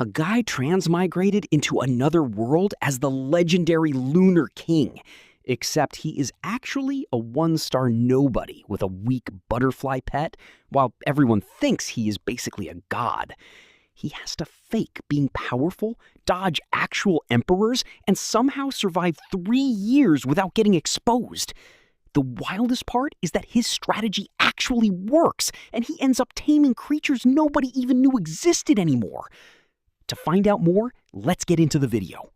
A guy transmigrated into another world as the legendary Lunar King, except he is actually a one-star nobody with a weak butterfly pet, while everyone thinks he is basically a god. He has to fake being powerful, dodge actual emperors, and somehow survive 3 years without getting exposed. The wildest part is that his strategy actually works, and he ends up taming creatures nobody even knew existed anymore. To find out more, let's get into the video.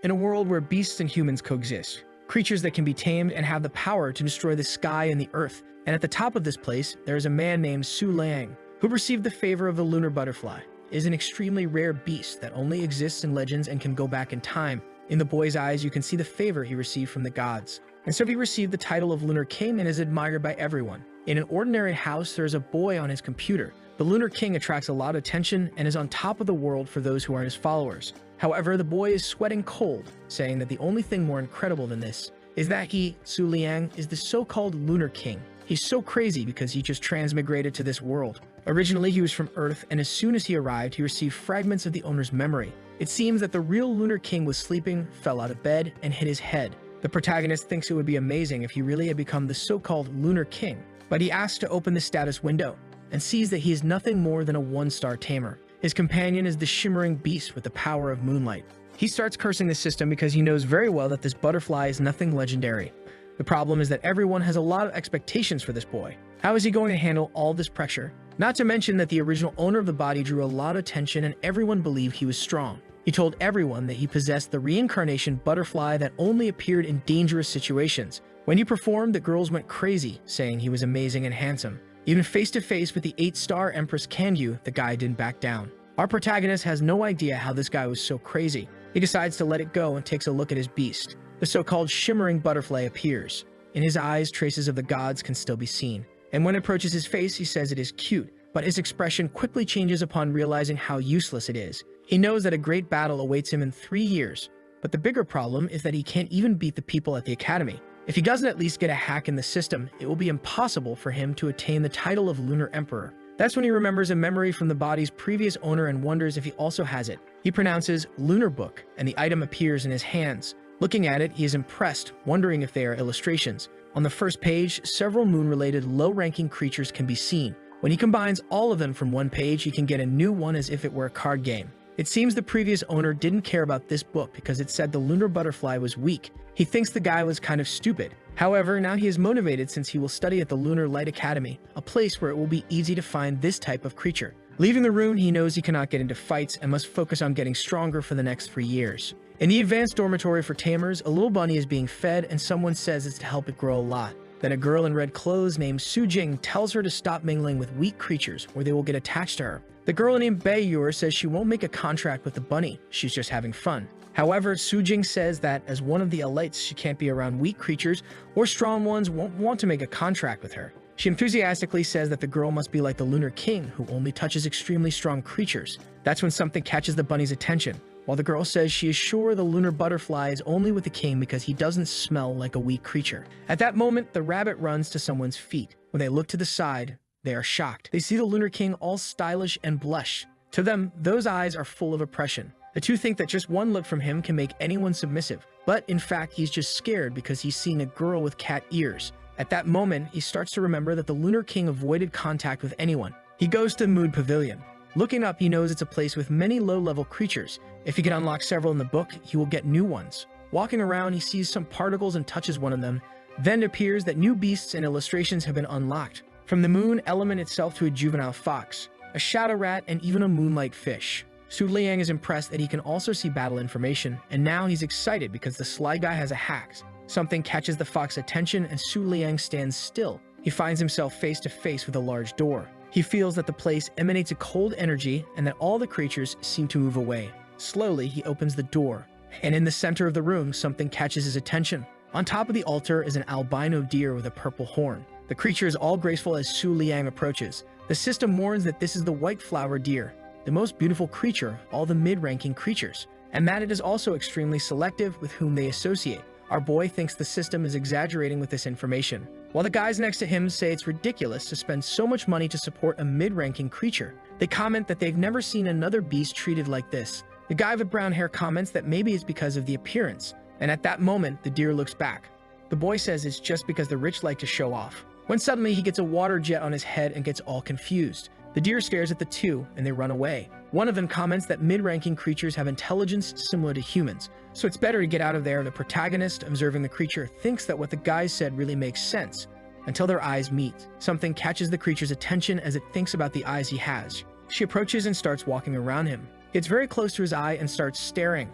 In a world where beasts and humans coexist, creatures that can be tamed and have the power to destroy the sky and the earth, and at the top of this place, there is a man named Su Liang, who received the favor of the lunar butterfly. It is an extremely rare beast that only exists in legends and can go back in time. In the boy's eyes, you can see the favor he received from the gods. And so he received the title of Lunar King and is admired by everyone. In an ordinary house, there is a boy on his computer. The Lunar King attracts a lot of attention and is on top of the world for those who are his followers. However, the boy is sweating cold, saying that the only thing more incredible than this is that he, Su Liang, is the so-called Lunar King. He's so crazy because he just transmigrated to this world. Originally, he was from Earth, and as soon as he arrived, he received fragments of the owner's memory. It seems that the real Lunar King was sleeping, fell out of bed, and hit his head. The protagonist thinks it would be amazing if he really had become the so-called Lunar King, but he asks to open the status window and sees that he is nothing more than a one-star tamer. His companion is the shimmering beast with the power of moonlight. He starts cursing the system because he knows very well that this butterfly is nothing legendary. The problem is that everyone has a lot of expectations for this boy. How is he going to handle all this pressure? Not to mention that the original owner of the body drew a lot of attention and everyone believed he was strong. He told everyone that he possessed the reincarnation butterfly that only appeared in dangerous situations. When he performed, the girls went crazy, saying he was amazing and handsome. Even face-to-face with the 8-star Empress Kanyu, the guy didn't back down. Our protagonist has no idea how this guy was so crazy. He decides to let it go and takes a look at his beast. The so-called shimmering butterfly appears. In his eyes, traces of the gods can still be seen. And when it approaches his face, he says it is cute, but his expression quickly changes upon realizing how useless it is. He knows that a great battle awaits him in 3 years, but the bigger problem is that he can't even beat the people at the academy. If he doesn't at least get a hack in the system, it will be impossible for him to attain the title of Lunar Emperor. That's when he remembers a memory from the body's previous owner and wonders if he also has it. He pronounces Lunar Book, and the item appears in his hands. Looking at it, he is impressed, wondering if they are illustrations. On the first page, several moon-related low-ranking creatures can be seen. When he combines all of them from one page, he can get a new one as if it were a card game. It seems the previous owner didn't care about this book because it said the lunar butterfly was weak. He thinks the guy was kind of stupid. However, now he is motivated since he will study at the Lunar Light Academy, a place where it will be easy to find this type of creature. Leaving the room, he knows he cannot get into fights and must focus on getting stronger for the next 3 years. In the advanced dormitory for tamers, a little bunny is being fed and someone says it's to help it grow a lot. Then a girl in red clothes named Su Jing tells her to stop mingling with weak creatures or they will get attached to her. The girl named Bei Yor says she won't make a contract with the bunny, she's just having fun. However, Su Jing says that as one of the elites, she can't be around weak creatures or strong ones won't want to make a contract with her. She enthusiastically says that the girl must be like the Lunar King who only touches extremely strong creatures. That's when something catches the bunny's attention. While the girl says she is sure the lunar butterfly is only with the king because he doesn't smell like a weak creature. At that moment, the rabbit runs to someone's feet. When they look to the side, they are shocked. They see the Lunar King all stylish and blush. To them, those eyes are full of oppression. The two think that just one look from him can make anyone submissive, but in fact, he's just scared because he's seeing a girl with cat ears. At that moment, he starts to remember that the Lunar King avoided contact with anyone. He goes to the Mood Pavilion. Looking up, he knows it's a place with many low-level creatures. If he can unlock several in the book, he will get new ones. Walking around, he sees some particles and touches one of them. Then it appears that new beasts and illustrations have been unlocked. From the moon element itself to a juvenile fox, a shadow rat, and even a moonlight fish. Su Liang is impressed that he can also see battle information, and now he's excited because the sly guy has a hack. Something catches the fox's attention and Su Liang stands still. He finds himself face to face with a large door. He feels that the place emanates a cold energy and that all the creatures seem to move away. Slowly, he opens the door, and in the center of the room, something catches his attention. On top of the altar is an albino deer with a purple horn. The creature is all graceful as Su Liang approaches. The system warns that this is the white flower deer, the most beautiful creature of all the mid-ranking creatures, and that it is also extremely selective with whom they associate. Our boy thinks the system is exaggerating with this information, while the guys next to him say it's ridiculous to spend so much money to support a mid-ranking creature. They comment that they've never seen another beast treated like this. The guy with brown hair comments that maybe it's because of the appearance, and at that moment, the deer looks back. The boy says it's just because the rich like to show off, when suddenly he gets a water jet on his head and gets all confused. The deer stares at the two, and they run away. One of them comments that mid-ranking creatures have intelligence similar to humans, so it's better to get out of there. The protagonist, observing the creature, thinks that what the guy said really makes sense, until their eyes meet. Something catches the creature's attention as it thinks about the eyes he has. She approaches and starts walking around him. Gets very close to his eye and starts staring.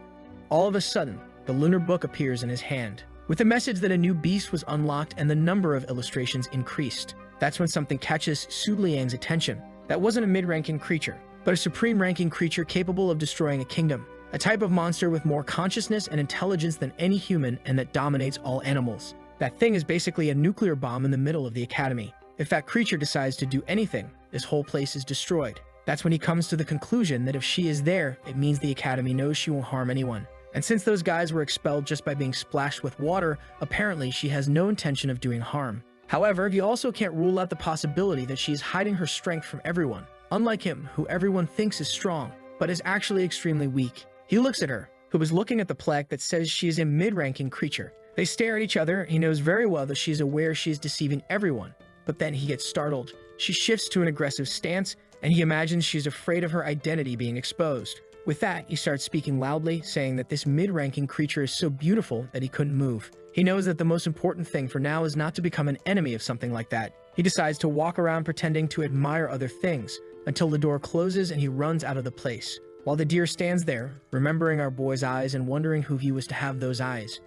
All of a sudden, the lunar book appears in his hand, with the message that a new beast was unlocked and the number of illustrations increased. That's when something catches Su Liang's attention. That wasn't a mid-ranking creature, but a supreme-ranking creature capable of destroying a kingdom. A type of monster with more consciousness and intelligence than any human and that dominates all animals. That thing is basically a nuclear bomb in the middle of the academy. If that creature decides to do anything, this whole place is destroyed. That's when he comes to the conclusion that if she is there, it means the academy knows she won't harm anyone. And since those guys were expelled just by being splashed with water, apparently she has no intention of doing harm. However, he also can't rule out the possibility that she is hiding her strength from everyone, unlike him, who everyone thinks is strong, but is actually extremely weak. He looks at her, who is looking at the plaque that says she is a mid-ranking creature. They stare at each other. He knows very well that she is aware she is deceiving everyone, but then he gets startled. She shifts to an aggressive stance, and he imagines she's afraid of her identity being exposed. With that, he starts speaking loudly, saying that this mid-ranking creature is so beautiful that he couldn't move. He knows that the most important thing for now is not to become an enemy of something like that. He decides to walk around pretending to admire other things, until the door closes and he runs out of the place, while the deer stands there, remembering our boy's eyes and wondering who he was to have those eyes.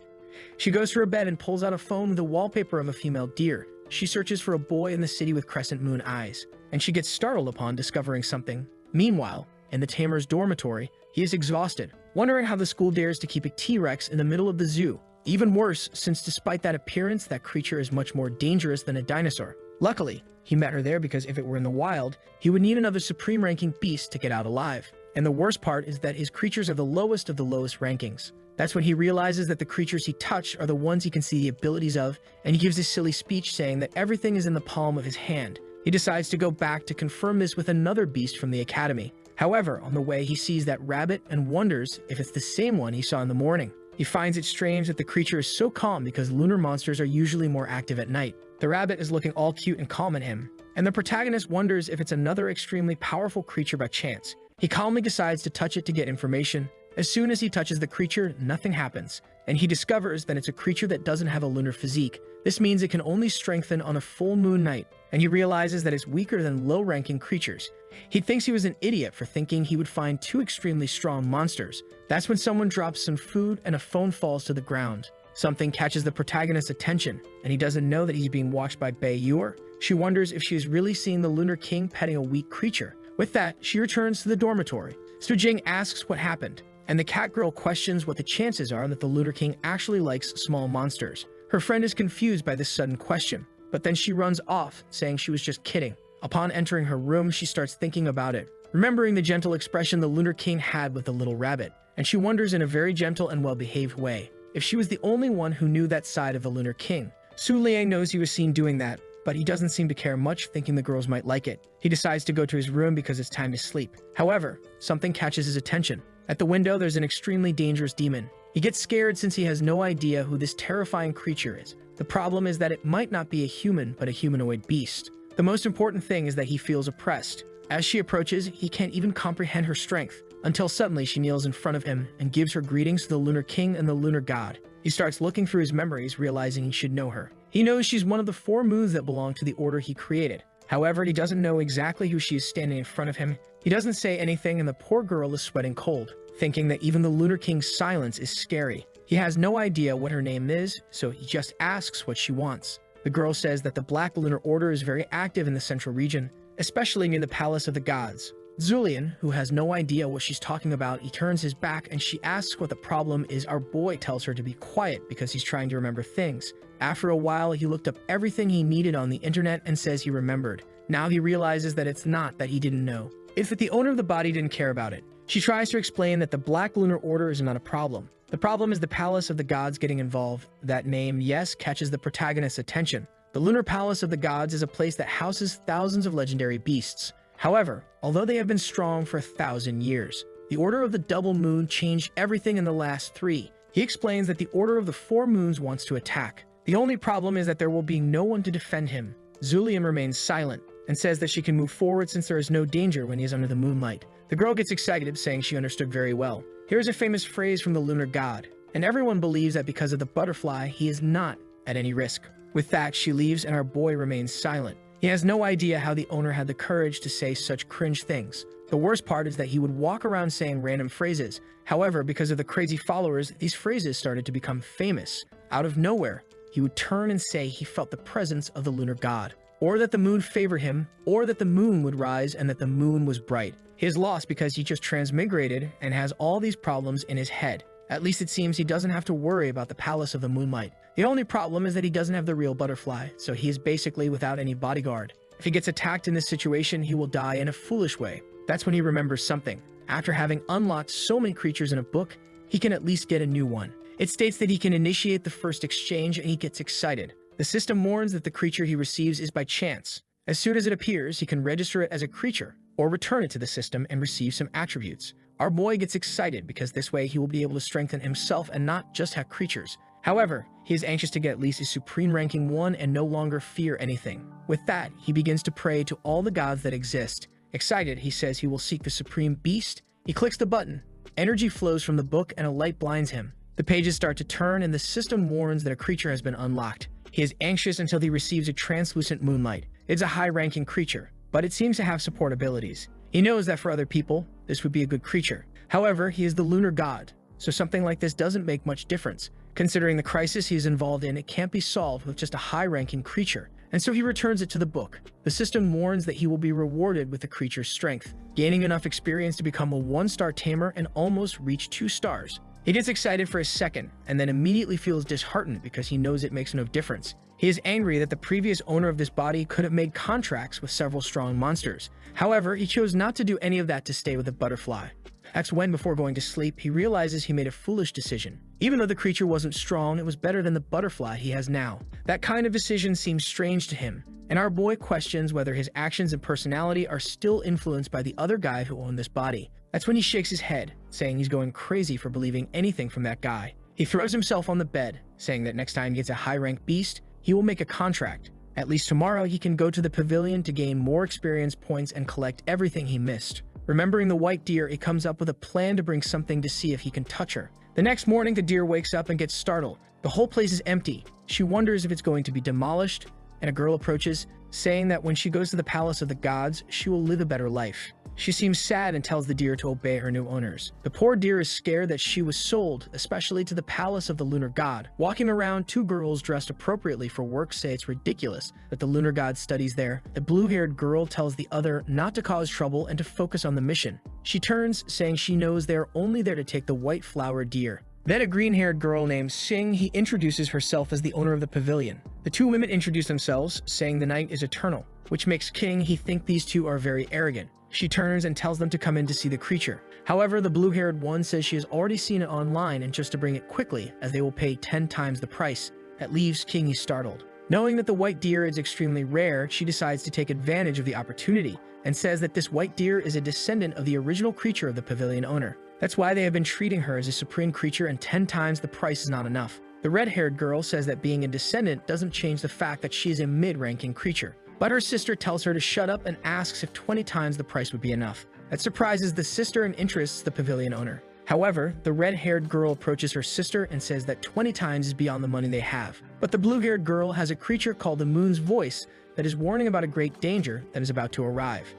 She goes to her bed and pulls out a phone with a wallpaper of a female deer. She searches for a boy in the city with crescent moon eyes, and she gets startled upon discovering something. Meanwhile, in the tamer's dormitory, he is exhausted, wondering how the school dares to keep a T-Rex in the middle of the zoo. Even worse, since despite that appearance, that creature is much more dangerous than a dinosaur. Luckily, he met her there because if it were in the wild, he would need another supreme-ranking beast to get out alive. And the worst part is that his creatures are the lowest of the lowest rankings. That's when he realizes that the creatures he touched are the ones he can see the abilities of, and he gives a silly speech saying that everything is in the palm of his hand. He decides to go back to confirm this with another beast from the academy. However, on the way, he sees that rabbit and wonders if it's the same one he saw in the morning. He finds it strange that the creature is so calm because lunar monsters are usually more active at night. The rabbit is looking all cute and calm at him, and the protagonist wonders if it's another extremely powerful creature by chance. He calmly decides to touch it to get information. As soon as he touches the creature, nothing happens, and he discovers that it's a creature that doesn't have a lunar physique. This means it can only strengthen on a full moon night, and he realizes that it's weaker than low-ranking creatures. He thinks he was an idiot for thinking he would find two extremely strong monsters. That's when someone drops some food and a phone falls to the ground. Something catches the protagonist's attention, and he doesn't know that he's being watched by Bei Yor. She wonders if she is really seeing the Lunar King petting a weak creature. With that, she returns to the dormitory. Su Jing asks what happened, and the cat girl questions what the chances are that the Lunar King actually likes small monsters. Her friend is confused by this sudden question, but then she runs off, saying she was just kidding. Upon entering her room, she starts thinking about it, remembering the gentle expression the Lunar King had with the little rabbit, and she wonders in a very gentle and well-behaved way if she was the only one who knew that side of the Lunar King. Su Liang knows he was seen doing that, but he doesn't seem to care much, thinking the girls might like it. He decides to go to his room because it's time to sleep. However, something catches his attention. At the window, there's an extremely dangerous demon. He gets scared since he has no idea who this terrifying creature is. The problem is that it might not be a human, but a humanoid beast. The most important thing is that he feels oppressed. As she approaches, he can't even comprehend her strength, until suddenly she kneels in front of him and gives her greetings to the Lunar King and the Lunar God. He starts looking through his memories, realizing he should know her. He knows she's one of the 4 moons that belong to the order he created. However, he doesn't know exactly who she is standing in front of him. He doesn't say anything, and the poor girl is sweating cold, thinking that even the Lunar King's silence is scary. He has no idea what her name is, so he just asks what she wants. The girl says that the Black Lunar Order is very active in the central region, especially near the Palace of the Gods. Zulian, who has no idea what she's talking about, he turns his back and she asks what the problem is. Our boy tells her to be quiet because he's trying to remember things. After a while, he looked up everything he needed on the internet and says he remembered. Now he realizes that it's not that he didn't know. It's that the owner of the body didn't care about it. She tries to explain that the Black Lunar Order is not a problem. The problem is the Palace of the Gods getting involved. That name, yes, catches the protagonist's attention. The Lunar Palace of the Gods is a place that houses thousands of legendary beasts. However, although they have been strong for 1,000 years, the Order of the Double Moon changed everything in the last 3. He explains that the Order of the Four Moons wants to attack. The only problem is that there will be no one to defend him. Zulian remains silent and says that she can move forward since there is no danger when he is under the moonlight. The girl gets excited, saying she understood very well. Here's a famous phrase from the lunar god, and everyone believes that because of the butterfly, he is not at any risk. With that, she leaves and our boy remains silent. He has no idea how the owner had the courage to say such cringe things. The worst part is that he would walk around saying random phrases. However, because of the crazy followers, these phrases started to become famous. Out of nowhere, he would turn and say he felt the presence of the lunar god, or that the moon favored him, or that the moon would rise and that the moon was bright. He is lost because he just transmigrated and has all these problems in his head. At least it seems he doesn't have to worry about the Palace of the Moonlight. The only problem is that he doesn't have the real butterfly, so he is basically without any bodyguard. If he gets attacked in this situation, he will die in a foolish way. That's when he remembers something. After having unlocked so many creatures in a book, he can at least get a new one. It states that he can initiate the first exchange and he gets excited. The system warns that the creature he receives is by chance. As soon as it appears, he can register it as a creature or return it to the system and receive some attributes. Our boy gets excited because this way he will be able to strengthen himself and not just have creatures. However, he is anxious to get at least a supreme ranking 1 and no longer fear anything. With that, he begins to pray to all the gods that exist. Excited, he says he will seek the supreme beast. He clicks the button. Energy flows from the book and a light blinds him. The pages start to turn and the system warns that a creature has been unlocked. He is anxious until he receives a translucent moonlight. It's a high-ranking creature, but it seems to have support abilities. He knows that for other people, this would be a good creature. However, he is the lunar god, so something like this doesn't make much difference. Considering the crisis he is involved in, it can't be solved with just a high-ranking creature, and so he returns it to the book. The system warns that he will be rewarded with the creature's strength, gaining enough experience to become a 1-star tamer and almost reach 2 stars. He gets excited for a second, and then immediately feels disheartened because he knows it makes no difference. He is angry that the previous owner of this body could have made contracts with several strong monsters. However, he chose not to do any of that to stay with the butterfly. That's when, before going to sleep, he realizes he made a foolish decision. Even though the creature wasn't strong, it was better than the butterfly he has now. That kind of decision seems strange to him, and our boy questions whether his actions and personality are still influenced by the other guy who owned this body. That's when he shakes his head, saying he's going crazy for believing anything from that guy. He throws himself on the bed, saying that next time he gets a high-ranked beast, he will make a contract. At least tomorrow he can go to the pavilion to gain more experience points and collect everything he missed. Remembering the white deer, he comes up with a plan to bring something to see if he can touch her. The next morning, the deer wakes up and gets startled. The whole place is empty. She wonders if it's going to be demolished, and a girl approaches, saying that when she goes to the Palace of the Gods, she will live a better life. She seems sad and tells the deer to obey her new owners. The poor deer is scared that she was sold, especially to the Palace of the Lunar God. Walking around, 2 girls dressed appropriately for work say it's ridiculous that the Lunar God studies there. The blue-haired girl tells the other not to cause trouble and to focus on the mission. She turns, saying she knows they're only there to take the white flower deer. Then a green-haired girl named Sing, he introduces herself as the owner of the pavilion. The 2 women introduce themselves, saying the night is eternal, which makes King he think these 2 are very arrogant. She turns and tells them to come in to see the creature. However, the blue-haired one says she has already seen it online and just to bring it quickly, as they will pay 10 times the price. That leaves Kingy startled. Knowing that the white deer is extremely rare, she decides to take advantage of the opportunity and says that this white deer is a descendant of the original creature of the pavilion owner. That's why they have been treating her as a supreme creature, and 10 times the price is not enough. The red-haired girl says that being a descendant doesn't change the fact that she is a mid-ranking creature. But her sister tells her to shut up and asks if 20 times the price would be enough. That surprises the sister and interests the pavilion owner. However, the red-haired girl approaches her sister and says that 20 times is beyond the money they have. But the blue-haired girl has a creature called the Moon's Voice that is warning about a great danger that is about to arrive.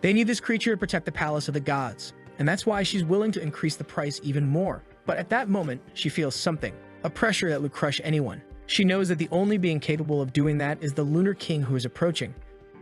They need this creature to protect the Palace of the Gods, and that's why she's willing to increase the price even more. But at that moment, she feels something, a pressure that would crush anyone. She knows that the only being capable of doing that is the Lunar King who is approaching.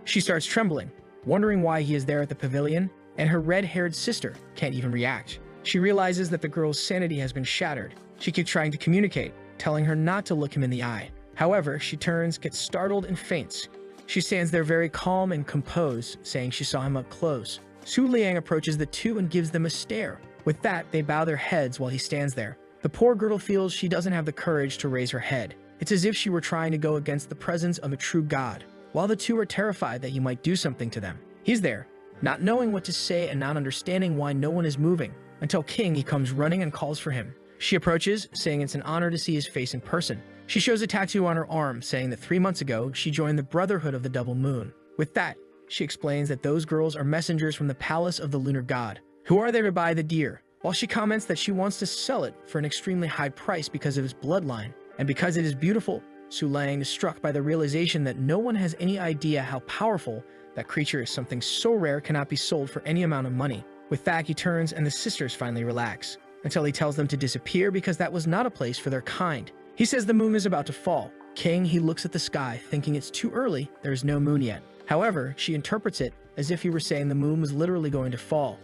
She starts trembling, wondering why he is there at the pavilion, and her red-haired sister can't even react. She realizes that the girl's sanity has been shattered. She keeps trying to communicate, telling her not to look him in the eye. However, she turns, gets startled, and faints. She stands there very calm and composed, saying she saw him up close. Su Liang approaches the two and gives them a stare. With that, they bow their heads while he stands there. The poor girl feels she doesn't have the courage to raise her head. It's as if she were trying to go against the presence of a true god, while the two are terrified that he might do something to them. He's there, not knowing what to say and not understanding why no one is moving, until King he comes running and calls for him. She approaches, saying it's an honor to see his face in person. She shows a tattoo on her arm, saying that 3 months ago she joined the Brotherhood of the Double Moon. With that, she explains that those girls are messengers from the palace of the lunar god, who are there to buy the deer, while she comments that she wants to sell it for an extremely high price because of its bloodline, and because it is beautiful. Su Liang is struck by the realization that no one has any idea how powerful that creature is. Something so rare cannot be sold for any amount of money. With that, he turns and the sisters finally relax, until he tells them to disappear because that was not a place for their kind. He says the moon is about to fall. King, he looks at the sky, thinking it's too early, there is no moon yet. However, she interprets it as if he were saying the moon was literally going to fall.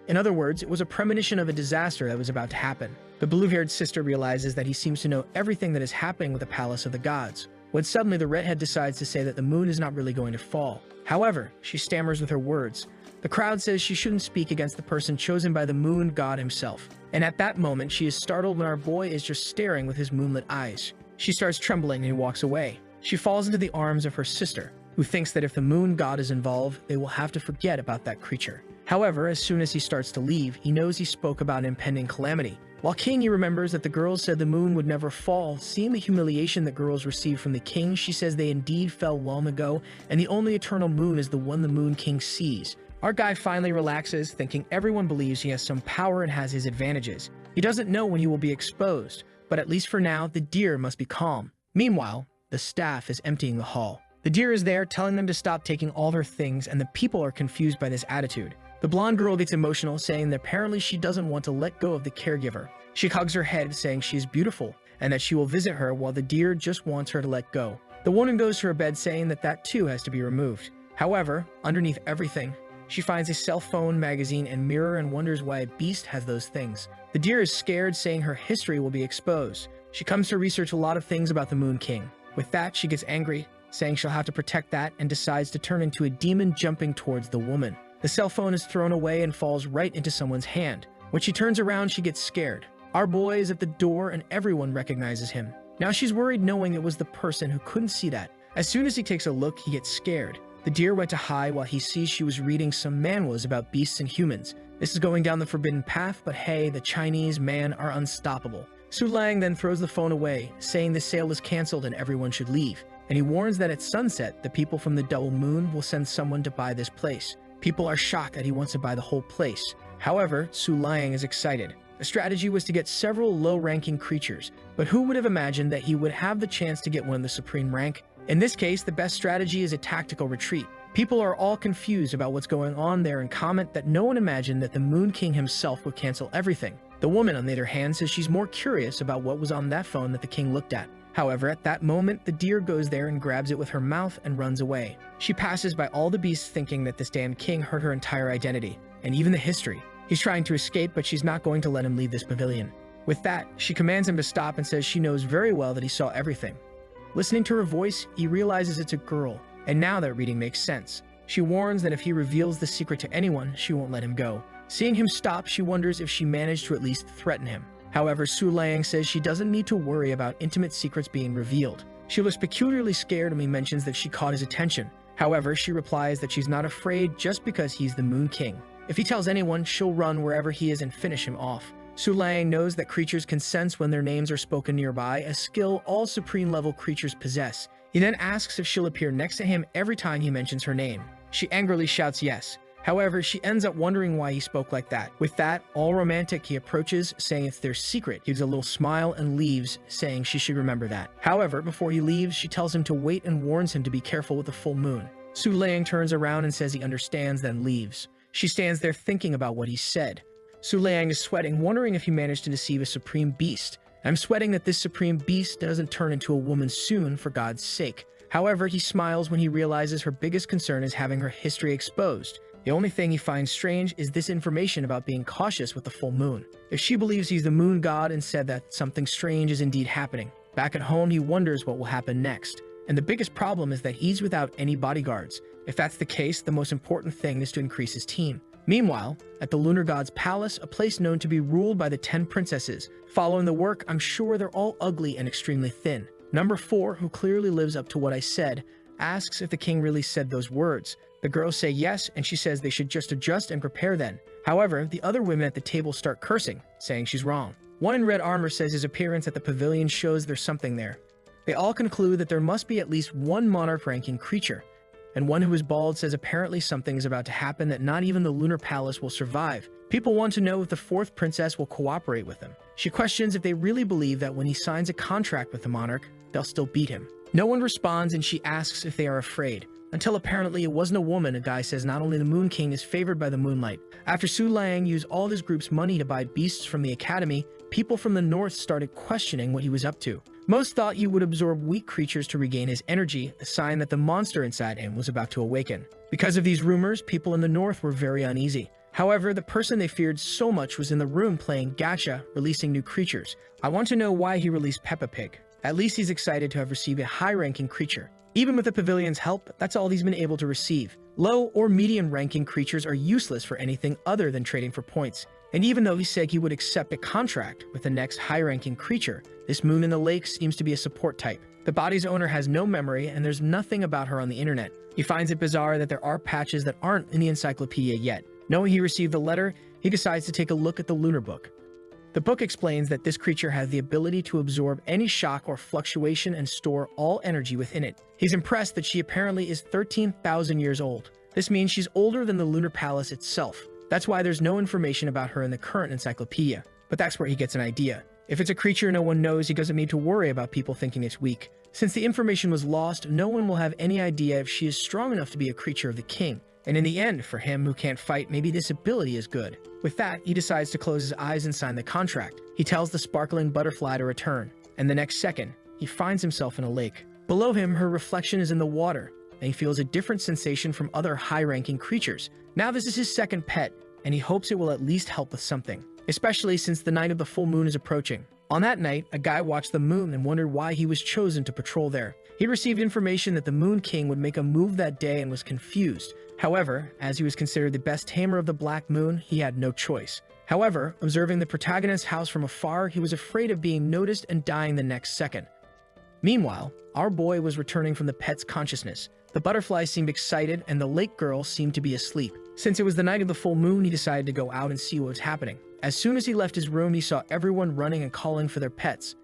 In other words, it was a premonition of a disaster that was about to happen. The blue-haired sister realizes that he seems to know everything that is happening with the Palace of the Gods, when suddenly the redhead decides to say that the moon is not really going to fall. However, she stammers with her words. The crowd says she shouldn't speak against the person chosen by the moon god himself. And at that moment, she is startled when our boy is just staring with his moonlit eyes. She starts trembling and he walks away. She falls into the arms of her sister, who thinks that if the moon god is involved, they will have to forget about that creature. However, as soon as he starts to leave, he knows he spoke about impending calamity. While King, he remembers that the girls said the moon would never fall. Seeing the humiliation that girls received from the king, she says they indeed fell long ago, and the only eternal moon is the one the Moon King sees. Our guy finally relaxes, thinking everyone believes he has some power and has his advantages. He doesn't know when he will be exposed, but at least for now, the deer must be calm. Meanwhile, the staff is emptying the hall. The deer is there, telling them to stop taking all their things, and the people are confused by this attitude. The blonde girl gets emotional, saying that apparently she doesn't want to let go of the caregiver. She hugs her head, saying she is beautiful, and that she will visit her while the deer just wants her to let go. The woman goes to her bed, saying that that too has to be removed. However, underneath everything, she finds a cell phone, magazine, and mirror and wonders why a beast has those things. The deer is scared, saying her history will be exposed. She comes to research a lot of things about the Moon King. With that, she gets angry, saying she'll have to protect that, and decides to turn into a demon jumping towards the woman. The cell phone is thrown away and falls right into someone's hand. When she turns around, she gets scared. Our boy is at the door and everyone recognizes him. Now she's worried, knowing it was the person who couldn't see that. As soon as he takes a look, he gets scared. The deer went to hide while he sees she was reading some manhwas about beasts and humans. This is going down the forbidden path, but hey, the Chinese man are unstoppable. Su Liang then throws the phone away, saying the sale is cancelled and everyone should leave. And he warns that at sunset, the people from the Double Moon will send someone to buy this place. People are shocked that he wants to buy the whole place. However, Su Liang is excited. The strategy was to get several low-ranking creatures, but who would have imagined that he would have the chance to get one of the supreme rank? In this case, the best strategy is a tactical retreat. People are all confused about what's going on there and comment that no one imagined that the Moon King himself would cancel everything. The woman, on the other hand, says she's more curious about what was on that phone that the king looked at. However, at that moment, the deer goes there and grabs it with her mouth and runs away. She passes by all the beasts, thinking that this damn king hurt her entire identity, and even the history. He's trying to escape, but she's not going to let him leave this pavilion. With that, she commands him to stop and says she knows very well that he saw everything. Listening to her voice, he realizes it's a girl, and now that reading makes sense. She warns that if he reveals the secret to anyone, she won't let him go. Seeing him stop, she wonders if she managed to at least threaten him. However, Su Liang says she doesn't need to worry about intimate secrets being revealed. She looks peculiarly scared when he mentions that she caught his attention. However, she replies that she's not afraid just because he's the Moon King. If he tells anyone, she'll run wherever he is and finish him off. Su Liang knows that creatures can sense when their names are spoken nearby, a skill all supreme-level creatures possess. He then asks if she'll appear next to him every time he mentions her name. She angrily shouts yes. However, she ends up wondering why he spoke like that. With that, all romantic, he approaches, saying it's their secret, gives a little smile, and leaves, saying she should remember that. However, before he leaves, she tells him to wait and warns him to be careful with the full moon. Su Liang turns around and says he understands, then leaves. She stands there thinking about what he said. Su Liang is sweating, wondering if he managed to deceive a supreme beast. I'm sweating that this supreme beast doesn't turn into a woman soon, for God's sake. However, he smiles when he realizes her biggest concern is having her history exposed. The only thing he finds strange is this information about being cautious with the full moon. If she believes he's the moon god and said that something strange is indeed happening. Back at home, he wonders what will happen next. And the biggest problem is that he's without any bodyguards. If that's the case, the most important thing is to increase his team. Meanwhile, at the lunar god's palace, a place known to be ruled by the 10 princesses. Following the work, I'm sure they're all ugly and extremely thin. Number 4, who clearly lives up to what I said, asks if the king really said those words. The girls say yes, and she says they should just adjust and prepare then. However, the other women at the table start cursing, saying she's wrong. One in red armor says his appearance at the pavilion shows there's something there. They all conclude that there must be at least one monarch-ranking creature, and one who is bald says apparently something is about to happen that not even the lunar palace will survive. People want to know if the 4th princess will cooperate with them. She questions if they really believe that when he signs a contract with the monarch, they'll still beat him. No one responds, and she asks if they are afraid. Until apparently it wasn't a woman, a guy says not only the Moon King is favored by the moonlight. After Su Lang used all his group's money to buy beasts from the academy, people from the north started questioning what he was up to. Most thought he would absorb weak creatures to regain his energy, a sign that the monster inside him was about to awaken. Because of these rumors, people in the north were very uneasy. However, the person they feared so much was in the room playing gacha, releasing new creatures. I want to know why he released Peppa Pig. At least he's excited to have received a high-ranking creature. Even with the pavilion's help, that's all he's been able to receive. Low or medium-ranking creatures are useless for anything other than trading for points. And even though he said he would accept a contract with the next high-ranking creature, this moon in the lake seems to be a support type. The body's owner has no memory, and there's nothing about her on the internet. He finds it bizarre that there are patches that aren't in the encyclopedia yet. Knowing he received the letter, he decides to take a look at the lunar book. The book explains that this creature has the ability to absorb any shock or fluctuation and store all energy within it. He's impressed that she apparently is 13,000 years old. This means she's older than the lunar palace itself. That's why there's no information about her in the current encyclopedia. But that's where he gets an idea. If it's a creature no one knows, he doesn't need to worry about people thinking it's weak. Since the information was lost, no one will have any idea if she is strong enough to be a creature of the king. And in the end, for him who can't fight, maybe this ability is good. With that, he decides to close his eyes and sign the contract. He tells the sparkling butterfly to return, and the next second, he finds himself in a lake. Below him, her reflection is in the water, and he feels a different sensation from other high-ranking creatures. Now this is his second pet, and he hopes it will at least help with something, especially since the night of the full moon is approaching. On that night, a guy watched the moon and wondered why he was chosen to patrol there. He received information that the Moon King would make a move that day and was confused. However, as he was considered the best tamer of the Black Moon, he had no choice. However, observing the protagonist's house from afar, he was afraid of being noticed and dying the next second. Meanwhile, our boy was returning from the pet's consciousness. The butterfly seemed excited, and the lake girl seemed to be asleep. Since it was the night of the full moon, he decided to go out and see what was happening. As soon as he left his room, he saw everyone running and calling for their pets.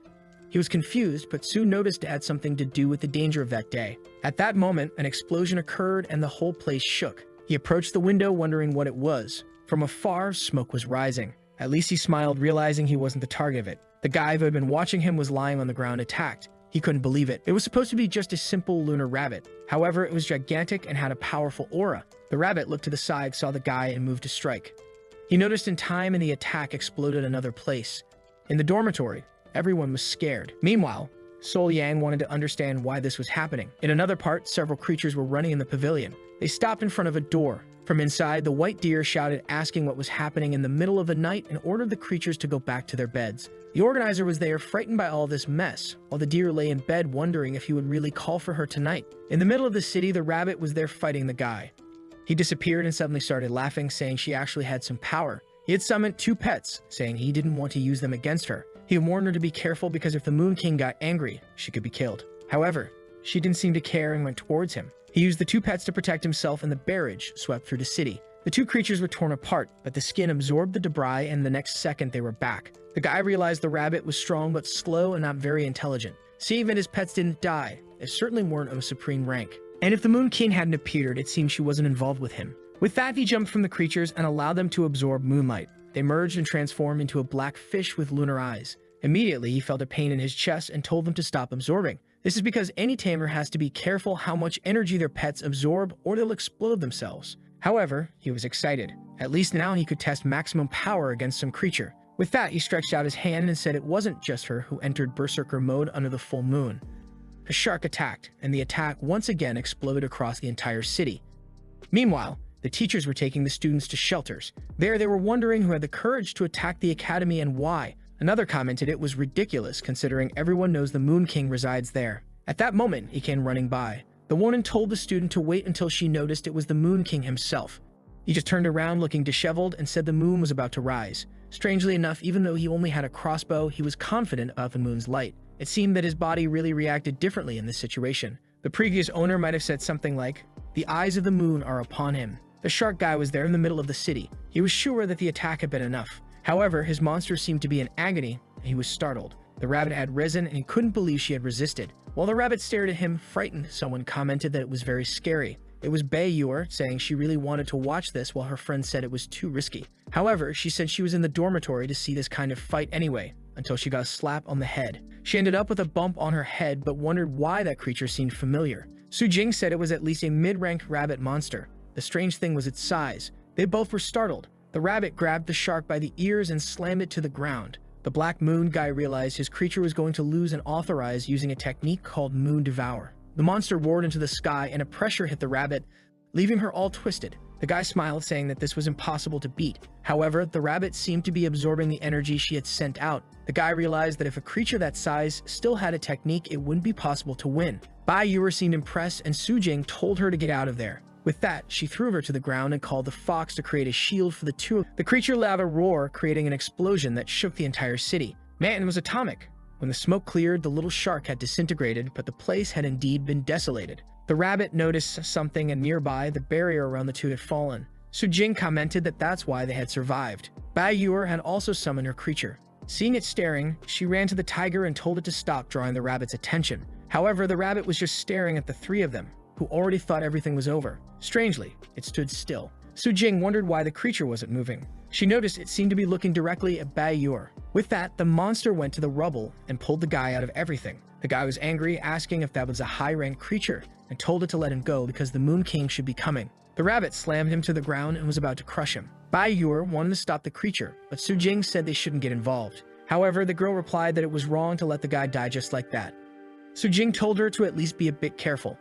He was confused, but soon noticed it had something to do with the danger of that day. At that moment, an explosion occurred and the whole place shook. He approached the window, wondering what it was. From afar, smoke was rising. At least he smiled, realizing he wasn't the target of it. The guy who had been watching him was lying on the ground attacked. He couldn't believe it. It was supposed to be just a simple lunar rabbit. However, it was gigantic and had a powerful aura. The rabbit looked to the side, saw the guy, and moved to strike. He noticed in time, and the attack exploded another place. In the dormitory, everyone was scared. Meanwhile, Sol Yang wanted to understand why this was happening. In another part, several creatures were running in the pavilion. They stopped in front of a door. From inside, the white deer shouted, asking what was happening in the middle of the night, and ordered the creatures to go back to their beds. The organizer was there, frightened by all this mess, while the deer lay in bed wondering if he would really call for her tonight. In the middle of the city, the rabbit was there fighting the guy. He disappeared and suddenly started laughing, saying she actually had some power. He had summoned 2 pets, saying he didn't want to use them against her. He warned her to be careful because if the Moon King got angry, she could be killed. However, she didn't seem to care and went towards him. He used the 2 pets to protect himself, and the barrage swept through the city. The 2 creatures were torn apart, but the skin absorbed the debris, and the next second they were back. The guy realized the rabbit was strong but slow and not very intelligent. Seeing that his pets didn't die, they certainly weren't of a supreme rank. And if the Moon King hadn't appeared, it seemed she wasn't involved with him. With that, he jumped from the creatures and allowed them to absorb moonlight. They merged and transformed into a black fish with lunar eyes. Immediately, he felt a pain in his chest and told them to stop absorbing. This is because any tamer has to be careful how much energy their pets absorb or they'll explode themselves. However, he was excited. At least now he could test maximum power against some creature. With that, he stretched out his hand and said it wasn't just her who entered berserker mode under the full moon. A shark attacked, and the attack once again exploded across the entire city. Meanwhile, the teachers were taking the students to shelters. There, they were wondering who had the courage to attack the academy and why. Another commented it was ridiculous considering everyone knows the Moon King resides there. At that moment, he came running by. The woman told the student to wait until she noticed it was the Moon King himself. He just turned around looking disheveled and said the moon was about to rise. Strangely enough, even though he only had a crossbow, he was confident about the moon's light. It seemed that his body really reacted differently in this situation. The previous owner might have said something like, "The eyes of the moon are upon him." The shark guy was there in the middle of the city. He was sure that the attack had been enough. However, his monster seemed to be in agony, and he was startled. The rabbit had risen, and he couldn't believe she had resisted. While the rabbit stared at him, frightened, someone commented that it was very scary. It was Bayur, saying she really wanted to watch this while her friend said it was too risky. However, she said she was in the dormitory to see this kind of fight anyway, until she got a slap on the head. She ended up with a bump on her head, but wondered why that creature seemed familiar. Sujing said it was at least a mid-ranked rabbit monster. The strange thing was its size. They both were startled. The rabbit grabbed the shark by the ears and slammed it to the ground. The Black Moon guy realized his creature was going to lose and authorize using a technique called Moon Devour. The monster roared into the sky and a pressure hit the rabbit, leaving her all twisted. The guy smiled, saying that this was impossible to beat. However, the rabbit seemed to be absorbing the energy she had sent out. The guy realized that if a creature that size still had a technique, it wouldn't be possible to win. Bai Yuer seemed impressed, and Sujing told her to get out of there. With that, she threw her to the ground and called the fox to create a shield for the two. The creature let out a roar, creating an explosion that shook the entire city. Man, it was atomic. When the smoke cleared, the little shark had disintegrated, but the place had indeed been desolated. The rabbit noticed something, and nearby, the barrier around the two had fallen. Sujing commented that that's why they had survived. Bai Yuer had also summoned her creature. Seeing it staring, she ran to the tiger and told it to stop, drawing the rabbit's attention. However, the rabbit was just staring at the three of them, who already thought everything was over. Strangely, it stood still. Sujing wondered why the creature wasn't moving. She noticed it seemed to be looking directly at Bai Yuer. With that, the monster went to the rubble and pulled the guy out of everything. The guy was angry, asking if that was a high-ranked creature, and told it to let him go because the Moon King should be coming. The rabbit slammed him to the ground and was about to crush him. Bai Yuer wanted to stop the creature, but Sujing said they shouldn't get involved. However, the girl replied that it was wrong to let the guy die just like that. Sujing told her to at least be a bit careful.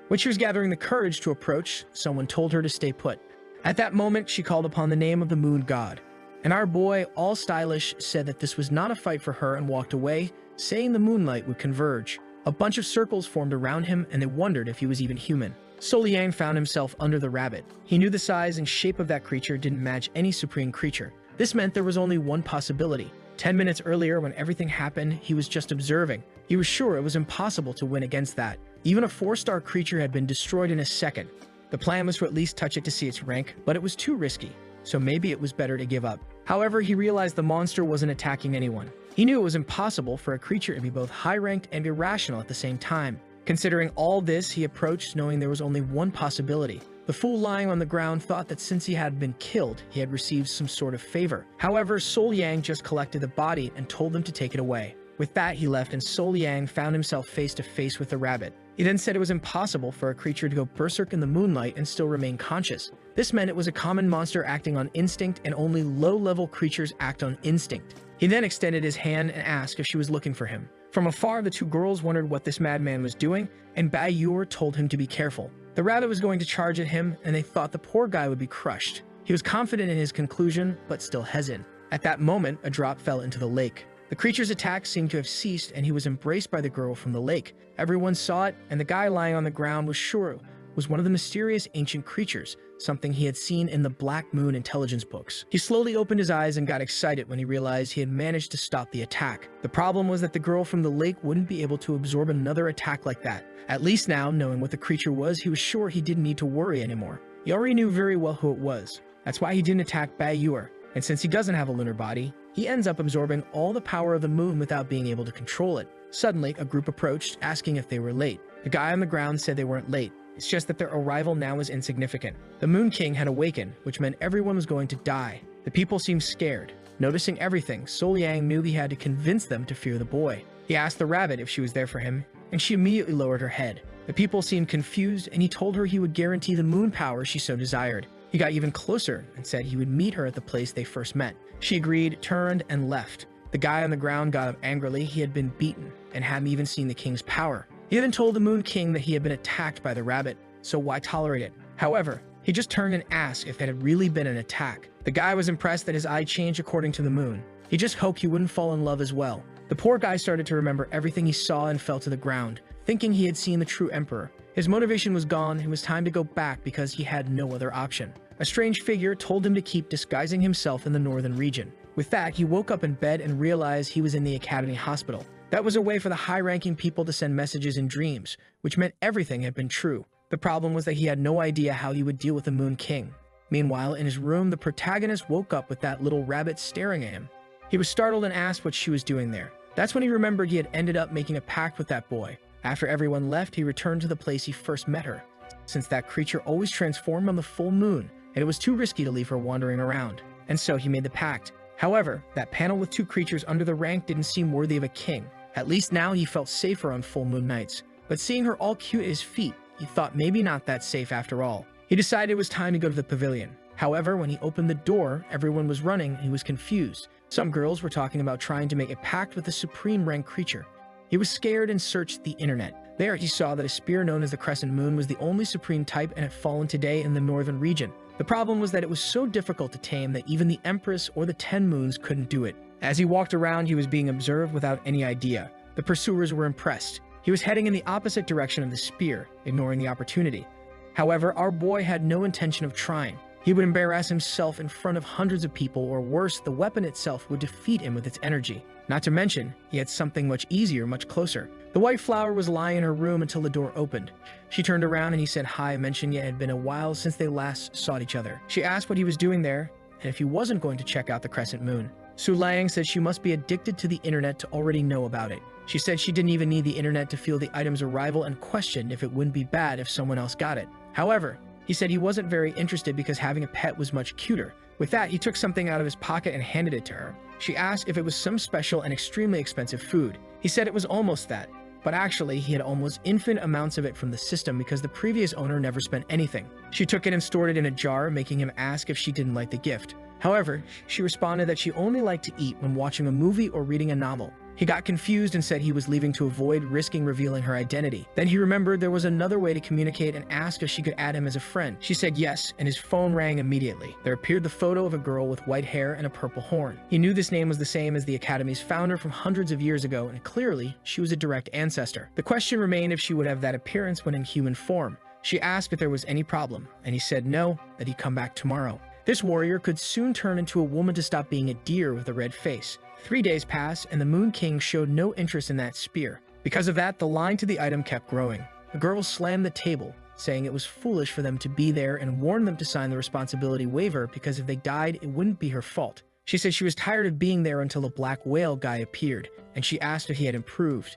When she was gathering the courage to approach, someone told her to stay put. At that moment, she called upon the name of the moon god. And our boy, all stylish, said that this was not a fight for her and walked away, saying the moonlight would converge. A bunch of circles formed around him, and they wondered if he was even human. Sol Yang found himself under the rabbit. He knew the size and shape of that creature didn't match any supreme creature. This meant there was only one possibility. 10 minutes earlier, when everything happened, he was just observing. He was sure it was impossible to win against that. Even a 4-star creature had been destroyed in a second. The plan was to at least touch it to see its rank, but it was too risky, so maybe it was better to give up. However, he realized the monster wasn't attacking anyone. He knew it was impossible for a creature to be both high-ranked and irrational at the same time. Considering all this, he approached knowing there was only one possibility. The fool lying on the ground thought that since he had been killed, he had received some sort of favor. However, Sol Yang just collected the body and told them to take it away. With that, he left, and Sol Yang found himself face to face with the rabbit. He then said it was impossible for a creature to go berserk in the moonlight and still remain conscious. This meant it was a common monster acting on instinct, and only low-level creatures act on instinct. He then extended his hand and asked if she was looking for him. From afar, the two girls wondered what this madman was doing, and Bai Yuer told him to be careful. The rabbit was going to charge at him, and they thought the poor guy would be crushed. He was confident in his conclusion, but still hesitant. At that moment, a drop fell into the lake. The creature's attack seemed to have ceased, and he was embraced by the girl from the lake. Everyone saw it, and the guy lying on the ground was sure it was one of the mysterious ancient creatures, something he had seen in the Black Moon intelligence books. He slowly opened his eyes and got excited when he realized he had managed to stop the attack. The problem was that the girl from the lake wouldn't be able to absorb another attack like that. At least now, knowing what the creature was, he was sure he didn't need to worry anymore. He already knew very well who it was. That's why he didn't attack Bai Yuer. And since he doesn't have a lunar body, he ends up absorbing all the power of the moon without being able to control it. Suddenly, a group approached, asking if they were late. The guy on the ground said they weren't late. It's just that their arrival now was insignificant. The Moon King had awakened, which meant everyone was going to die. The people seemed scared. Noticing everything, Sol Yang knew he had to convince them to fear the boy. He asked the rabbit if she was there for him, and she immediately lowered her head. The people seemed confused, and he told her he would guarantee the moon power she so desired. He got even closer and said he would meet her at the place they first met. She agreed, turned, and left. The guy on the ground got up angrily. He had been beaten and hadn't even seen the king's power. He then told the Moon King that he had been attacked by the rabbit, so why tolerate it? However, he just turned and asked if it had really been an attack. The guy was impressed that his eye changed according to the moon. He just hoped he wouldn't fall in love as well. The poor guy started to remember everything he saw and fell to the ground, thinking he had seen the true emperor. His motivation was gone. It was time to go back because he had no other option. A strange figure told him to keep disguising himself in the northern region. With that, he woke up in bed and realized he was in the academy hospital. That was a way for the high-ranking people to send messages in dreams, which meant everything had been true. The problem was that he had no idea how he would deal with the Moon King. Meanwhile, in his room, the protagonist woke up with that little rabbit staring at him. He was startled and asked what she was doing there. That's when he remembered he had ended up making a pact with that boy. After everyone left, he returned to the place he first met her, since that creature always transformed on the full moon, and it was too risky to leave her wandering around. And so he made the pact. However, that panel with two creatures under the rank didn't seem worthy of a king. At least now he felt safer on full moon nights. But seeing her all cute at his feet, he thought maybe not that safe after all. He decided it was time to go to the pavilion. However, when he opened the door, everyone was running and he was confused. Some girls were talking about trying to make a pact with the supreme rank creature. He was scared and searched the internet. There he saw that a spear known as the Crescent Moon was the only supreme type and had fallen today in the northern region. The problem was that it was so difficult to tame that even the Empress or the 10 Moons couldn't do it. As he walked around, he was being observed without any idea. The pursuers were impressed. He was heading in the opposite direction of the spear, ignoring the opportunity. However, our boy had no intention of trying. He would embarrass himself in front of hundreds of people, or worse, the weapon itself would defeat him with its energy. Not to mention, he had something much easier, much closer. The white flower was lying in her room until the door opened. She turned around and he said hi, mentioning it had been a while since they last saw each other. She asked what he was doing there, and if he wasn't going to check out the Crescent Moon. Su Lang said she must be addicted to the internet to already know about it. She said she didn't even need the internet to feel the item's arrival and questioned if it wouldn't be bad if someone else got it. However, he said he wasn't very interested because having a pet was much cuter. With that, he took something out of his pocket and handed it to her. She asked if it was some special and extremely expensive food. He said it was almost that, but actually he had almost infinite amounts of it from the system because the previous owner never spent anything. She took it and stored it in a jar, making him ask if she didn't like the gift. However, she responded that she only liked to eat when watching a movie or reading a novel. He got confused and said he was leaving to avoid risking revealing her identity. Then he remembered there was another way to communicate and asked if she could add him as a friend. She said yes, and his phone rang immediately. There appeared the photo of a girl with white hair and a purple horn. He knew this name was the same as the Academy's founder from hundreds of years ago, and clearly, she was a direct ancestor. The question remained if she would have that appearance when in human form. She asked if there was any problem, and he said no, that he'd come back tomorrow. This warrior could soon turn into a woman to stop being a deer with a red face. 3 days passed, and the Moon King showed no interest in that spear. Because of that, the line to the item kept growing. The girls slammed the table, saying it was foolish for them to be there and warned them to sign the responsibility waiver because if they died, it wouldn't be her fault. She said she was tired of being there until the black whale guy appeared, and she asked if he had improved.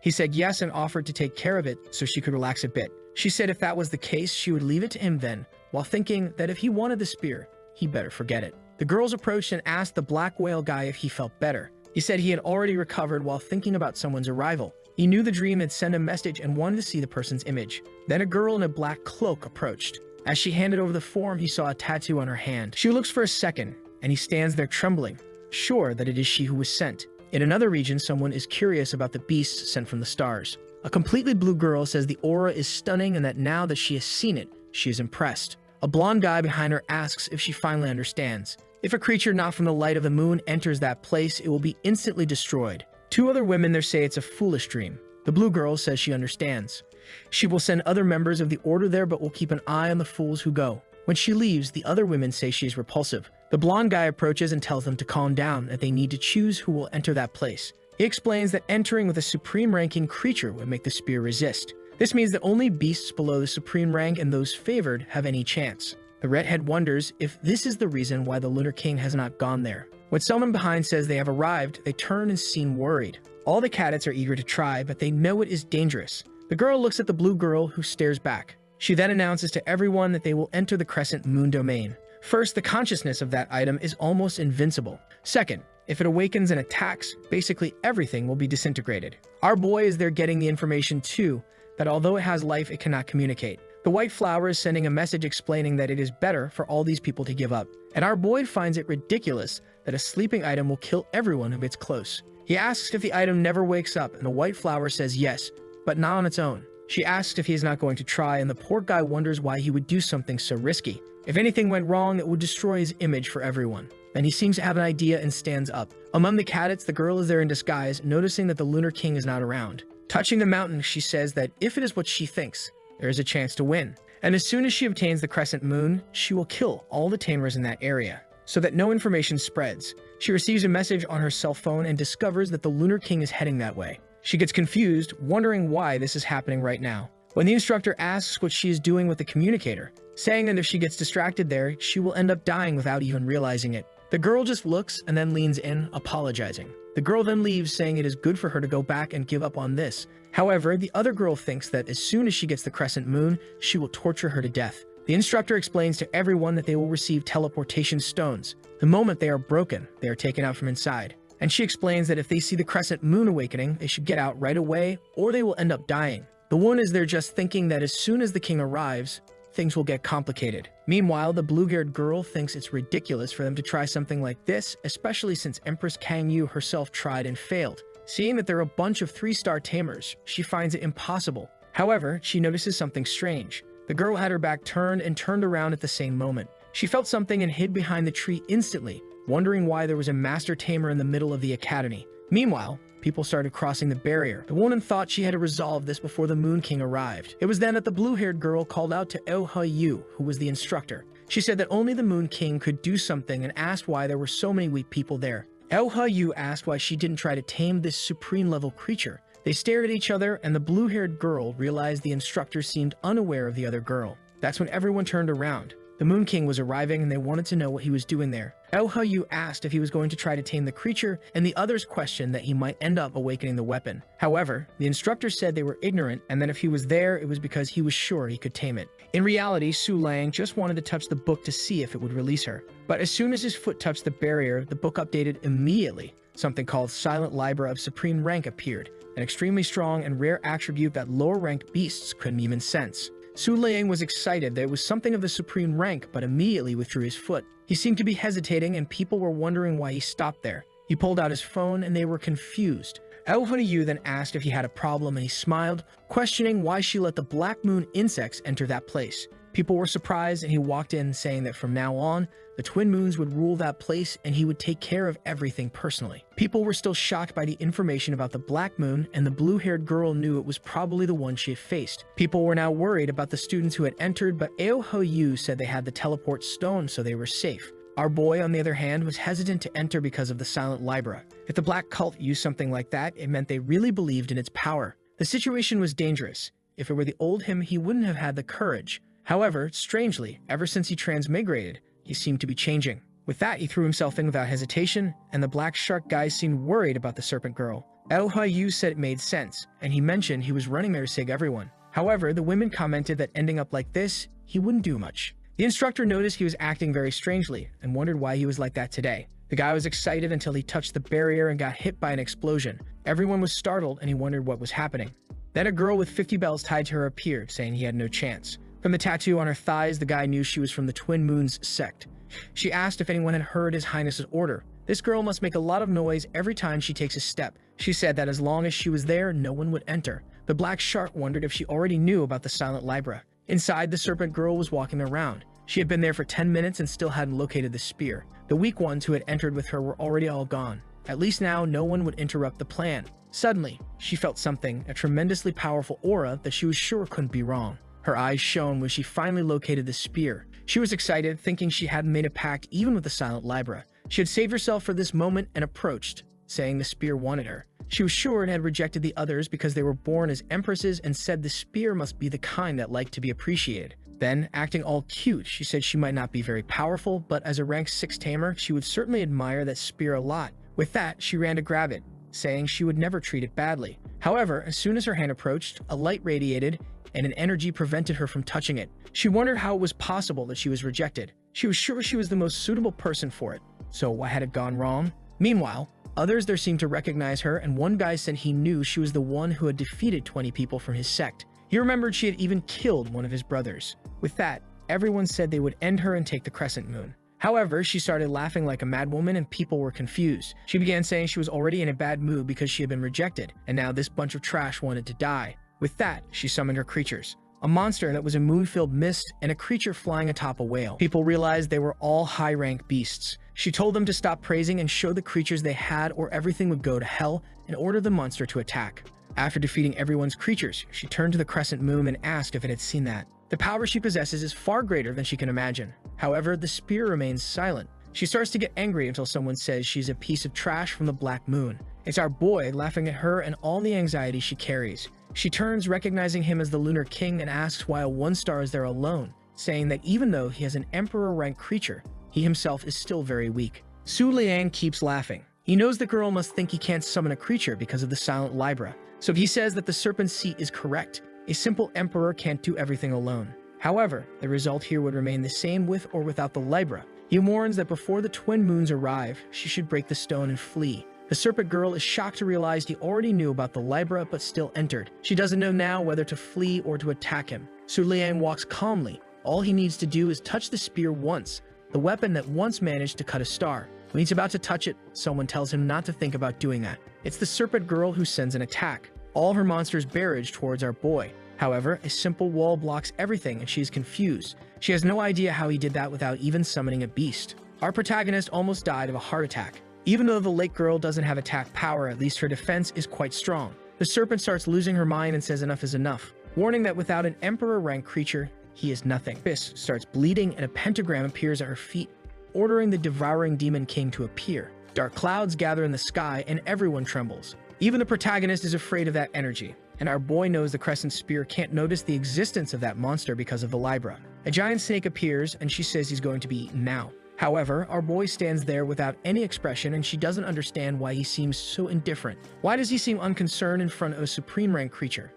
He said yes and offered to take care of it so she could relax a bit. She said if that was the case, she would leave it to him then, while thinking that if he wanted the spear, he better forget it. The girls approached and asked the black whale guy if he felt better. He said he had already recovered while thinking about someone's arrival. He knew the dream had sent a message and wanted to see the person's image. Then a girl in a black cloak approached. As she handed over the form, he saw a tattoo on her hand. She looks for a second, and he stands there trembling, sure that it is she who was sent. In another region, someone is curious about the beasts sent from the stars. A completely blue girl says the aura is stunning and that now that she has seen it, she is impressed. A blonde guy behind her asks if she finally understands. If a creature not from the light of the moon enters that place, it will be instantly destroyed. 2 other women there say it's a foolish dream. The blue girl says she understands. She will send other members of the order there but will keep an eye on the fools who go. When she leaves, the other women say she is repulsive. The blonde guy approaches and tells them to calm down, that they need to choose who will enter that place. He explains that entering with a supreme ranking creature would make the spear resist. This means that only beasts below the supreme rank and those favored have any chance. The redhead wonders if this is the reason why the Lunar King has not gone there. When someone behind says they have arrived, they turn and seem worried. All the cadets are eager to try, but they know it is dangerous. The girl looks at the blue girl, who stares back. She then announces to everyone that they will enter the Crescent Moon domain. First, the consciousness of that item is almost invincible. Second, if it awakens and attacks, basically everything will be disintegrated. Our boy is there getting the information too, that although it has life, it cannot communicate. The white flower is sending a message explaining that it is better for all these people to give up. And our boy finds it ridiculous that a sleeping item will kill everyone who gets close. He asks if the item never wakes up, and the white flower says yes, but not on its own. She asks if he is not going to try, and the poor guy wonders why he would do something so risky. If anything went wrong, it would destroy his image for everyone. Then he seems to have an idea and stands up. Among the cadets, the girl is there in disguise, noticing that the Lunar King is not around. Touching the mountain, she says that if it is what she thinks, there is a chance to win. And as soon as she obtains the crescent moon, she will kill all the tamers in that area, so that no information spreads. She receives a message on her cell phone and discovers that the Lunar King is heading that way. She gets confused, wondering why this is happening right now. When the instructor asks what she is doing with the communicator, saying that if she gets distracted there, she will end up dying without even realizing it. The girl just looks and then leans in, apologizing. The girl then leaves, saying it is good for her to go back and give up on this. However, the other girl thinks that as soon as she gets the crescent moon, she will torture her to death. The instructor explains to everyone that they will receive teleportation stones. The moment they are broken, they are taken out from inside. And she explains that if they see the crescent moon awakening, they should get out right away or they will end up dying. The one is they're just thinking that as soon as the king arrives, things will get complicated. Meanwhile, the blue-haired girl thinks it's ridiculous for them to try something like this, especially since Empress Kang Yu herself tried and failed. Seeing that there are a bunch of 3-star tamers, she finds it impossible. However, she notices something strange. The girl had her back turned and turned around at the same moment. She felt something and hid behind the tree instantly, wondering why there was a master tamer in the middle of the academy. Meanwhile, people started crossing the barrier. The woman thought she had to resolve this before the Moon King arrived. It was then that the blue-haired girl called out to Yu, who was the instructor. She said that only the Moon King could do something and asked why there were so many weak people there. Yu asked why she didn't try to tame this supreme-level creature. They stared at each other, and the blue-haired girl realized the instructor seemed unaware of the other girl. That's when everyone turned around. The Moon King was arriving, and they wanted to know what he was doing there. Yu asked if he was going to try to tame the creature, and the others questioned that he might end up awakening the weapon. However, the instructor said they were ignorant, and that if he was there, it was because he was sure he could tame it. In reality, Su Lang just wanted to touch the book to see if it would release her. But as soon as his foot touched the barrier, the book updated immediately. Something called Silent Libra of Supreme Rank appeared, an extremely strong and rare attribute that lower-ranked beasts couldn't even sense. Su Lang was excited that it was something of the supreme rank, but immediately withdrew his foot. He seemed to be hesitating, and people were wondering why he stopped there. He pulled out his phone, and they were confused. Yu then asked if he had a problem, and he smiled, questioning why she let the Black Moon insects enter that place. People were surprised, and he walked in saying that from now on, the twin moons would rule that place and he would take care of everything personally. People were still shocked by the information about the Black Moon, and the blue-haired girl knew it was probably the one she had faced. People were now worried about the students who had entered, but Yu said they had the teleport stone, so they were safe. Our boy, on the other hand, was hesitant to enter because of the Silent Libra. If the Black Cult used something like that, it meant they really believed in its power. The situation was dangerous. If it were the old him, he wouldn't have had the courage. However, strangely, ever since he transmigrated, he seemed to be changing. With that, he threw himself in without hesitation, and the Black Shark guys seemed worried about the Serpent Girl. Yu said it made sense, and he mentioned he was running there to save everyone. However, the women commented that ending up like this, he wouldn't do much. The instructor noticed he was acting very strangely, and wondered why he was like that today. The guy was excited until he touched the barrier and got hit by an explosion. Everyone was startled, and he wondered what was happening. Then a girl with 50 bells tied to her appeared, saying he had no chance. From the tattoo on her thighs, the guy knew she was from the Twin Moons sect. She asked if anyone had heard His Highness's order. This girl must make a lot of noise every time she takes a step. She said that as long as she was there, no one would enter. The Black Shark wondered if she already knew about the Silent Libra. Inside, the Serpent Girl was walking around. She had been there for 10 minutes and still hadn't located the spear. The weak ones who had entered with her were already all gone. At least now, no one would interrupt the plan. Suddenly, she felt something, a tremendously powerful aura that she was sure couldn't be wrong. Her eyes shone when she finally located the spear. She was excited, thinking she hadn't made a pact even with the Silent Libra. She had saved herself for this moment and approached, saying the spear wanted her. She was sure it had rejected the others because they were born as empresses, and said the spear must be the kind that liked to be appreciated. Then, acting all cute, she said she might not be very powerful, but as a rank 6 tamer, she would certainly admire that spear a lot. With that, she ran to grab it, saying she would never treat it badly. However, as soon as her hand approached, a light radiated, and an energy prevented her from touching it. She wondered how it was possible that she was rejected. She was sure she was the most suitable person for it. So why had it gone wrong? Meanwhile, others there seemed to recognize her, and one guy said he knew she was the one who had defeated 20 people from his sect. He remembered she had even killed one of his brothers. With that, everyone said they would end her and take the Crescent Moon. However, she started laughing like a madwoman, and people were confused. She began saying she was already in a bad mood because she had been rejected, and now this bunch of trash wanted to die. With that, she summoned her creatures. A monster that was a moon-filled mist, and a creature flying atop a whale. People realized they were all high-rank beasts. She told them to stop praising and show the creatures they had, or everything would go to hell, and ordered the monster to attack. After defeating everyone's creatures, she turned to the Crescent Moon and asked if it had seen that. The power she possesses is far greater than she can imagine. However, the spear remains silent. She starts to get angry until someone says she's a piece of trash from the Black Moon. It's our boy laughing at her and all the anxiety she carries. She turns, recognizing him as the Lunar King, and asks why a 1-star is there alone, saying that even though he has an emperor-rank creature, he himself is still very weak. Su Liang keeps laughing. He knows the girl must think he can't summon a creature because of the silent Libra, so he says that the serpent's seat is correct. A simple emperor can't do everything alone. However, the result here would remain the same with or without the Libra. He warns that before the twin moons arrive, she should break the stone and flee. The serpent girl is shocked to realize he already knew about the Libra but still entered. She doesn't know now whether to flee or to attack him. Su Liang walks calmly. All he needs to do is touch the spear once, the weapon that once managed to cut a star. When he's about to touch it, someone tells him not to think about doing that. It's the serpent girl who sends an attack. All her monsters barrage towards our boy. However, a simple wall blocks everything and she is confused. She has no idea how he did that without even summoning a beast. Our protagonist almost died of a heart attack. Even though the lake girl doesn't have attack power, at least her defense is quite strong. The serpent starts losing her mind and says enough is enough, warning that without an emperor-rank creature, he is nothing. Abyss starts bleeding and a pentagram appears at her feet, ordering the devouring demon king to appear. Dark clouds gather in the sky and everyone trembles. Even the protagonist is afraid of that energy, and our boy knows the crescent spear can't notice the existence of that monster because of the Libra. A giant snake appears and she says he's going to be eaten now. However, our boy stands there without any expression and she doesn't understand why he seems so indifferent. Why does he seem unconcerned in front of a supreme rank creature?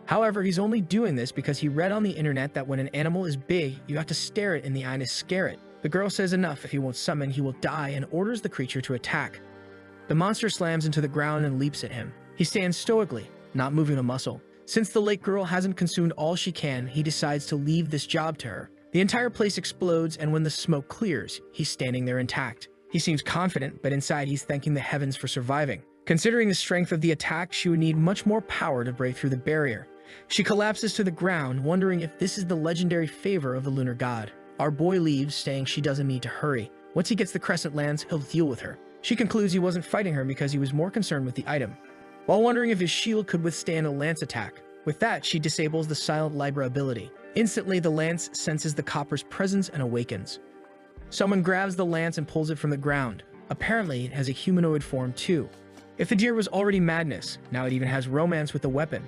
However, he's only doing this because he read on the internet that when an animal is big, you have to stare it in the eye to scare it. The girl says enough, if he won't summon, he will die, and orders the creature to attack. The monster slams into the ground and leaps at him. He stands stoically, not moving a muscle. Since the lake girl hasn't consumed all she can, he decides to leave this job to her. The entire place explodes, and when the smoke clears, he's standing there intact. He seems confident, but inside he's thanking the heavens for surviving. Considering the strength of the attack, she would need much more power to break through the barrier. She collapses to the ground, wondering if this is the legendary favor of the lunar god. Our boy leaves, saying she doesn't need to hurry. Once he gets the crescent lands, he'll deal with her. She concludes he wasn't fighting her because he was more concerned with the item, while wondering if his shield could withstand a lance attack. With that, she disables the silent Libra ability. Instantly, the lance senses the copper's presence and awakens. Someone grabs the lance and pulls it from the ground. Apparently, it has a humanoid form too. If the deer was already madness, now it even has romance with the weapon.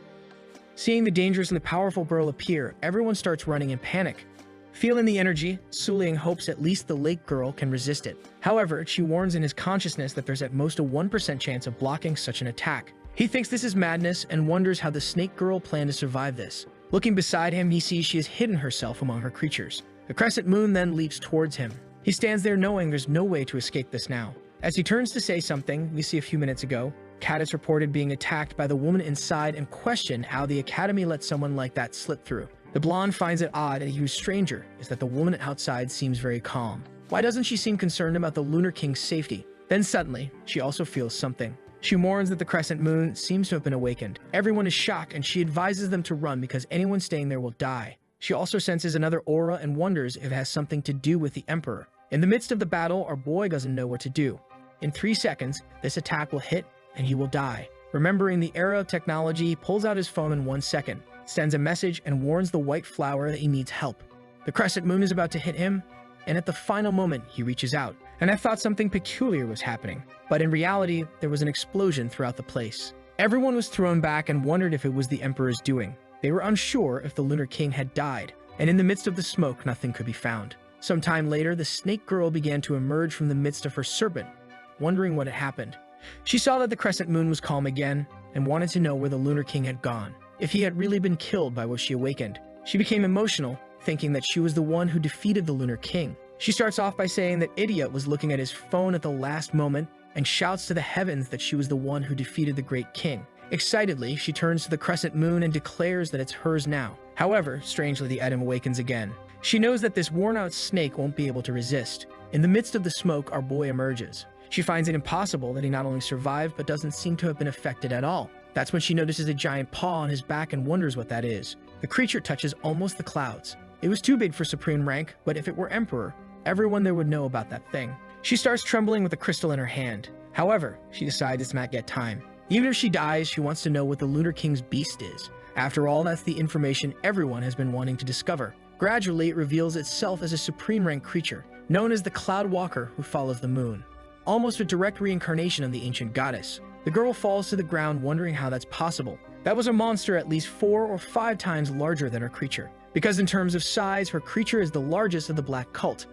Seeing the dangerous and the powerful girl appear, everyone starts running in panic. Feeling the energy, Su Liang hopes at least the lake girl can resist it. However, she warns in his consciousness that there's at most a 1% chance of blocking such an attack. He thinks this is madness and wonders how the snake girl planned to survive this. Looking beside him, he sees she has hidden herself among her creatures. The crescent moon then leaps towards him. He stands there knowing there's no way to escape this now. As he turns to say something, we see a few minutes ago, Kat is reported being attacked by the woman inside and questioned how the academy let someone like that slip through. The blonde finds it odd that he was stranger is that the woman outside seems very calm. Why doesn't she seem concerned about the Lunar King's safety? Then suddenly, she also feels something. She mourns that the crescent moon seems to have been awakened. Everyone is shocked and she advises them to run because anyone staying there will die. She also senses another aura and wonders if it has something to do with the Emperor. In the midst of the battle, our boy doesn't know what to do. In 3 seconds, this attack will hit and he will die. Remembering the era of technology, he pulls out his phone in 1 second, sends a message and warns the white flower that he needs help. The crescent moon is about to hit him, and at the final moment, he reaches out. And I thought something peculiar was happening. But in reality, there was an explosion throughout the place. Everyone was thrown back and wondered if it was the Emperor's doing. They were unsure if the Lunar King had died, and in the midst of the smoke, nothing could be found. Some time later, the snake girl began to emerge from the midst of her serpent, wondering what had happened. She saw that the crescent moon was calm again, and wanted to know where the Lunar King had gone, if he had really been killed by what she awakened. She became emotional, thinking that she was the one who defeated the Lunar King. She starts off by saying that Idiot was looking at his phone at the last moment and shouts to the heavens that she was the one who defeated the great king. Excitedly, she turns to the crescent moon and declares that it's hers now. However, strangely, the item awakens again. She knows that this worn-out snake won't be able to resist. In the midst of the smoke, our boy emerges. She finds it impossible that he not only survived, but doesn't seem to have been affected at all. That's when she notices a giant paw on his back and wonders what that is. The creature touches almost the clouds. It was too big for supreme rank, but if it were Emperor, everyone there would know about that thing. She starts trembling with a crystal in her hand. However, she decides it's not yet time. Even if she dies, she wants to know what the Lunar King's beast is. After all, that's the information everyone has been wanting to discover. Gradually, it reveals itself as a supreme rank creature, known as the Cloud Walker who follows the moon. Almost a direct reincarnation of the ancient goddess. The girl falls to the ground wondering how that's possible. That was a monster at least 4 or 5 times larger than her creature, because in terms of size, her creature is the largest of the Black Cult.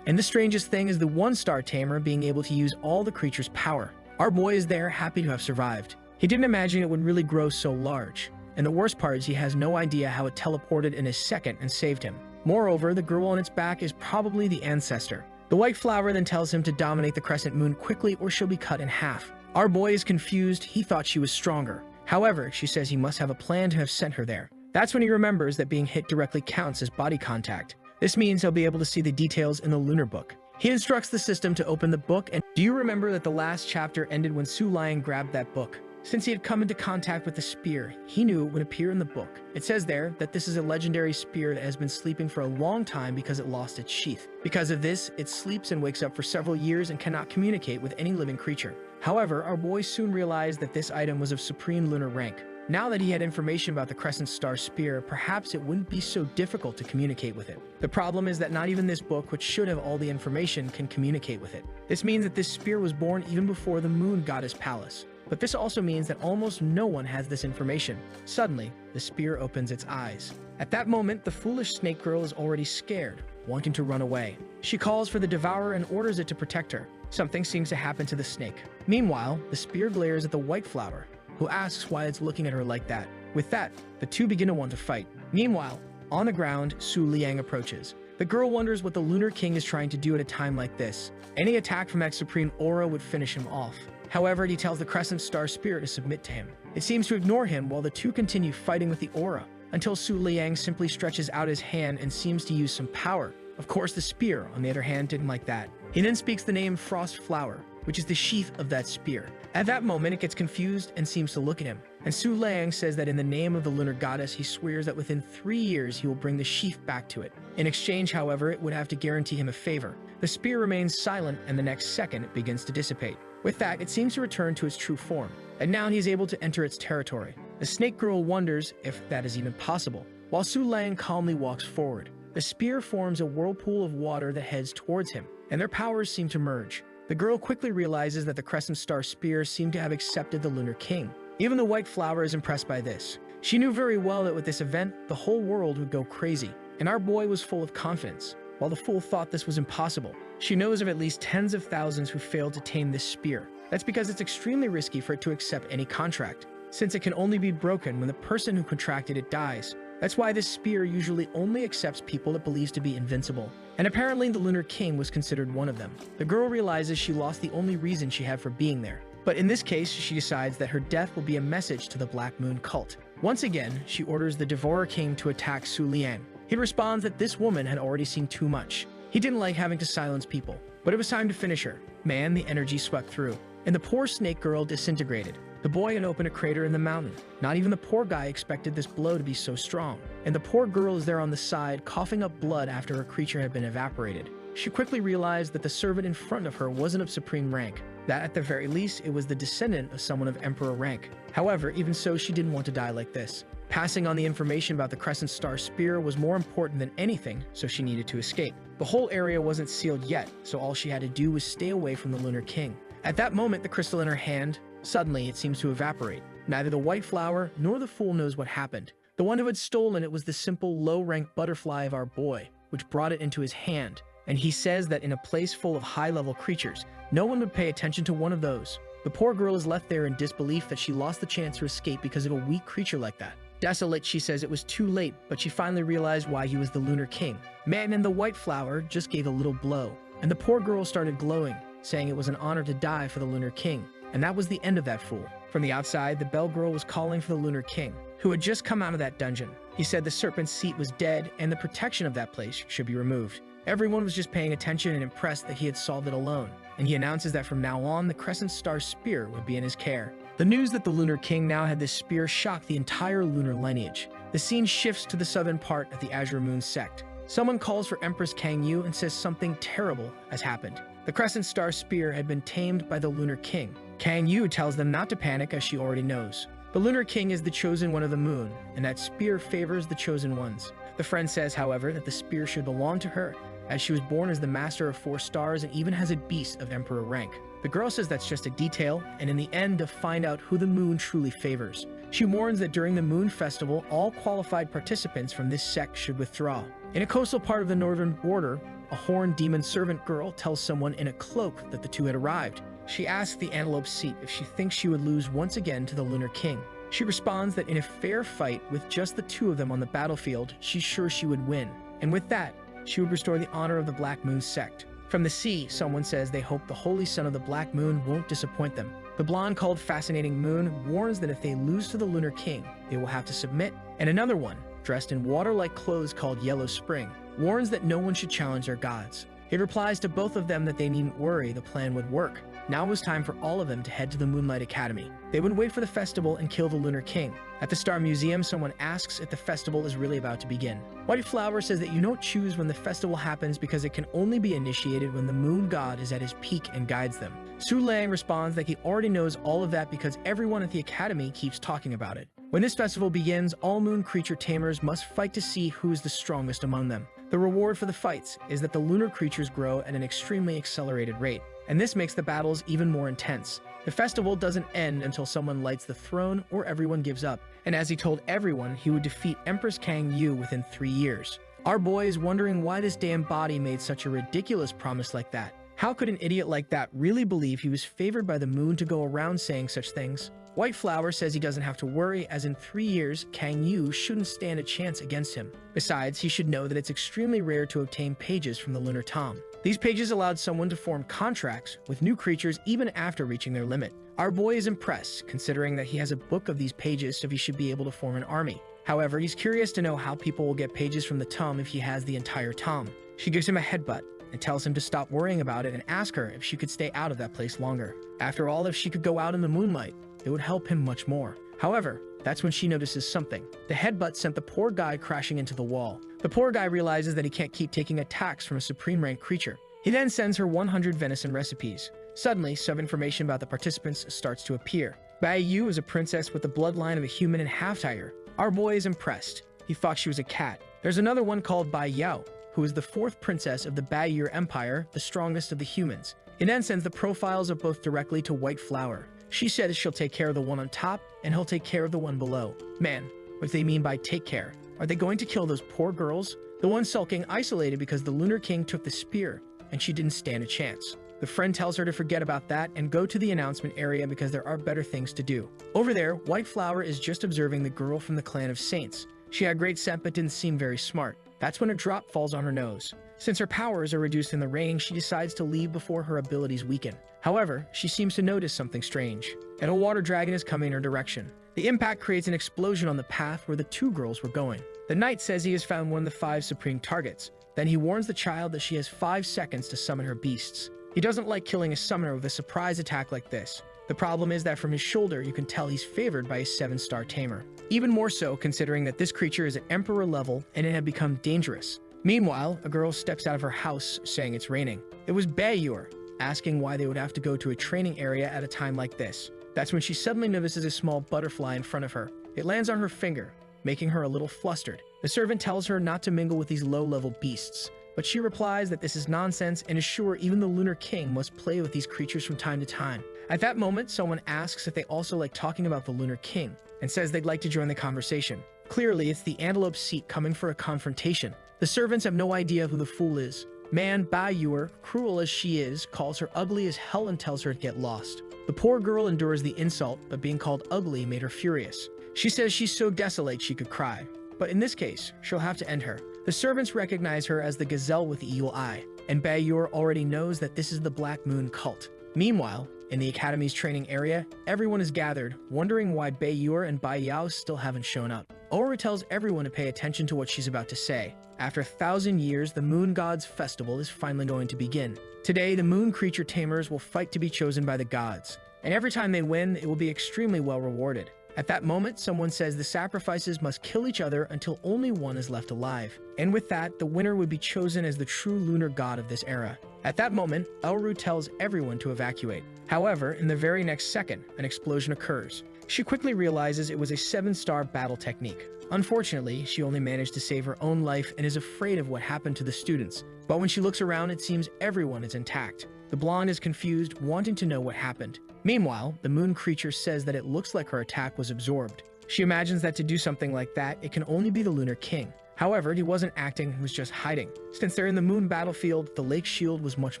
And the strangest thing is the 1-star tamer being able to use all the creature's power. Our boy is there, happy to have survived. He didn't imagine it would really grow so large. And the worst part is he has no idea how it teleported in a second and saved him. Moreover, the girl on its back is probably the ancestor. The white flower then tells him to dominate the crescent moon quickly or she'll be cut in half. Our boy is confused, he thought she was stronger. However, she says he must have a plan to have sent her there. That's when he remembers that being hit directly counts as body contact. This means he'll be able to see the details in the lunar book. He instructs the system to open the book, and do you remember that the last chapter ended when Su Liang grabbed that book? Since he had come into contact with the spear, he knew it would appear in the book. It says there that this is a legendary spear that has been sleeping for a long time because it lost its sheath. Because of this, it sleeps and wakes up for several years and cannot communicate with any living creature. However, our boy soon realized that this item was of supreme lunar rank. Now that he had information about the Crescent Star Spear, perhaps it wouldn't be so difficult to communicate with it. The problem is that not even this book, which should have all the information, can communicate with it. This means that this spear was born even before the Moon Goddess Palace. But this also means that almost no one has this information. Suddenly, the spear opens its eyes. At that moment, the foolish snake girl is already scared, wanting to run away. She calls for the devourer and orders it to protect her. Something seems to happen to the snake. Meanwhile, the spear glares at the white flower, who asks why it's looking at her like that. With that, the two begin to want to fight. Meanwhile, on the ground, Su Liang approaches. The girl wonders what the Lunar King is trying to do at a time like this. Any attack from that supreme aura would finish him off. However, he tells the Crescent Star Spirit to submit to him. It seems to ignore him while the two continue fighting with the aura, until Su Liang simply stretches out his hand and seems to use some power. Of course, the spear, on the other hand, didn't like that. He then speaks the name Frost Flower, which is the sheath of that spear. At that moment, it gets confused and seems to look at him. And Su Liang says that in the name of the lunar goddess, he swears that within 3 years he will bring the sheath back to it. In exchange, however, it would have to guarantee him a favor. The spear remains silent, and the next second it begins to dissipate. With that, it seems to return to its true form, and now he is able to enter its territory. The snake girl wonders if that is even possible, while Su Liang calmly walks forward. The spear forms a whirlpool of water that heads towards him, and their powers seem to merge. The girl quickly realizes that the Crescent Star Spear seemed to have accepted the Lunar King. Even the white flower is impressed by this. She knew very well that with this event, the whole world would go crazy, and our boy was full of confidence, while the fool thought this was impossible. She knows of at least tens of thousands who failed to tame this spear. That's because it's extremely risky for it to accept any contract, since it can only be broken when the person who contracted it dies. That's why this spear usually only accepts people it believes to be invincible. And apparently the Lunar King was considered one of them. The girl realizes she lost the only reason she had for being there. But in this case, she decides that her death will be a message to the Black Moon cult. Once again, she orders the Devourer King to attack Su Liang. He responds that this woman had already seen too much. He didn't like having to silence people, but it was time to finish her. Man, the energy swept through, and the poor snake girl disintegrated. The boy had opened a crater in the mountain. Not even the poor guy expected this blow to be so strong. And the poor girl is there on the side, coughing up blood after her creature had been evaporated. She quickly realized that the servant in front of her wasn't of supreme rank, that at the very least it was the descendant of someone of emperor rank. However, even so, she didn't want to die like this. Passing on the information about the Crescent Star Spear was more important than anything, so she needed to escape. The whole area wasn't sealed yet, so all she had to do was stay away from the Lunar King. At that moment, the crystal in her hand, suddenly it seems to evaporate. Neither the white flower nor the fool knows what happened. The one who had stolen it was the simple low-rank butterfly of our boy, which brought it into his hand. And he says that in a place full of high-level creatures, no one would pay attention to one of those. The poor girl is left there in disbelief that she lost the chance to escape because of a weak creature like that. Desolate, she says it was too late, but she finally realized why he was the Lunar King. Man and the white flower just gave a little blow, and the poor girl started glowing, saying it was an honor to die for the Lunar King. And that was the end of that fool. From the outside, the bell girl was calling for the Lunar King, who had just come out of that dungeon. He said the serpent's seat was dead and the protection of that place should be removed. Everyone was just paying attention and impressed that he had solved it alone. And he announces that from now on, the Crescent Star Spear would be in his care. The news that the Lunar King now had this spear shocked the entire lunar lineage. The scene shifts to the southern part of the Azure Moon sect. Someone calls for Empress Kang Yu and says something terrible has happened. The Crescent Star Spear had been tamed by the Lunar King. Kang Yu tells them not to panic as she already knows. The Lunar King is the chosen one of the moon, and that spear favors the chosen ones. The friend says, however, that the spear should belong to her, as she was born as the master of 4 stars and even has a beast of emperor rank. The girl says that's just a detail, and in the end to find out who the moon truly favors. She warns that during the moon festival, all qualified participants from this sect should withdraw. In a coastal part of the northern border, a horned demon servant girl tells someone in a cloak that the two had arrived. She asks the antelope seat if she thinks she would lose once again to the Lunar King. She responds that in a fair fight with just the 2 of them on the battlefield, she's sure she would win. And with that, she would restore the honor of the Black Moon sect. From the sea, someone says they hope the holy son of the Black Moon won't disappoint them. The blonde called Fascinating Moon warns that if they lose to the Lunar King, they will have to submit. And another one, dressed in water-like clothes called Yellow Spring, warns that no one should challenge their gods. It replies to both of them that they needn't worry, the plan would work. Now was time for all of them to head to the Moonlight Academy. They would wait for the festival and kill the Lunar King. At the Star Museum, someone asks if the festival is really about to begin. White Flower says that you don't choose when the festival happens because it can only be initiated when the moon god is at his peak and guides them. Su Lang responds that he already knows all of that because everyone at the academy keeps talking about it. When this festival begins, all moon creature tamers must fight to see who is the strongest among them. The reward for the fights is that the lunar creatures grow at an extremely accelerated rate, and this makes the battles even more intense. The festival doesn't end until someone lights the throne or everyone gives up, and as he told everyone, he would defeat Empress Kang Yu within 3 years. Our boy is wondering why this damn body made such a ridiculous promise like that. How could an idiot like that really believe he was favored by the moon to go around saying such things? White Flower says he doesn't have to worry, as in 3 years, Kang Yu shouldn't stand a chance against him. Besides, he should know that it's extremely rare to obtain pages from the Lunar Tom. These pages allowed someone to form contracts with new creatures even after reaching their limit. Our boy is impressed, considering that he has a book of these pages, so he should be able to form an army. However, he's curious to know how people will get pages from the Tom if he has the entire Tom. She gives him a headbutt and tells him to stop worrying about it and ask her if she could stay out of that place longer. After all, if she could go out in the moonlight, it would help him much more. However, that's when she notices something. The headbutt sent the poor guy crashing into the wall. The poor guy realizes that he can't keep taking attacks from a supreme rank creature. He then sends her 100 venison recipes. Suddenly, some information about the participants starts to appear. Bai Yu is a princess with the bloodline of a human and half-tiger. Our boy is impressed. He thought she was a cat. There's another one called Bai Yao, who is the 4th princess of the Baiyu Empire, the strongest of the humans. He then sends the profiles of both directly to White Flower. She says she'll take care of the one on top, and he'll take care of the one below. Man, what they mean by take care? Are they going to kill those poor girls? The one sulking isolated because the Lunar King took the spear, and she didn't stand a chance. The friend tells her to forget about that and go to the announcement area because there are better things to do. Over there, White Flower is just observing the girl from the clan of Saints. She had great scent but didn't seem very smart. That's when a drop falls on her nose. Since her powers are reduced in the rain, she decides to leave before her abilities weaken. However, she seems to notice something strange, and a water dragon is coming in her direction. The impact creates an explosion on the path where the 2 girls were going. The knight says he has found one of the 5 supreme targets. Then he warns the child that she has 5 seconds to summon her beasts. He doesn't like killing a summoner with a surprise attack like this. The problem is that from his shoulder, you can tell he's favored by a 7-star tamer. Even more so considering that this creature is at Emperor level and it had become dangerous. Meanwhile, a girl steps out of her house saying it's raining. It was Bayur, asking why they would have to go to a training area at a time like this. That's when she suddenly notices a small butterfly in front of her. It lands on her finger, making her a little flustered. The servant tells her not to mingle with these low-level beasts, but she replies that this is nonsense and is sure even the Lunar King must play with these creatures from time to time. At that moment, someone asks if they also like talking about the Lunar King, and says they'd like to join the conversation. Clearly, it's the antelope seat coming for a confrontation. The servants have no idea who the fool is. Man Bayur, cruel as she is, calls her ugly as hell and tells her to get lost. The poor girl endures the insult, but being called ugly made her furious. She says she's so desolate she could cry. But in this case, she'll have to end her. The servants recognize her as the gazelle with the eagle eye, and Bayur already knows that this is the Black Moon cult. Meanwhile, in the Academy's training area, everyone is gathered, wondering why Bayur and Bai Yao still haven't shown up. Oru tells everyone to pay attention to what she's about to say. After 1,000 years, the Moon God's festival is finally going to begin. Today, the Moon Creature Tamers will fight to be chosen by the gods, and every time they win, it will be extremely well rewarded. At that moment, someone says the sacrifices must kill each other until only one is left alive. And with that, the winner would be chosen as the true lunar god of this era. At that moment, Elru tells everyone to evacuate. However, in the very next second, an explosion occurs. She quickly realizes it was a 7-star battle technique. Unfortunately, she only managed to save her own life and is afraid of what happened to the students. But when she looks around, it seems everyone is intact. The blonde is confused, wanting to know what happened. Meanwhile, the moon creature says that it looks like her attack was absorbed. She imagines that to do something like that, it can only be the Lunar King. However, he wasn't acting, he was just hiding. Since they're in the moon battlefield, the lake shield was much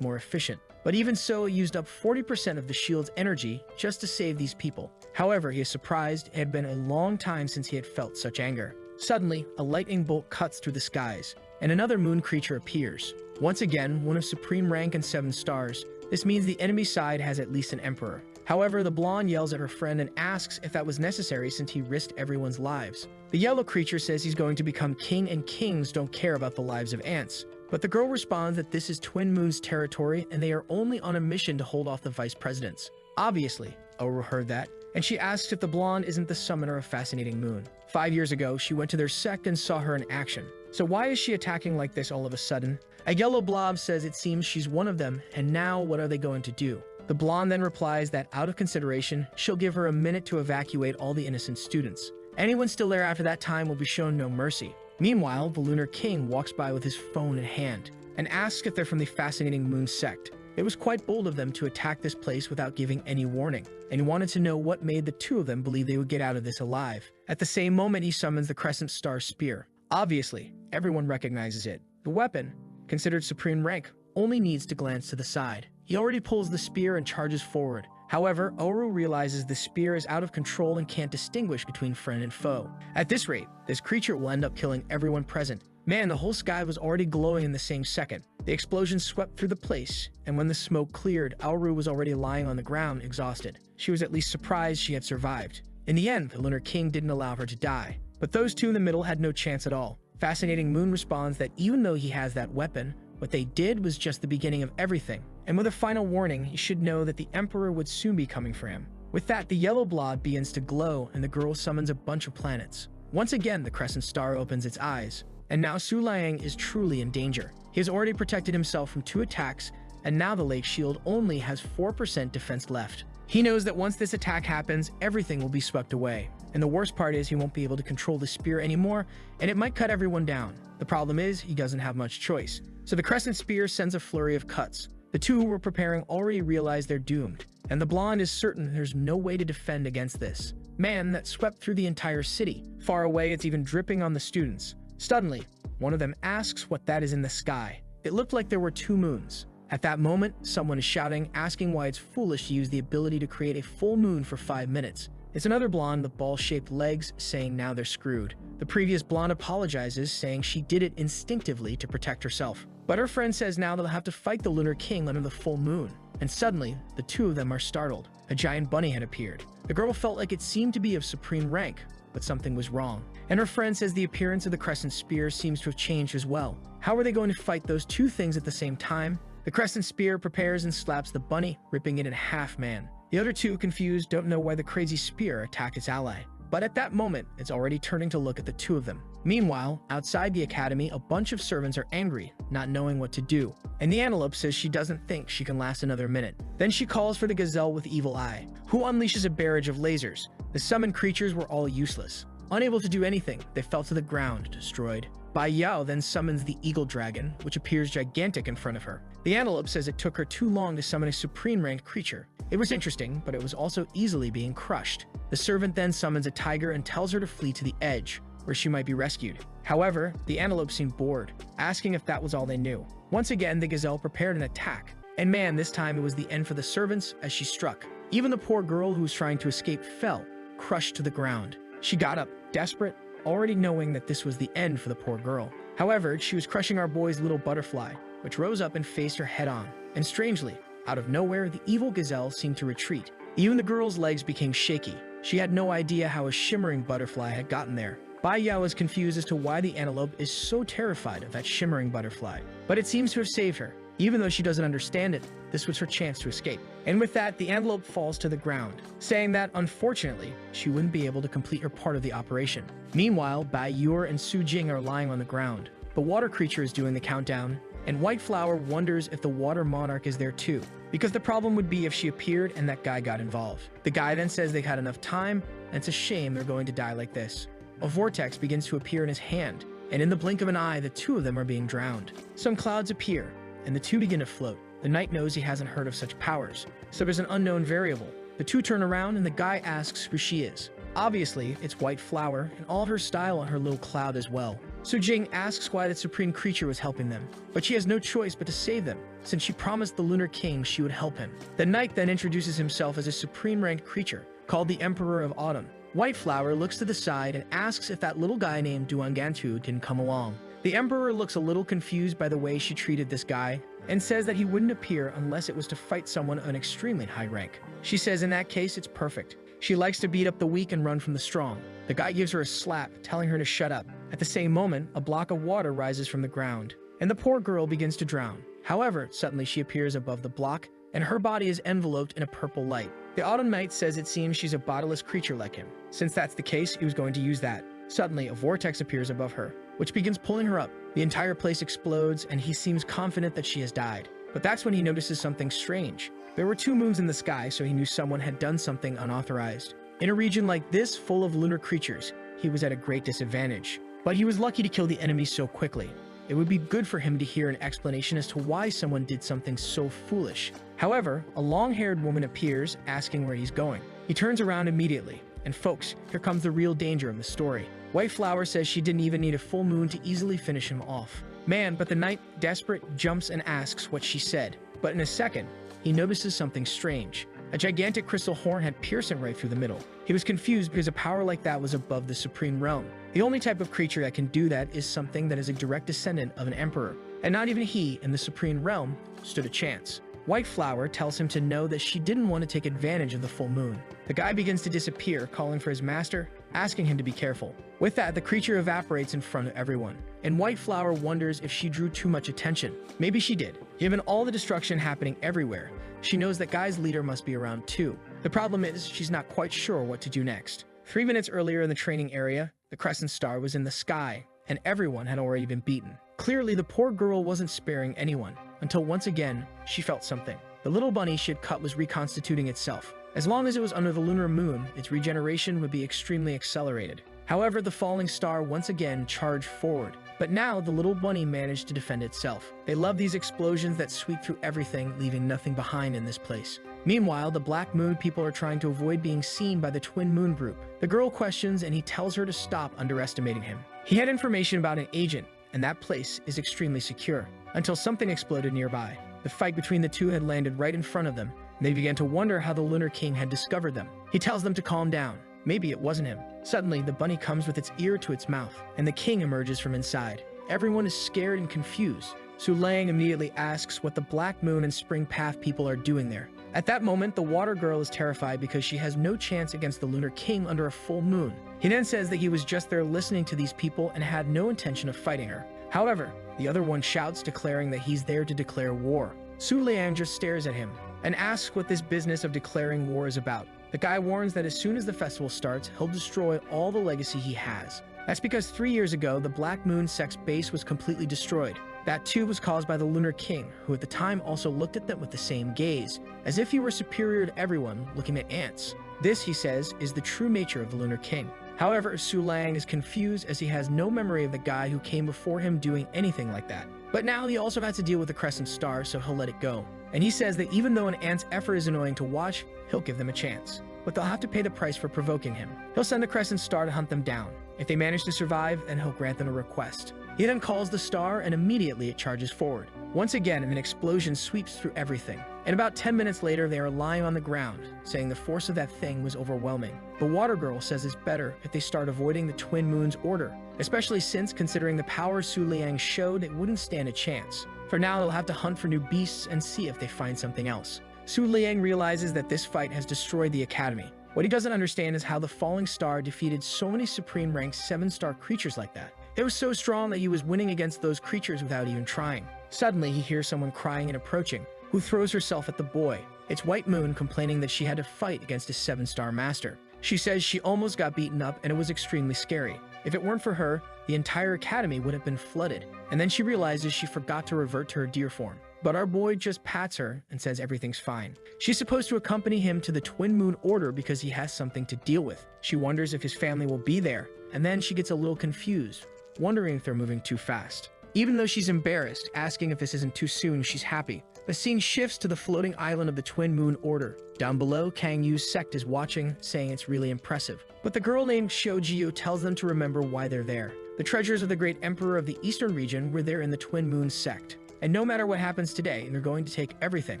more efficient. But even so, it used up 40% of the shield's energy just to save these people. However, he is surprised. It had been a long time since he had felt such anger. Suddenly, a lightning bolt cuts through the skies, and another moon creature appears. Once again, one of supreme rank and 7 stars. This means the enemy side has at least an emperor. However, the blonde yells at her friend and asks if that was necessary since he risked everyone's lives. The yellow creature says he's going to become king and kings don't care about the lives of ants. But the girl responds that this is Twin Moon's territory and they are only on a mission to hold off the vice presidents. Obviously, Oru heard that, and she asks if the blonde isn't the summoner of Fascinating Moon. 5 years ago, she went to their sect and saw her in action. So why is she attacking like this all of a sudden? A yellow blob says it seems she's one of them, and now what are they going to do? The blonde then replies that out of consideration, she'll give her a minute to evacuate all the innocent students. Anyone still there after that time will be shown no mercy. Meanwhile, the Lunar King walks by with his phone in hand and asks if they're from the Fascinating Moon sect. It was quite bold of them to attack this place without giving any warning, and he wanted to know what made the two of them believe they would get out of this alive. At the same moment, he summons the Crescent Star Spear. Obviously, everyone recognizes it. The weapon, considered supreme rank, only needs to glance to the side. He already pulls the spear and charges forward. However, Oru realizes the spear is out of control and can't distinguish between friend and foe. At this rate, this creature will end up killing everyone present. Man, the whole sky was already glowing in the same second. The explosion swept through the place, and when the smoke cleared, Oru was already lying on the ground, exhausted. She was at least surprised she had survived. In the end, the Lunar King didn't allow her to die. But those two in the middle had no chance at all. Fascinating Moon responds that even though he has that weapon, what they did was just the beginning of everything. And with a final warning, he should know that the Emperor would soon be coming for him. With that, the yellow blob begins to glow and the girl summons a bunch of planets. Once again, the Crescent Star opens its eyes. And now Su Liang is truly in danger. He has already protected himself from 2 attacks, and now the lake shield only has 4% defense left. He knows that once this attack happens, everything will be swept away. And the worst part is he won't be able to control the spear anymore, and it might cut everyone down. The problem is he doesn't have much choice. So the Crescent Spear sends a flurry of cuts. The two who were preparing already realize they're doomed, and the blonde is certain there's no way to defend against this. Man, that swept through the entire city. Far away, it's even dripping on the students. Suddenly, one of them asks what that is in the sky. It looked like there were 2 moons. At that moment, someone is shouting, asking why it's foolish to use the ability to create a full moon for 5 minutes. It's another blonde with ball-shaped legs, saying now they're screwed. The previous blonde apologizes, saying she did it instinctively to protect herself. But her friend says now they'll have to fight the Lunar King under the full moon. And suddenly, the two of them are startled. A giant bunny had appeared. The girl felt like it seemed to be of supreme rank, but something was wrong. And her friend says the appearance of the Crescent Spear seems to have changed as well. How are they going to fight those 2 things at the same time? The Crescent Spear prepares and slaps the bunny, ripping it in half. Man. The other 2, confused, don't know why the crazy spear attacked its ally. But at that moment, it's already turning to look at the 2 of them. Meanwhile, outside the academy, a bunch of servants are angry, not knowing what to do. And the antelope says she doesn't think she can last another minute. Then she calls for the gazelle with evil eye, who unleashes a barrage of lasers. The summoned creatures were all useless. Unable to do anything, they fell to the ground, destroyed. Bai Yao then summons the eagle dragon, which appears gigantic in front of her. The antelope says it took her too long to summon a supreme ranked creature. It was interesting, but it was also easily being crushed. The servant then summons a tiger and tells her to flee to the edge, where she might be rescued. However, the antelope seemed bored, asking if that was all they knew. Once again, the gazelle prepared an attack. And man, this time it was the end for the servants as she struck. Even the poor girl who was trying to escape fell, crushed to the ground. She got up, desperate, already knowing that this was the end for the poor girl. However, she was crushing our boy's little butterfly, which rose up and faced her head on. And strangely, out of nowhere, the evil gazelle seemed to retreat. Even the girl's legs became shaky. She had no idea how a shimmering butterfly had gotten there. Bai Yao is confused as to why the antelope is so terrified of that shimmering butterfly. But it seems to have saved her. Even though she doesn't understand it, this was her chance to escape. And with that, the antelope falls to the ground, saying that, unfortunately, she wouldn't be able to complete her part of the operation. Meanwhile, Bai Yur and Su Jing are lying on the ground. The water creature is doing the countdown, and White Flower wonders if the Water Monarch is there too, because the problem would be if she appeared and that guy got involved. The guy then says they've had enough time, and it's a shame they're going to die like this. A vortex begins to appear in his hand, and in the blink of an eye, the two of them are being drowned. Some clouds appear, and the two begin to float. The knight knows he hasn't heard of such powers, so there's an unknown variable. The two turn around, and the guy asks who she is. Obviously, it's White Flower, and all of her style on her little cloud as well. Su Jing asks why that supreme creature was helping them, but she has no choice but to save them, since she promised the Lunar King she would help him. The knight then introduces himself as a supreme-ranked creature, called the Emperor of Autumn. White Flower looks to the side and asks if that little guy named Duangantu didn't come along. The Emperor looks a little confused by the way she treated this guy, and says that he wouldn't appear unless it was to fight someone of an extremely high rank. She says in that case, it's perfect. She likes to beat up the weak and run from the strong. The guy gives her a slap, telling her to shut up. At the same moment, a block of water rises from the ground, and the poor girl begins to drown. However, suddenly she appears above the block, and her body is enveloped in a purple light. The Autumn Knight says it seems she's a bodiless creature like him. Since that's the case, he was going to use that. Suddenly, a vortex appears above her, which begins pulling her up. The entire place explodes, and he seems confident that she has died. But that's when he notices something strange. There were two moons in the sky, so he knew someone had done something unauthorized. In a region like this, full of lunar creatures, he was at a great disadvantage. But he was lucky to kill the enemy so quickly. It would be good for him to hear an explanation as to why someone did something so foolish. However, a long-haired woman appears, asking where he's going. He turns around immediately. And folks, here comes the real danger of the story. White Flower says she didn't even need a full moon to easily finish him off. Man, but the knight, desperate, jumps and asks what she said. But in a second, he notices something strange. A gigantic crystal horn had pierced him right through the middle. He was confused because a power like that was above the supreme realm. The only type of creature that can do that is something that is a direct descendant of an emperor. And not even he, in the supreme realm, stood a chance. White Flower tells him to know that she didn't want to take advantage of the full moon. The guy begins to disappear, calling for his master, asking him to be careful. With that, the creature evaporates in front of everyone, and White Flower wonders if she drew too much attention. Maybe she did. Given all the destruction happening everywhere, she knows that Guy's leader must be around too. The problem is, she's not quite sure what to do next. 3 minutes earlier in the training area, the crescent star was in the sky, and everyone had already been beaten. Clearly, the poor girl wasn't sparing anyone, until once again, she felt something. The little bunny she had cut was reconstituting itself. As long as it was under the lunar moon, its regeneration would be extremely accelerated. However, the falling star once again charged forward, but now the little bunny managed to defend itself. They love these explosions that sweep through everything, leaving nothing behind in this place. Meanwhile, the Black Moon people are trying to avoid being seen by the Twin Moon group. The girl questions and he tells her to stop underestimating him. He had information about an agent, and that place is extremely secure, until something exploded nearby. The fight between the two had landed right in front of them, and they began to wonder how the Lunar King had discovered them. He tells them to calm down. Maybe it wasn't him. Suddenly, the bunny comes with its ear to its mouth, and the king emerges from inside. Everyone is scared and confused. Su Lang immediately asks what the Black Moon and Spring Path people are doing there. At that moment, the water girl is terrified because she has no chance against the Lunar King under a full moon. He then says that he was just there listening to these people and had no intention of fighting her. However, the other one shouts, declaring that he's there to declare war. Su Liang just stares at him and asks what this business of declaring war is about. The guy warns that as soon as the festival starts, he'll destroy all the legacy he has. That's because 3 years ago, the Black Moon Sect's base was completely destroyed. That too was caused by the Lunar King, who at the time also looked at them with the same gaze, as if he were superior to everyone looking at ants. This, he says, is the true nature of the Lunar King. However, Su Lang is confused as he has no memory of the guy who came before him doing anything like that. But now he also has to deal with the Crescent Star, so he'll let it go. And he says that even though an ant's effort is annoying to watch, he'll give them a chance. But they'll have to pay the price for provoking him. He'll send the Crescent Star to hunt them down. If they manage to survive, then he'll grant them a request. He then calls the star, and immediately it charges forward. Once again, an explosion sweeps through everything. And about 10 minutes later, they are lying on the ground, saying the force of that thing was overwhelming. The water girl says it's better if they start avoiding the Twin Moon's order, especially since, considering the power Su Liang showed, it wouldn't stand a chance. For now, they'll have to hunt for new beasts and see if they find something else. Su Liang realizes that this fight has destroyed the academy. What he doesn't understand is how the falling star defeated so many supreme ranked 7-star creatures like that. It was so strong that he was winning against those creatures without even trying. Suddenly, he hears someone crying and approaching, who throws herself at the boy. It's White Moon complaining that she had to fight against a 7-star master. She says she almost got beaten up and it was extremely scary. If it weren't for her, the entire academy would have been flooded. And then she realizes she forgot to revert to her deer form. But our boy just pats her and says everything's fine. She's supposed to accompany him to the Twin Moon Order because he has something to deal with. She wonders if his family will be there, and then she gets a little confused, wondering if they're moving too fast. Even though she's embarrassed, asking if this isn't too soon, she's happy. The scene shifts to the floating island of the Twin Moon Order. Down below, Kang Yu's sect is watching, saying it's really impressive. But the girl named Shoujiu tells them to remember why they're there. The treasures of the great emperor of the eastern region were there in the Twin Moon sect. And no matter what happens today, they're going to take everything.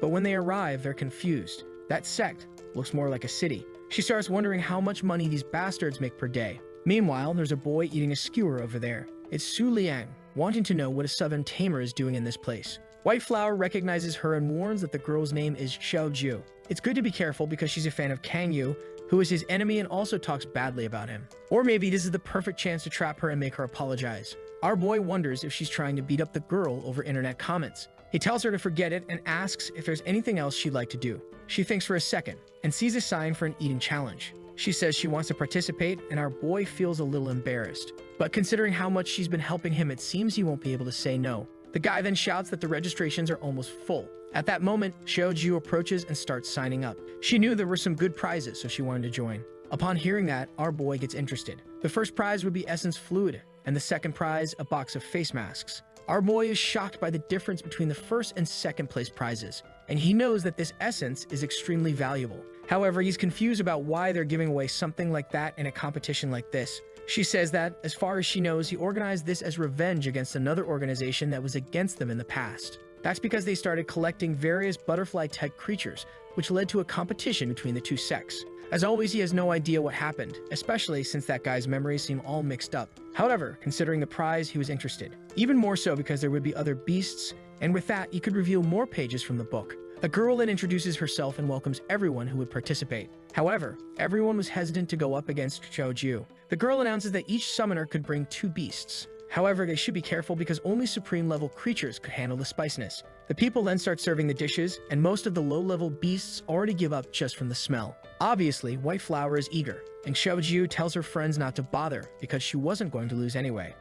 But when they arrive, they're confused. That sect looks more like a city. She starts wondering how much money these bastards make per day. Meanwhile, there's a boy eating a skewer over there. It's Su Liang, wanting to know what a southern tamer is doing in this place. White Flower recognizes her and warns that the girl's name is Xiaoju. It's good to be careful because she's a fan of Kang Yu, who is his enemy and also talks badly about him. Or maybe this is the perfect chance to trap her and make her apologize. Our boy wonders if she's trying to beat up the girl over internet comments. He tells her to forget it and asks if there's anything else she'd like to do. She thinks for a second and sees a sign for an eating challenge. She says she wants to participate, and our boy feels a little embarrassed. But considering how much she's been helping him, it seems he won't be able to say no. The guy then shouts that the registrations are almost full. At that moment, Xiaoju approaches and starts signing up. She knew there were some good prizes, so she wanted to join. Upon hearing that, our boy gets interested. The first prize would be Essence Fluid, and the second prize, a box of face masks. Our boy is shocked by the difference between the first and second place prizes, and he knows that this essence is extremely valuable. However, he's confused about why they're giving away something like that in a competition like this. She says that, as far as she knows, he organized this as revenge against another organization that was against them in the past. That's because they started collecting various butterfly-type creatures, which led to a competition between the two sects. As always, he has no idea what happened, especially since that guy's memories seem all mixed up. However, considering the prize, he was interested. Even more so because there would be other beasts, and with that, he could reveal more pages from the book. The girl then introduces herself and welcomes everyone who would participate. However, everyone was hesitant to go up against Xiaoju. The girl announces that each summoner could bring 2 beasts. However, they should be careful because only supreme-level creatures could handle the spiciness. The people then start serving the dishes, and most of the low-level beasts already give up just from the smell. Obviously, White Flower is eager, and Xiaoju tells her friends not to bother because she wasn't going to lose anyway.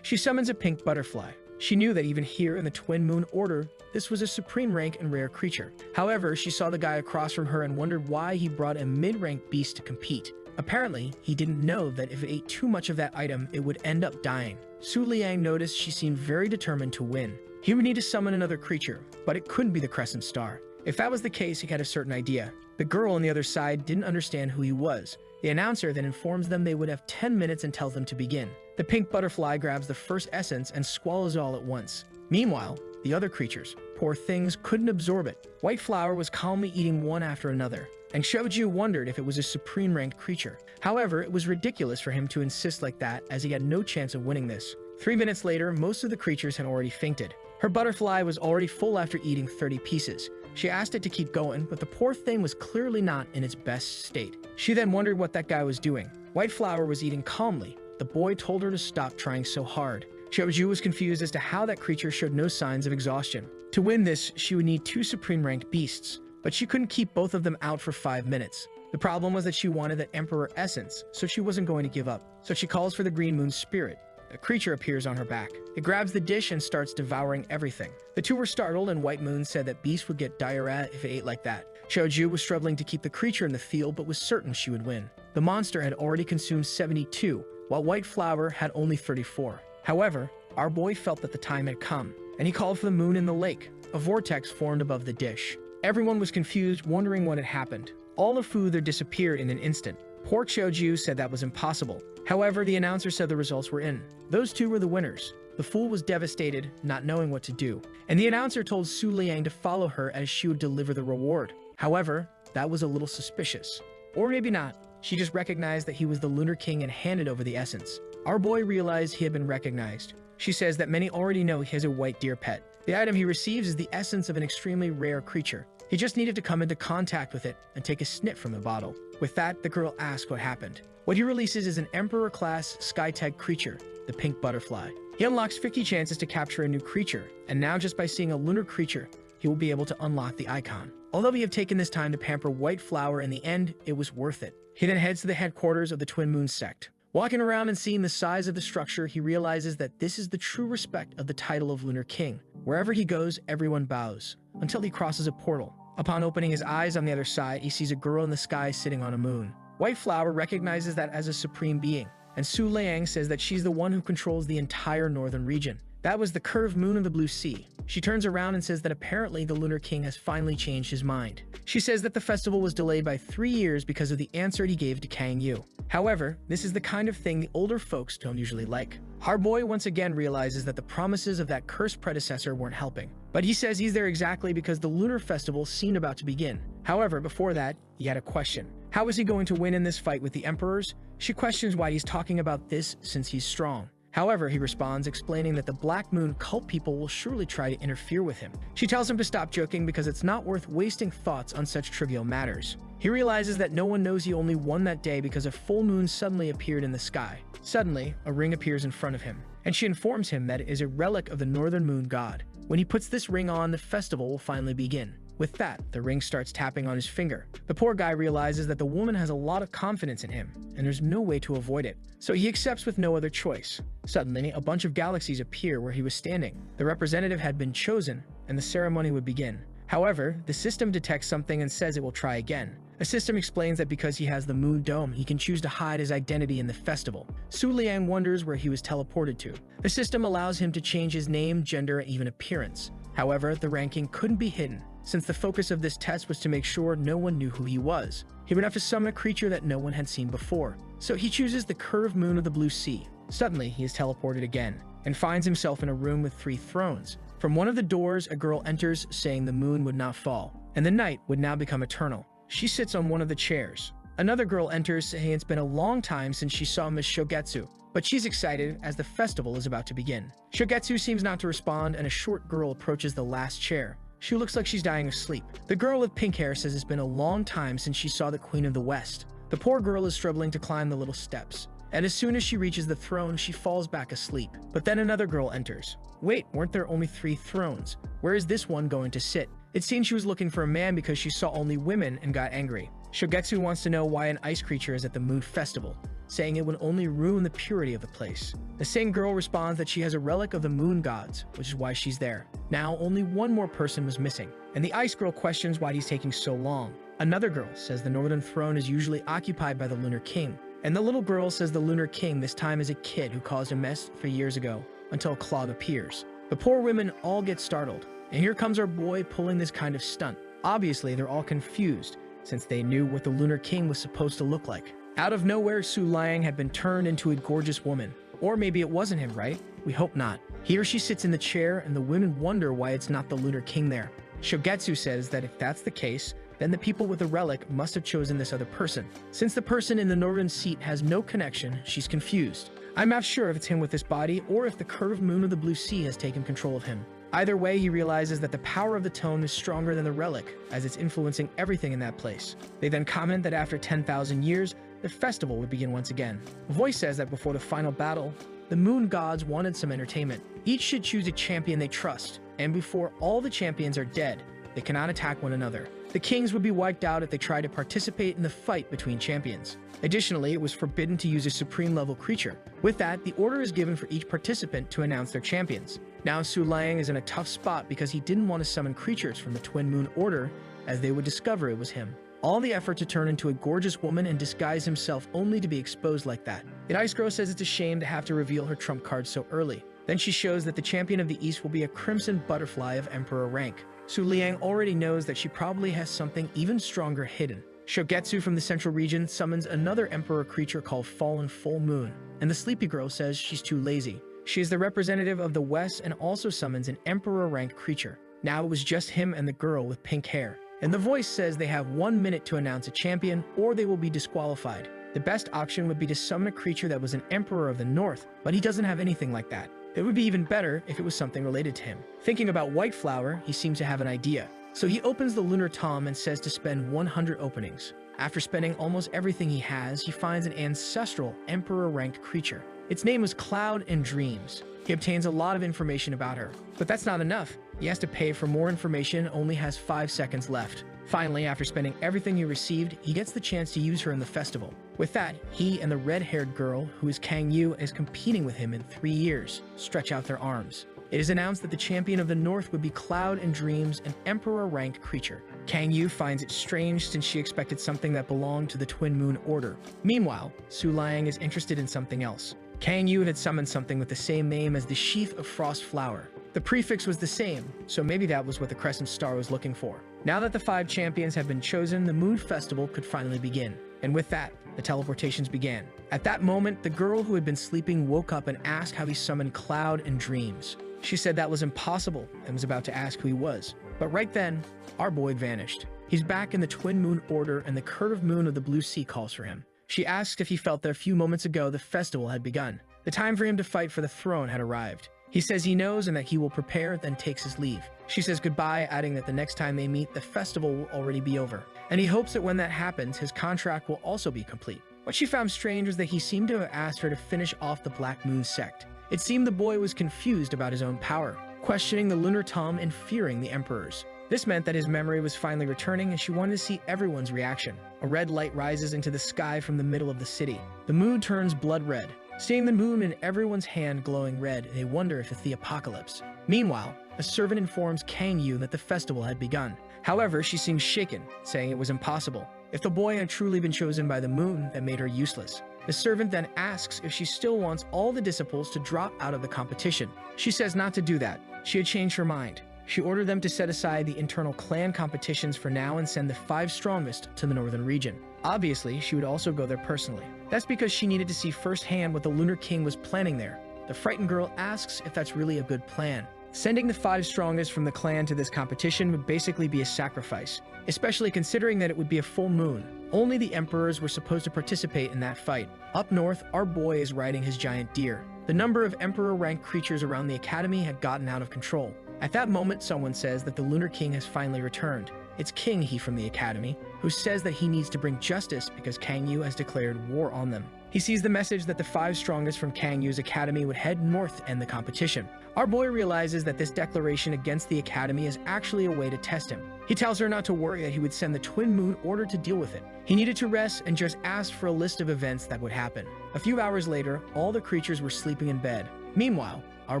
She summons a pink butterfly. She knew that even here in the Twin Moon Order, this was a supreme rank and rare creature. However, she saw the guy across from her and wondered why he brought a mid-rank beast to compete. Apparently, he didn't know that if it ate too much of that item, it would end up dying. Su Liang noticed she seemed very determined to win. He would need to summon another creature, but it couldn't be the Crescent Star. If that was the case, he had a certain idea. The girl on the other side didn't understand who he was. The announcer then informs them they would have 10 minutes and tells them to begin. The pink butterfly grabs the first essence and swallows it all at once. Meanwhile, the other creatures, poor things, couldn't absorb it. White Flower was calmly eating one after another, and Xiaoju wondered if it was a supreme-ranked creature. However, it was ridiculous for him to insist like that, as he had no chance of winning this. 3 minutes later, most of the creatures had already fainted. Her butterfly was already full after eating 30 pieces. She asked it to keep going, but the poor thing was clearly not in its best state. She then wondered what that guy was doing. White Flower was eating calmly. The boy told her to stop trying so hard. Xiaoju was confused as to how that creature showed no signs of exhaustion. To win this, she would need 2 supreme-ranked beasts, but she couldn't keep both of them out for 5 minutes. The problem was that she wanted that Emperor Essence, so she wasn't going to give up. So she calls for the Green Moon Spirit. A creature appears on her back. It grabs the dish and starts devouring everything. The two were startled, and White Moon said that Beast would get diarrhea if it ate like that. Xiaoju was struggling to keep the creature in the field, but was certain she would win. The monster had already consumed 72, while White Flower had only 34. However, our boy felt that the time had come, and he called for the moon in the lake. A vortex formed above the dish. Everyone was confused, wondering what had happened. All the food there disappeared in an instant. Poor Xiaoju said that was impossible. However, the announcer said the results were in. Those two were the winners. The fool was devastated, not knowing what to do, and the announcer told Su Liang to follow her as she would deliver the reward. However, that was a little suspicious. Or maybe not. She just recognized that he was the Lunar King and handed over the essence. Our boy realized he had been recognized. She says that many already know he has a white deer pet. The item he receives is the essence of an extremely rare creature. He just needed to come into contact with it and take a snip from the bottle. With that, the girl asked what happened. What he releases is an Emperor-class Sky-type creature, the pink butterfly. He unlocks 50 chances to capture a new creature, and now just by seeing a lunar creature, he will be able to unlock the icon. Although we have taken this time to pamper White Flower, in the end, it was worth it. He then heads to the headquarters of the Twin Moon sect. Walking around and seeing the size of the structure, he realizes that this is the true respect of the title of Lunar King. Wherever he goes, everyone bows, until he crosses a portal. Upon opening his eyes on the other side, he sees a girl in the sky sitting on a moon. White Flower recognizes that as a supreme being, and Su Liang says that she's the one who controls the entire northern region. That was the curved moon of the blue sea. She turns around and says that apparently the Lunar King has finally changed his mind. She says that the festival was delayed by 3 years because of the answer he gave to Kang Yu. However, this is the kind of thing the older folks don't usually like. Hardboy once again realizes that the promises of that cursed predecessor weren't helping. But he says he's there exactly because the Lunar Festival seemed about to begin. However, before that, he had a question. How is he going to win in this fight with the emperors? She questions why he's talking about this since he's strong. However, he responds, explaining that the Black Moon cult people will surely try to interfere with him. She tells him to stop joking because it's not worth wasting thoughts on such trivial matters. He realizes that no one knows he only won that day because a full moon suddenly appeared in the sky. Suddenly, a ring appears in front of him, and she informs him that it is a relic of the Northern Moon God. When he puts this ring on, the festival will finally begin. With that, the ring starts tapping on his finger. The poor guy realizes that the woman has a lot of confidence in him, and there's no way to avoid it. So he accepts with no other choice. Suddenly, a bunch of galaxies appear where he was standing. The representative had been chosen, and the ceremony would begin. However, the system detects something and says it will try again. The system explains that because he has the moon dome, he can choose to hide his identity in the festival. Su Liang wonders where he was teleported to. The system allows him to change his name, gender, and even appearance. However, the ranking couldn't be hidden, since the focus of this test was to make sure no one knew who he was. He would have to summon a creature that no one had seen before. So he chooses the curved moon of the blue sea. Suddenly, he is teleported again, and finds himself in a room with 3 thrones. From one of the doors, a girl enters, saying the moon would not fall, and the night would now become eternal. She sits on one of the chairs. Another girl enters, saying it's been a long time since she saw Miss Shogetsu, but she's excited as the festival is about to begin. Shogetsu seems not to respond, and a short girl approaches the last chair. She looks like she's dying of sleep. The girl with pink hair says it's been a long time since she saw the Queen of the West. The poor girl is struggling to climb the little steps, and as soon as she reaches the throne, she falls back asleep. But then another girl enters. Wait, weren't there only 3 thrones? Where is this one going to sit? It seems she was looking for a man because she saw only women and got angry. Shogetsu wants to know why an ice creature is at the moon festival, saying it would only ruin the purity of the place. The same girl responds that she has a relic of the moon gods, which is why she's there. Now, only one more person was missing, and the ice girl questions why he's taking so long. Another girl says the northern throne is usually occupied by the Lunar King, and the little girl says the Lunar King this time is a kid who caused a mess 3 years ago, until Claude appears. The poor women all get startled, and here comes our boy pulling this kind of stunt. Obviously, they're all confused, since they knew what the Lunar King was supposed to look like. Out of nowhere, Su Liang had been turned into a gorgeous woman. Or maybe it wasn't him, right? We hope not. He or she sits in the chair, and the women wonder why it's not the Lunar King there. Shogetsu says that if that's the case, then the people with the relic must have chosen this other person. Since the person in the northern seat has no connection, she's confused. I'm not sure if it's him with this body, or if the curved moon of the blue sea has taken control of him. Either way, he realizes that the power of the tone is stronger than the relic, as it's influencing everything in that place. They then comment that after 10,000 years, the festival would begin once again. A voice says that before the final battle, the moon gods wanted some entertainment. Each should choose a champion they trust, and before all the champions are dead, they cannot attack one another. The kings would be wiped out if they tried to participate in the fight between champions. Additionally, it was forbidden to use a supreme level creature. With that, the order is given for each participant to announce their champions. Now Su Liang is in a tough spot because he didn't want to summon creatures from the Twin Moon Order, as they would discover it was him. All the effort to turn into a gorgeous woman and disguise himself only to be exposed like that. The Ice Girl says it's a shame to have to reveal her trump card so early. Then she shows that the champion of the East will be a crimson butterfly of Emperor rank. Su Liang already knows that she probably has something even stronger hidden. Shogetsu from the central region summons another emperor creature called Fallen Full Moon, and the sleepy girl says she's too lazy. She is the representative of the West and also summons an emperor rank creature. Now it was just him and the girl with pink hair, and the voice says they have 1 minute to announce a champion or they will be disqualified. The best option would be to summon a creature that was an emperor of the North, but he doesn't have anything like that. It would be even better if it was something related to him. Thinking about White Flower, he seems to have an idea. So he opens the Lunar Tom and says to spend 100 openings. After spending almost everything he has, he finds an ancestral emperor-ranked creature. Its name is Cloud and Dreams. He obtains a lot of information about her. But that's not enough. He has to pay for more information, only has 5 seconds left. Finally, after spending everything he received, he gets the chance to use her in the festival. With that, he and the red-haired girl, who is Kang Yu and is competing with him in 3 years, stretch out their arms. It is announced that the champion of the North would be Cloud and Dreams, an Emperor-ranked creature. Kang Yu finds it strange since she expected something that belonged to the Twin Moon Order. Meanwhile, Su Liang is interested in something else. Kang Yu had summoned something with the same name as the Sheath of Frost Flower. The prefix was the same, so maybe that was what the Crescent Star was looking for. Now that the 5 champions have been chosen, the Moon Festival could finally begin. And with that, the teleportations began. At that moment, the girl who had been sleeping woke up and asked how he summoned Cloud and Dreams. She said that was impossible and was about to ask who he was. But right then, our boy had vanished. He's back in the Twin Moon Order and the curved moon of the Blue Sea calls for him. She asks if he felt that a few moments ago the festival had begun. The time for him to fight for the throne had arrived. He says he knows and that he will prepare, then takes his leave. She says goodbye, adding that the next time they meet, the festival will already be over. And he hopes that when that happens, his contract will also be complete. What she found strange was that he seemed to have asked her to finish off the Black Moon sect. It seemed the boy was confused about his own power, questioning the lunar tongue and fearing the emperors. This meant that his memory was finally returning and she wanted to see everyone's reaction. A red light rises into the sky from the middle of the city. The moon turns blood red. Seeing the moon in everyone's hand glowing red, they wonder if it's the apocalypse. Meanwhile, a servant informs Kang Yu that the festival had begun. However, she seems shaken, saying it was impossible. If the boy had truly been chosen by the moon, that made her useless. The servant then asks if she still wants all the disciples to drop out of the competition. She says not to do that. She had changed her mind. She ordered them to set aside the internal clan competitions for now and send the 5 strongest to the northern region. Obviously, she would also go there personally. That's because she needed to see firsthand what the Lunar King was planning there. The frightened girl asks if that's really a good plan. Sending the 5 strongest from the clan to this competition would basically be a sacrifice, especially considering that it would be a full moon. Only the emperors were supposed to participate in that fight. Up north, our boy is riding his giant deer. The number of emperor-ranked creatures around the academy had gotten out of control. At that moment, someone says that the Lunar King has finally returned. It's King He from the academy, who says that he needs to bring justice because Kang Yu has declared war on them. He sees the message that the 5 strongest from Kang Yu's academy would head north to end the competition. Our boy realizes that this declaration against the academy is actually a way to test him. He tells her not to worry, that he would send the Twin Moon Order to deal with it. He needed to rest and just asked for a list of events that would happen. A few hours later, all the creatures were sleeping in bed. Meanwhile, our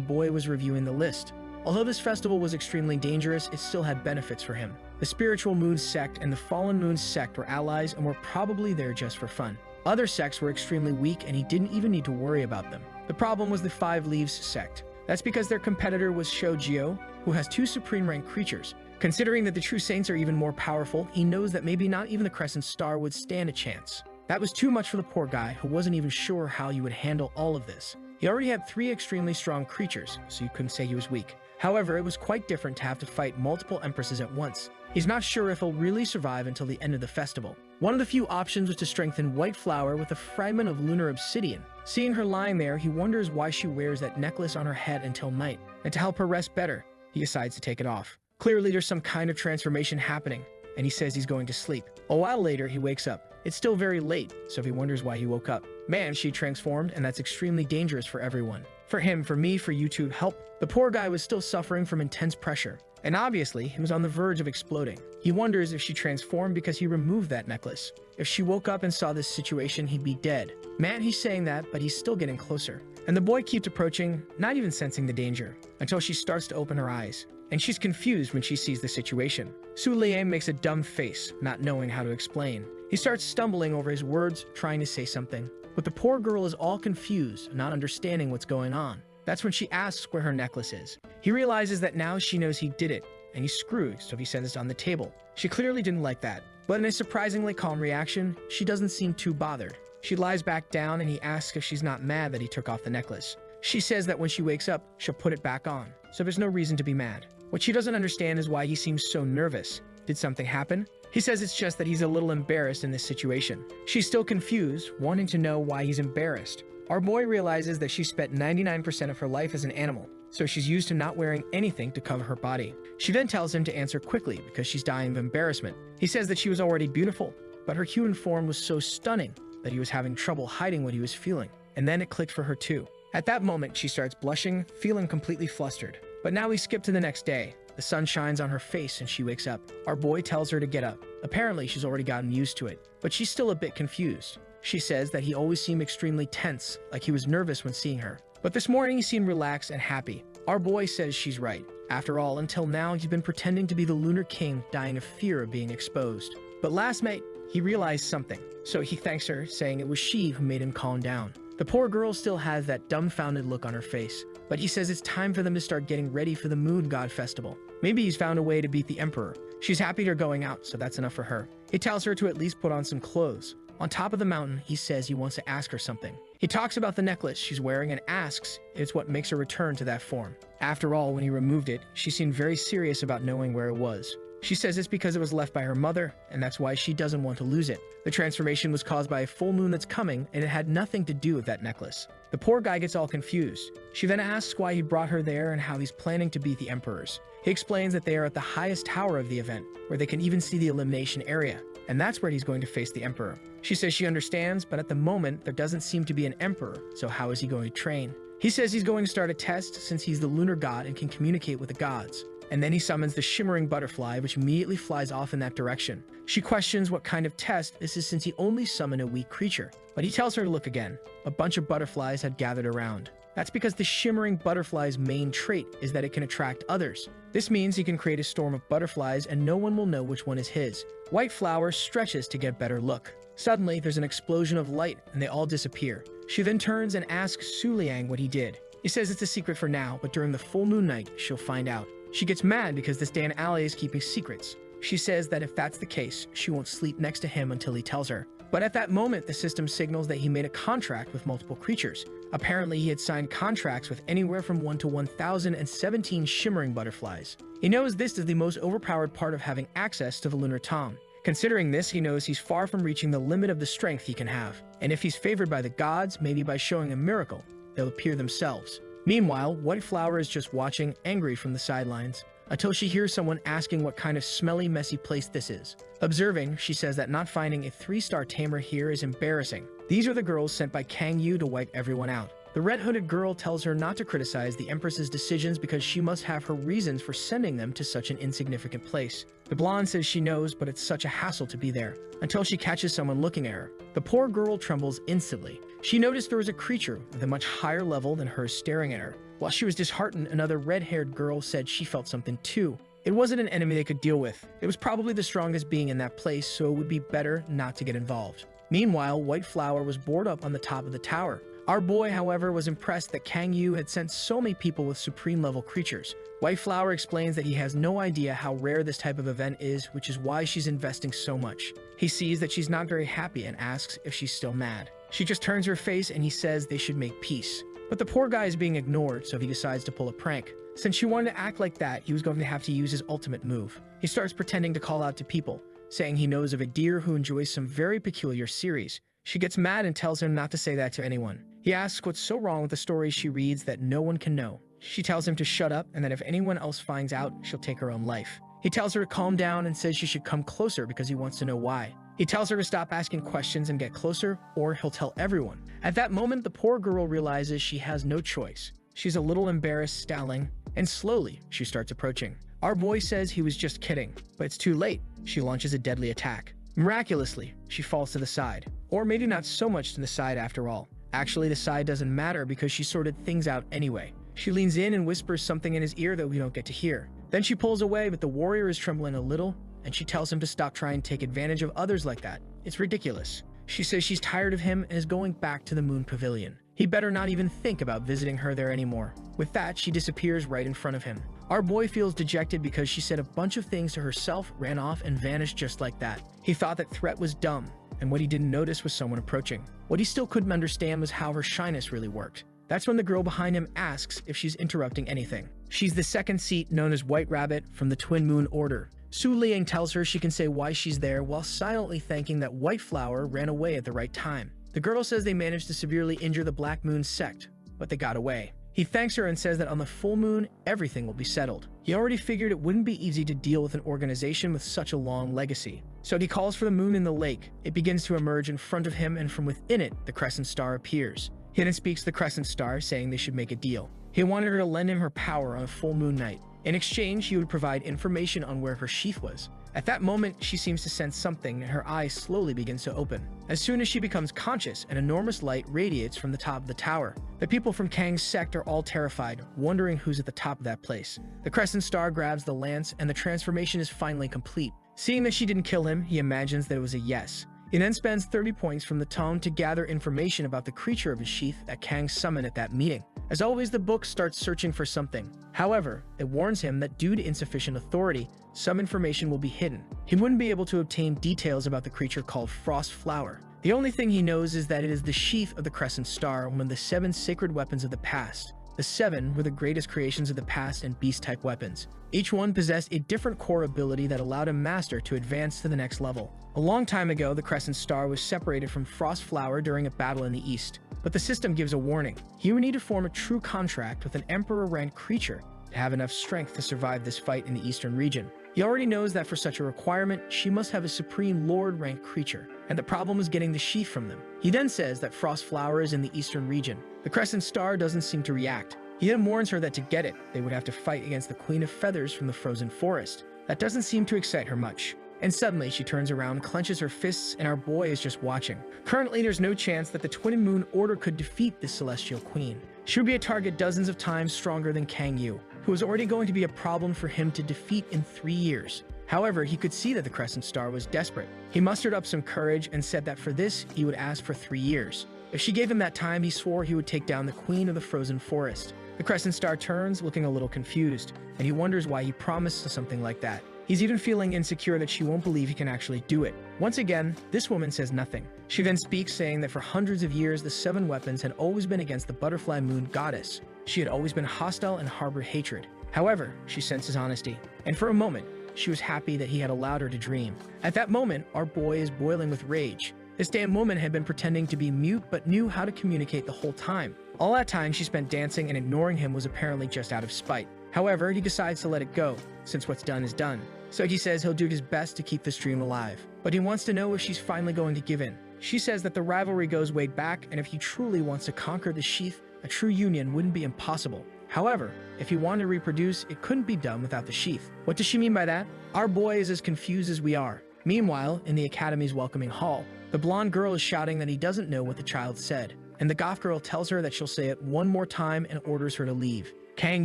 boy was reviewing the list. Although this festival was extremely dangerous, it still had benefits for him. The Spiritual Moon Sect and the Fallen Moon Sect were allies and were probably there just for fun. Other sects were extremely weak and he didn't even need to worry about them. The problem was the 5 Leaves sect. That's because their competitor was Shoujiu, who has 2 supreme rank creatures. Considering that the True Saints are even more powerful, he knows that maybe not even the Crescent Star would stand a chance. That was too much for the poor guy, who wasn't even sure how you would handle all of this. He already had 3 extremely strong creatures, so you couldn't say he was weak. However, it was quite different to have to fight multiple empresses at once. He's not sure if he'll really survive until the end of the festival. One of the few options was to strengthen White Flower with a fragment of lunar obsidian. Seeing her lying there, he wonders why she wears that necklace on her head until night. And to help her rest better, he decides to take it off. Clearly, there's some kind of transformation happening, and he says he's going to sleep. A while later, he wakes up. It's still very late, so he wonders why he woke up. Man, she transformed, and that's extremely dangerous for everyone. For him, for me, for you to help. The poor guy was still suffering from intense pressure. And obviously, he was on the verge of exploding. He wonders if she transformed because he removed that necklace. If she woke up and saw this situation, he'd be dead. Man, he's saying that, but he's still getting closer. And the boy keeps approaching, not even sensing the danger, until she starts to open her eyes. And she's confused when she sees the situation. Su Liang makes a dumb face, not knowing how to explain. He starts stumbling over his words, trying to say something. But the poor girl is all confused, not understanding what's going on. That's when she asks where her necklace is. He realizes that now she knows he did it, and he's screwed, so he sends it on the table. She clearly didn't like that, but in a surprisingly calm reaction, she doesn't seem too bothered. She lies back down and he asks if she's not mad that he took off the necklace. She says that when she wakes up, she'll put it back on, so there's no reason to be mad. What she doesn't understand is why he seems so nervous. Did something happen? He says it's just that he's a little embarrassed in this situation. She's still confused, wanting to know why he's embarrassed. Our boy realizes that she spent 99% of her life as an animal, so she's used to not wearing anything to cover her body. She then tells him to answer quickly because she's dying of embarrassment. He says that she was already beautiful, but her human form was so stunning that he was having trouble hiding what he was feeling. And then it clicked for her too. At that moment, she starts blushing, feeling completely flustered. But now we skip to the next day. The sun shines on her face and she wakes up. Our boy tells her to get up. Apparently, she's already gotten used to it, but she's still a bit confused. She says that he always seemed extremely tense, like he was nervous when seeing her. But this morning he seemed relaxed and happy. Our boy says she's right. After all, until now, he's been pretending to be the Lunar King, dying of fear of being exposed. But last night, he realized something. So he thanks her, saying it was she who made him calm down. The poor girl still has that dumbfounded look on her face, but he says it's time for them to start getting ready for the Moon God Festival. Maybe he's found a way to beat the Emperor. She's happy they're going out, so that's enough for her. He tells her to at least put on some clothes. On top of the mountain, he says he wants to ask her something. He talks about the necklace she's wearing and asks if it's what makes her return to that form. After all, when he removed it, she seemed very serious about knowing where it was. She says it's because it was left by her mother, and that's why she doesn't want to lose it. The transformation was caused by a full moon that's coming, and it had nothing to do with that necklace. The poor guy gets all confused. She then asks why he brought her there and how he's planning to beat the emperors. He explains that they are at the highest tower of the event, where they can even see the elimination area, and that's where he's going to face the emperor. She says she understands, but at the moment, there doesn't seem to be an emperor, so how is he going to train? He says he's going to start a test since he's the lunar god and can communicate with the gods. And then he summons the shimmering butterfly, which immediately flies off in that direction. She questions what kind of test this is since he only summoned a weak creature. But he tells her to look again. A bunch of butterflies had gathered around. That's because the shimmering butterfly's main trait is that it can attract others. This means he can create a storm of butterflies and no one will know which one is his. White Flower stretches to get better look. Suddenly, there's an explosion of light and they all disappear. She then turns and asks Su Liang what he did. He says it's a secret for now, but during the full moon night, she'll find out. She gets mad because this Dan Alley is keeping secrets. She says that if that's the case, she won't sleep next to him until he tells her. But at that moment, the system signals that he made a contract with multiple creatures. Apparently, he had signed contracts with anywhere from 1 to 1,017 shimmering butterflies. He knows this is the most overpowered part of having access to the Lunar Tongue. Considering this, he knows he's far from reaching the limit of the strength he can have. And if he's favored by the gods, maybe by showing a miracle, they'll appear themselves. Meanwhile, White Flower is just watching, angry from the sidelines, until she hears someone asking what kind of smelly, messy place this is. Observing, she says that not finding a 3-star tamer here is embarrassing. These are the girls sent by Kang Yu to wipe everyone out. The red-hooded girl tells her not to criticize the Empress's decisions because she must have her reasons for sending them to such an insignificant place. The blonde says she knows, but it's such a hassle to be there, until she catches someone looking at her. The poor girl trembles instantly. She noticed there was a creature with a much higher level than hers staring at her. While she was disheartened, another red-haired girl said she felt something too. It wasn't an enemy they could deal with. It was probably the strongest being in that place, so it would be better not to get involved. Meanwhile, White Flower was bored up on the top of the tower. Our boy, however, was impressed that Kang Yu had sent so many people with supreme-level creatures. White Flower explains that he has no idea how rare this type of event is, which is why she's investing so much. He sees that she's not very happy and asks if she's still mad. She just turns her face and he says they should make peace. But the poor guy is being ignored, so he decides to pull a prank. Since she wanted to act like that, he was going to have to use his ultimate move. He starts pretending to call out to people, saying he knows of a deer who enjoys some very peculiar series. She gets mad and tells him not to say that to anyone. He asks what's so wrong with the stories she reads that no one can know. She tells him to shut up and that if anyone else finds out, she'll take her own life. He tells her to calm down and says she should come closer because he wants to know why. He tells her to stop asking questions and get closer, or he'll tell everyone. At that moment, the poor girl realizes she has no choice. She's a little embarrassed, stalling, and slowly she starts approaching. Our boy says he was just kidding, but it's too late. She launches a deadly attack. Miraculously, she falls to the side. Or maybe not so much to the side after all. Actually, the side doesn't matter because she sorted things out anyway. She leans in and whispers something in his ear that we don't get to hear. Then she pulls away, but the warrior is trembling a little, and she tells him to stop trying to take advantage of others like that. It's ridiculous. She says she's tired of him and is going back to the Moon Pavilion. He better not even think about visiting her there anymore. With that, she disappears right in front of him. Our boy feels dejected because she said a bunch of things to herself, ran off, and vanished just like that. He thought that threat was dumb, and what he didn't notice was someone approaching. What he still couldn't understand was how her shyness really worked. That's when the girl behind him asks if she's interrupting anything. She's the second seat known as White Rabbit from the Twin Moon Order. Su Liang tells her she can say why she's there while silently thanking that White Flower ran away at the right time. The girl says they managed to severely injure the Black Moon sect, but they got away. He thanks her and says that on the full moon, everything will be settled. He already figured it wouldn't be easy to deal with an organization with such a long legacy. So he calls for the moon in the lake. It begins to emerge in front of him, and from within it, the crescent star appears. He then speaks to the crescent star, saying they should make a deal. He wanted her to lend him her power on a full moon night. In exchange, he would provide information on where her sheath was. At that moment, she seems to sense something and her eyes slowly begins to open. As soon as she becomes conscious, an enormous light radiates from the top of the tower. The people from Kang's sect are all terrified, wondering who's at the top of that place. The Crescent Star grabs the lance and the transformation is finally complete. Seeing that she didn't kill him, he imagines that it was a yes. He then spends 30 points from the tome to gather information about the creature of his sheath that Kang summoned at that meeting. As always, the book starts searching for something. However, it warns him that due to insufficient authority, some information will be hidden. He wouldn't be able to obtain details about the creature called Frost Flower. The only thing he knows is that it is the sheath of the Crescent Star, one of the 7 sacred weapons of the past. The 7 were the greatest creations of the past and beast-type weapons. Each one possessed a different core ability that allowed a master to advance to the next level. A long time ago, the Crescent Star was separated from Frost Flower during a battle in the east. But the system gives a warning. He would need to form a true contract with an Emperor-ranked creature to have enough strength to survive this fight in the eastern region. He already knows that for such a requirement, she must have a Supreme Lord-ranked creature, and the problem is getting the sheath from them. He then says that Frost Flower is in the eastern region. The Crescent Star doesn't seem to react. He then warns her that to get it, they would have to fight against the Queen of Feathers from the frozen forest. That doesn't seem to excite her much. And suddenly, she turns around, clenches her fists, and our boy is just watching. Currently, there's no chance that the Twin Moon Order could defeat this Celestial Queen. She would be a target dozens of times stronger than Kang Yu, who was already going to be a problem for him to defeat in 3 years. However, he could see that the Crescent Star was desperate. He mustered up some courage and said that for this, he would ask for 3 years. If she gave him that time, he swore he would take down the Queen of the Frozen Forest. The Crescent Star turns, looking a little confused, and he wonders why he promised something like that. He's even feeling insecure that she won't believe he can actually do it. Once again, this woman says nothing. She then speaks, saying that for hundreds of years, the 7 weapons had always been against the Butterfly Moon Goddess. She had always been hostile and harbored hatred. However, she senses honesty, and for a moment, she was happy that he had allowed her to dream. At that moment, our boy is boiling with rage. This damn woman had been pretending to be mute but knew how to communicate the whole time. All that time she spent dancing and ignoring him was apparently just out of spite. However, he decides to let it go, since what's done is done. So he says he'll do his best to keep this dream alive. But he wants to know if she's finally going to give in. She says that the rivalry goes way back, and if he truly wants to conquer the sheath, a true union wouldn't be impossible. However, if he wanted to reproduce, it couldn't be done without the sheath. What does she mean by that? Our boy is as confused as we are. Meanwhile, in the Academy's welcoming hall, the blonde girl is shouting that he doesn't know what the child said, and the goth girl tells her that she'll say it one more time and orders her to leave. Kang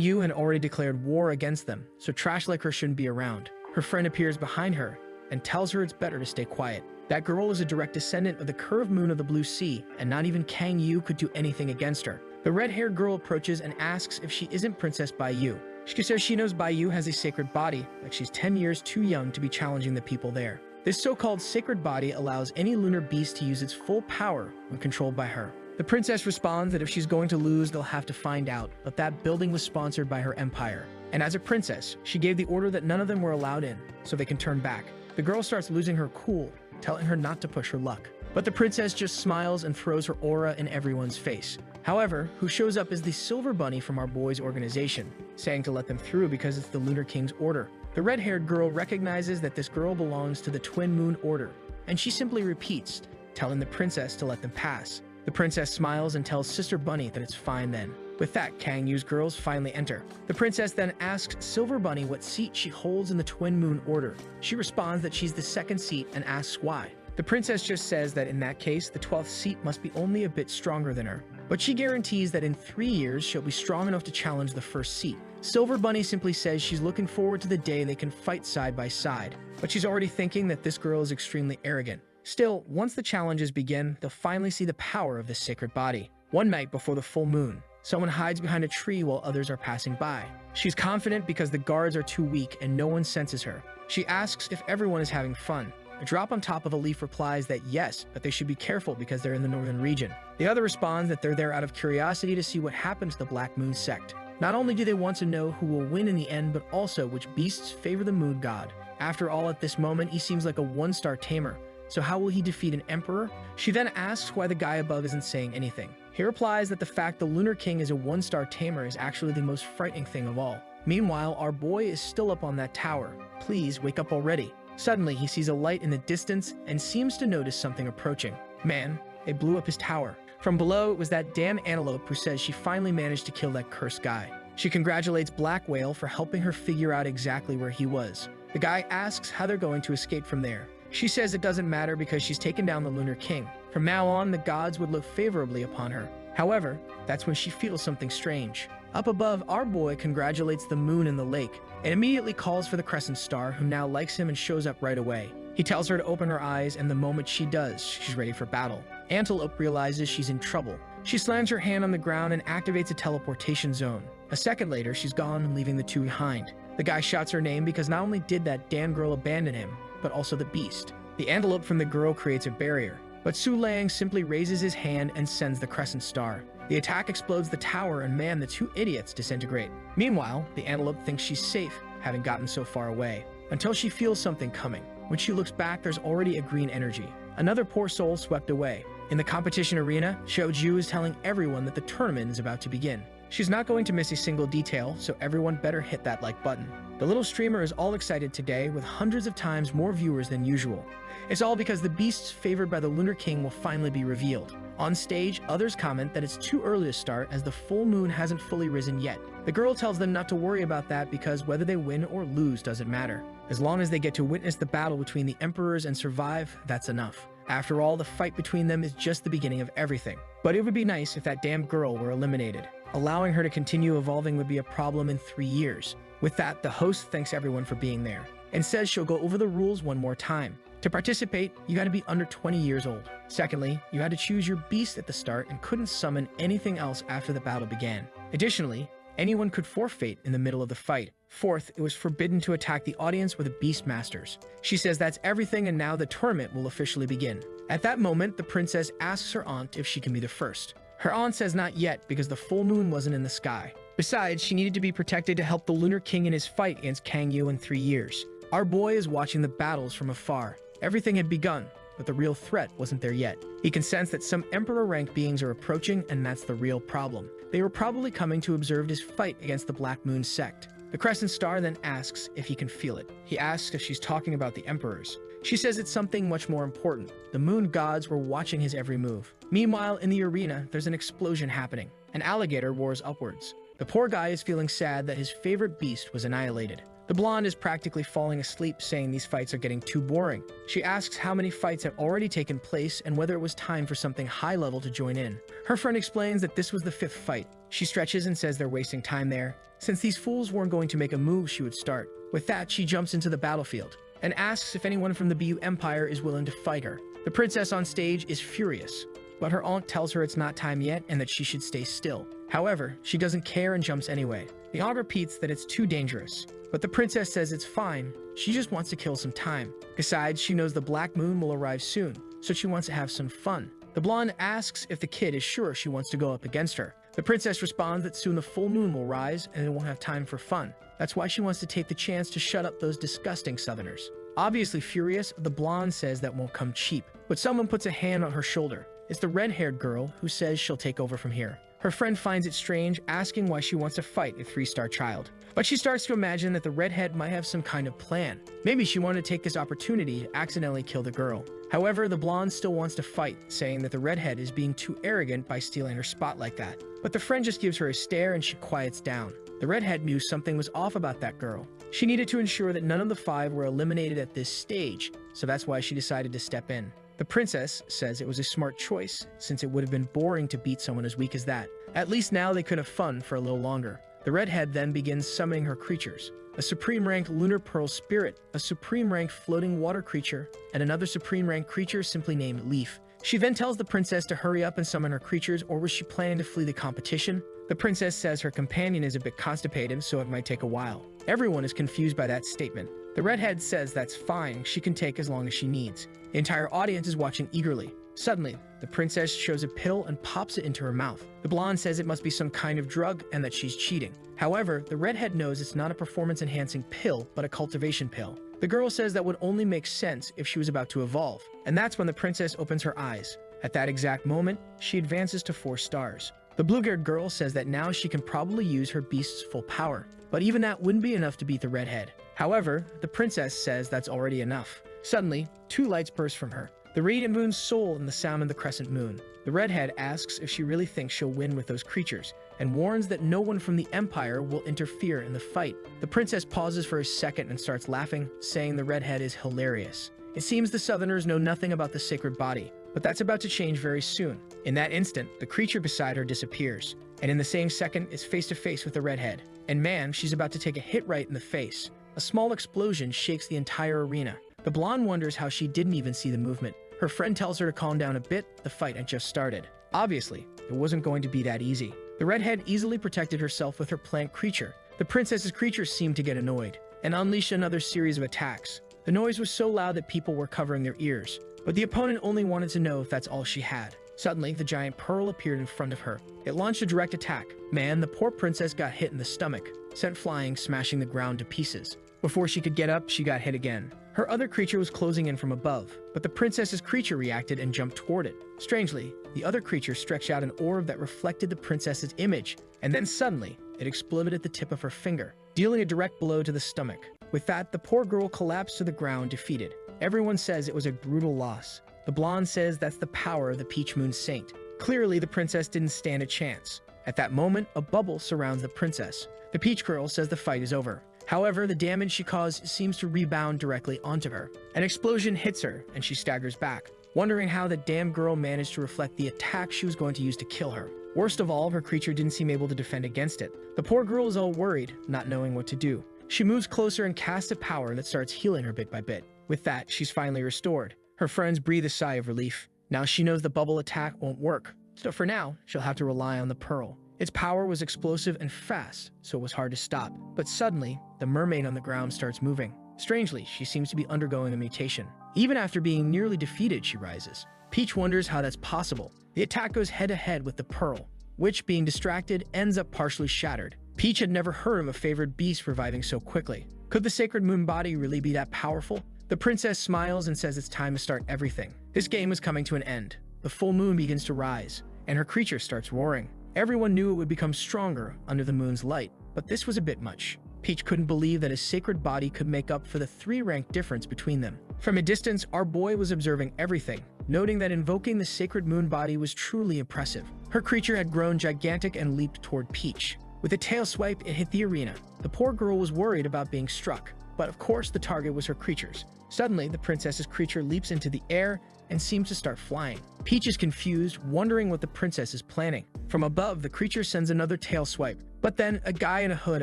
Yu had already declared war against them, so trash like her shouldn't be around. Her friend appears behind her and tells her it's better to stay quiet. That girl is a direct descendant of the curved moon of the Blue Sea, and not even Kang Yu could do anything against her. The red-haired girl approaches and asks if she isn't Princess Bai Yu. She says she knows Bai Yu has a sacred body, but she's 10 years too young to be challenging the people there. This so-called sacred body allows any lunar beast to use its full power when controlled by her. The princess responds that if she's going to lose, they'll have to find out, but that building was sponsored by her empire. And as a princess, she gave the order that none of them were allowed in, so they can turn back. The girl starts losing her cool, telling her not to push her luck. But the princess just smiles and throws her aura in everyone's face. However, who shows up is the Silver Bunny from our boy's organization, saying to let them through because it's the Lunar King's order. The red-haired girl recognizes that this girl belongs to the Twin Moon Order, and she simply repeats, telling the princess to let them pass. The princess smiles and tells Sister Bunny that it's fine then. With that, Kang Yu's girls finally enter. The princess then asks Silver Bunny what seat she holds in the Twin Moon Order. She responds that she's the 2nd seat and asks why. The princess just says that in that case, the 12th seat must be only a bit stronger than her. But she guarantees that in 3 years, she'll be strong enough to challenge the 1st seat. Silver Bunny simply says she's looking forward to the day they can fight side by side. But she's already thinking that this girl is extremely arrogant. Still, once the challenges begin, they'll finally see the power of this sacred body. One night before the full moon, someone hides behind a tree while others are passing by. She's confident because the guards are too weak and no one senses her. She asks if everyone is having fun. A drop on top of a leaf replies that yes, but they should be careful because they're in the northern region. The other responds that they're there out of curiosity to see what happens to the Black Moon sect. Not only do they want to know who will win in the end, but also which beasts favor the moon god. After all, at this moment, he seems like a 1-star tamer. So how will he defeat an emperor? She then asks why the guy above isn't saying anything. He replies that the fact the Lunar King is a 1-star tamer is actually the most frightening thing of all. Meanwhile, our boy is still up on that tower. Please wake up already. Suddenly, he sees a light in the distance and seems to notice something approaching. Man, it blew up his tower. From below, it was that damn antelope who says she finally managed to kill that cursed guy. She congratulates Black Whale for helping her figure out exactly where he was. The guy asks how they're going to escape from there. She says it doesn't matter because she's taken down the Lunar King. From now on, the gods would look favorably upon her. However, that's when she feels something strange. Up above, our boy congratulates the moon in the lake and immediately calls for the Crescent Star, who now likes him and shows up right away. He tells her to open her eyes, and the moment she does, she's ready for battle. Antelope realizes she's in trouble. She slams her hand on the ground and activates a teleportation zone. A second later, she's gone, leaving the two behind. The guy shouts her name because not only did that damn girl abandon him, but also the beast. The antelope from the girl creates a barrier, but Su Lang simply raises his hand and sends the Crescent Star. The attack explodes the tower, and man, the two idiots disintegrate. Meanwhile, the antelope thinks she's safe, having gotten so far away, until she feels something coming. When she looks back, there's already a green energy. Another poor soul swept away. In the competition arena, Xiaoju is telling everyone that the tournament is about to begin. She's not going to miss a single detail, so everyone better hit that like button. The little streamer is all excited today, with hundreds of times more viewers than usual. It's all because the beasts favored by the Lunar King will finally be revealed. On stage, others comment that it's too early to start as the full moon hasn't fully risen yet. The girl tells them not to worry about that because whether they win or lose doesn't matter. As long as they get to witness the battle between the emperors and survive, that's enough. After all, the fight between them is just the beginning of everything. But it would be nice if that damn girl were eliminated. Allowing her to continue evolving would be a problem in 3 years. With that, the host thanks everyone for being there and says she'll go over the rules one more time. To participate, you gotta be under 20 years old. Secondly, you had to choose your beast at the start and couldn't summon anything else after the battle began. Additionally, anyone could forfeit in the middle of the fight. Fourth, it was forbidden to attack the audience with the beast masters. She says that's everything, and now the tournament will officially begin. At that moment, the princess asks her aunt if she can be the first. Her aunt says not yet because the full moon wasn't in the sky. Besides, she needed to be protected to help the Lunar King in his fight against Kang Yu in 3 years. Our boy is watching the battles from afar. Everything had begun, but the real threat wasn't there yet. He can sense that some Emperor-rank beings are approaching, and that's the real problem. They were probably coming to observe his fight against the Black Moon sect. The Crescent Star then asks if he can feel it. He asks if she's talking about the Emperors. She says it's something much more important. The moon gods were watching his every move. Meanwhile, in the arena, there's an explosion happening. An alligator roars upwards. The poor guy is feeling sad that his favorite beast was annihilated. The blonde is practically falling asleep, saying these fights are getting too boring. She asks how many fights have already taken place and whether it was time for something high-level to join in. Her friend explains that this was the 5th fight. She stretches and says they're wasting time there. Since these fools weren't going to make a move, she would start. With that, she jumps into the battlefield and asks if anyone from the Bu Empire is willing to fight her. The princess on stage is furious, but her aunt tells her it's not time yet and that she should stay still. However, she doesn't care and jumps anyway. The aunt repeats that it's too dangerous, but the princess says it's fine. She just wants to kill some time. Besides, she knows the Black Moon will arrive soon, so she wants to have some fun. The blonde asks if the kid is sure she wants to go up against her. The princess responds that soon the full moon will rise and they won't have time for fun. That's why she wants to take the chance to shut up those disgusting southerners. Obviously furious, the blonde says that won't come cheap, but someone puts a hand on her shoulder. It's the red-haired girl who says she'll take over from here. Her friend finds it strange, asking why she wants to fight a 3-star child. But she starts to imagine that the redhead might have some kind of plan. Maybe she wanted to take this opportunity to accidentally kill the girl. However, the blonde still wants to fight, saying that the redhead is being too arrogant by stealing her spot like that. But the friend just gives her a stare and she quiets down. The redhead knew something was off about that girl. She needed to ensure that none of the 5 were eliminated at this stage, so that's why she decided to step in. The princess says it was a smart choice, since it would have been boring to beat someone as weak as that. At least now they could have fun for a little longer. The redhead then begins summoning her creatures. A supreme-rank lunar pearl spirit, a supreme-rank floating water creature, and another supreme-rank creature simply named Leaf. She then tells the princess to hurry up and summon her creatures, or was she planning to flee the competition? The princess says her companion is a bit constipated, so it might take a while. Everyone is confused by that statement. The redhead says that's fine, she can take as long as she needs. The entire audience is watching eagerly. Suddenly, the princess shows a pill and pops it into her mouth. The blonde says it must be some kind of drug and that she's cheating. However, the redhead knows it's not a performance-enhancing pill, but a cultivation pill. The girl says that would only make sense if she was about to evolve, and that's when the princess opens her eyes. At that exact moment, she advances to 4 stars. The blue-haired girl says that now she can probably use her beast's full power, but even that wouldn't be enough to beat the redhead. However, the princess says that's already enough. Suddenly, 2 lights burst from her. The the radiant moon's soul and the sound of the crescent moon. The redhead asks if she really thinks she'll win with those creatures, and warns that no one from the Empire will interfere in the fight. The princess pauses for a second and starts laughing, saying the redhead is hilarious. It seems the Southerners know nothing about the sacred body, but that's about to change very soon. In that instant, the creature beside her disappears, and in the same second is face to face with the redhead. And man, she's about to take a hit right in the face. A small explosion shakes the entire arena. The blonde wonders how she didn't even see the movement. Her friend tells her to calm down a bit, the fight had just started. Obviously, it wasn't going to be that easy. The redhead easily protected herself with her plant creature. The princess's creature seemed to get annoyed, and unleashed another series of attacks. The noise was so loud that people were covering their ears, but the opponent only wanted to know if that's all she had. Suddenly, the giant pearl appeared in front of her. It launched a direct attack. Man, the poor princess got hit in the stomach, sent flying, smashing the ground to pieces. Before she could get up, she got hit again. Her other creature was closing in from above, but the princess's creature reacted and jumped toward it. Strangely, the other creature stretched out an orb that reflected the princess's image, and then suddenly, it exploded at the tip of her finger, dealing a direct blow to the stomach. With that, the poor girl collapsed to the ground, defeated. Everyone says it was a brutal loss. The blonde says that's the power of the Peach Moon Saint. Clearly, the princess didn't stand a chance. At that moment, a bubble surrounds the princess. The Peach Girl says the fight is over. However, the damage she caused seems to rebound directly onto her. An explosion hits her, and she staggers back, wondering how the damn girl managed to reflect the attack she was going to use to kill her. Worst of all, her creature didn't seem able to defend against it. The poor girl is all worried, not knowing what to do. She moves closer and casts a power that starts healing her bit by bit. With that, she's finally restored. Her friends breathe a sigh of relief. Now she knows the bubble attack won't work, so for now, she'll have to rely on the pearl. Its power was explosive and fast, so it was hard to stop. But suddenly, the mermaid on the ground starts moving. Strangely, she seems to be undergoing a mutation. Even after being nearly defeated, she rises. Peach wonders how that's possible. The attack goes head-to-head with the pearl, which, being distracted, ends up partially shattered. Peach had never heard of a favored beast reviving so quickly. Could the sacred moon body really be that powerful? The princess smiles and says it's time to start everything. This game is coming to an end. The full moon begins to rise, and her creature starts roaring. Everyone knew it would become stronger under the moon's light, but this was a bit much. Peach couldn't believe that a sacred body could make up for the 3-rank difference between them. From a distance, our boy was observing everything, noting that invoking the sacred moon body was truly impressive. Her creature had grown gigantic and leaped toward Peach. With a tail swipe, it hit the arena. The poor girl was worried about being struck, but of course the target was her creature's. Suddenly, the princess's creature leaps into the air and seems to start flying. Peach is confused, wondering what the princess is planning. From above, the creature sends another tail swipe, but then a guy in a hood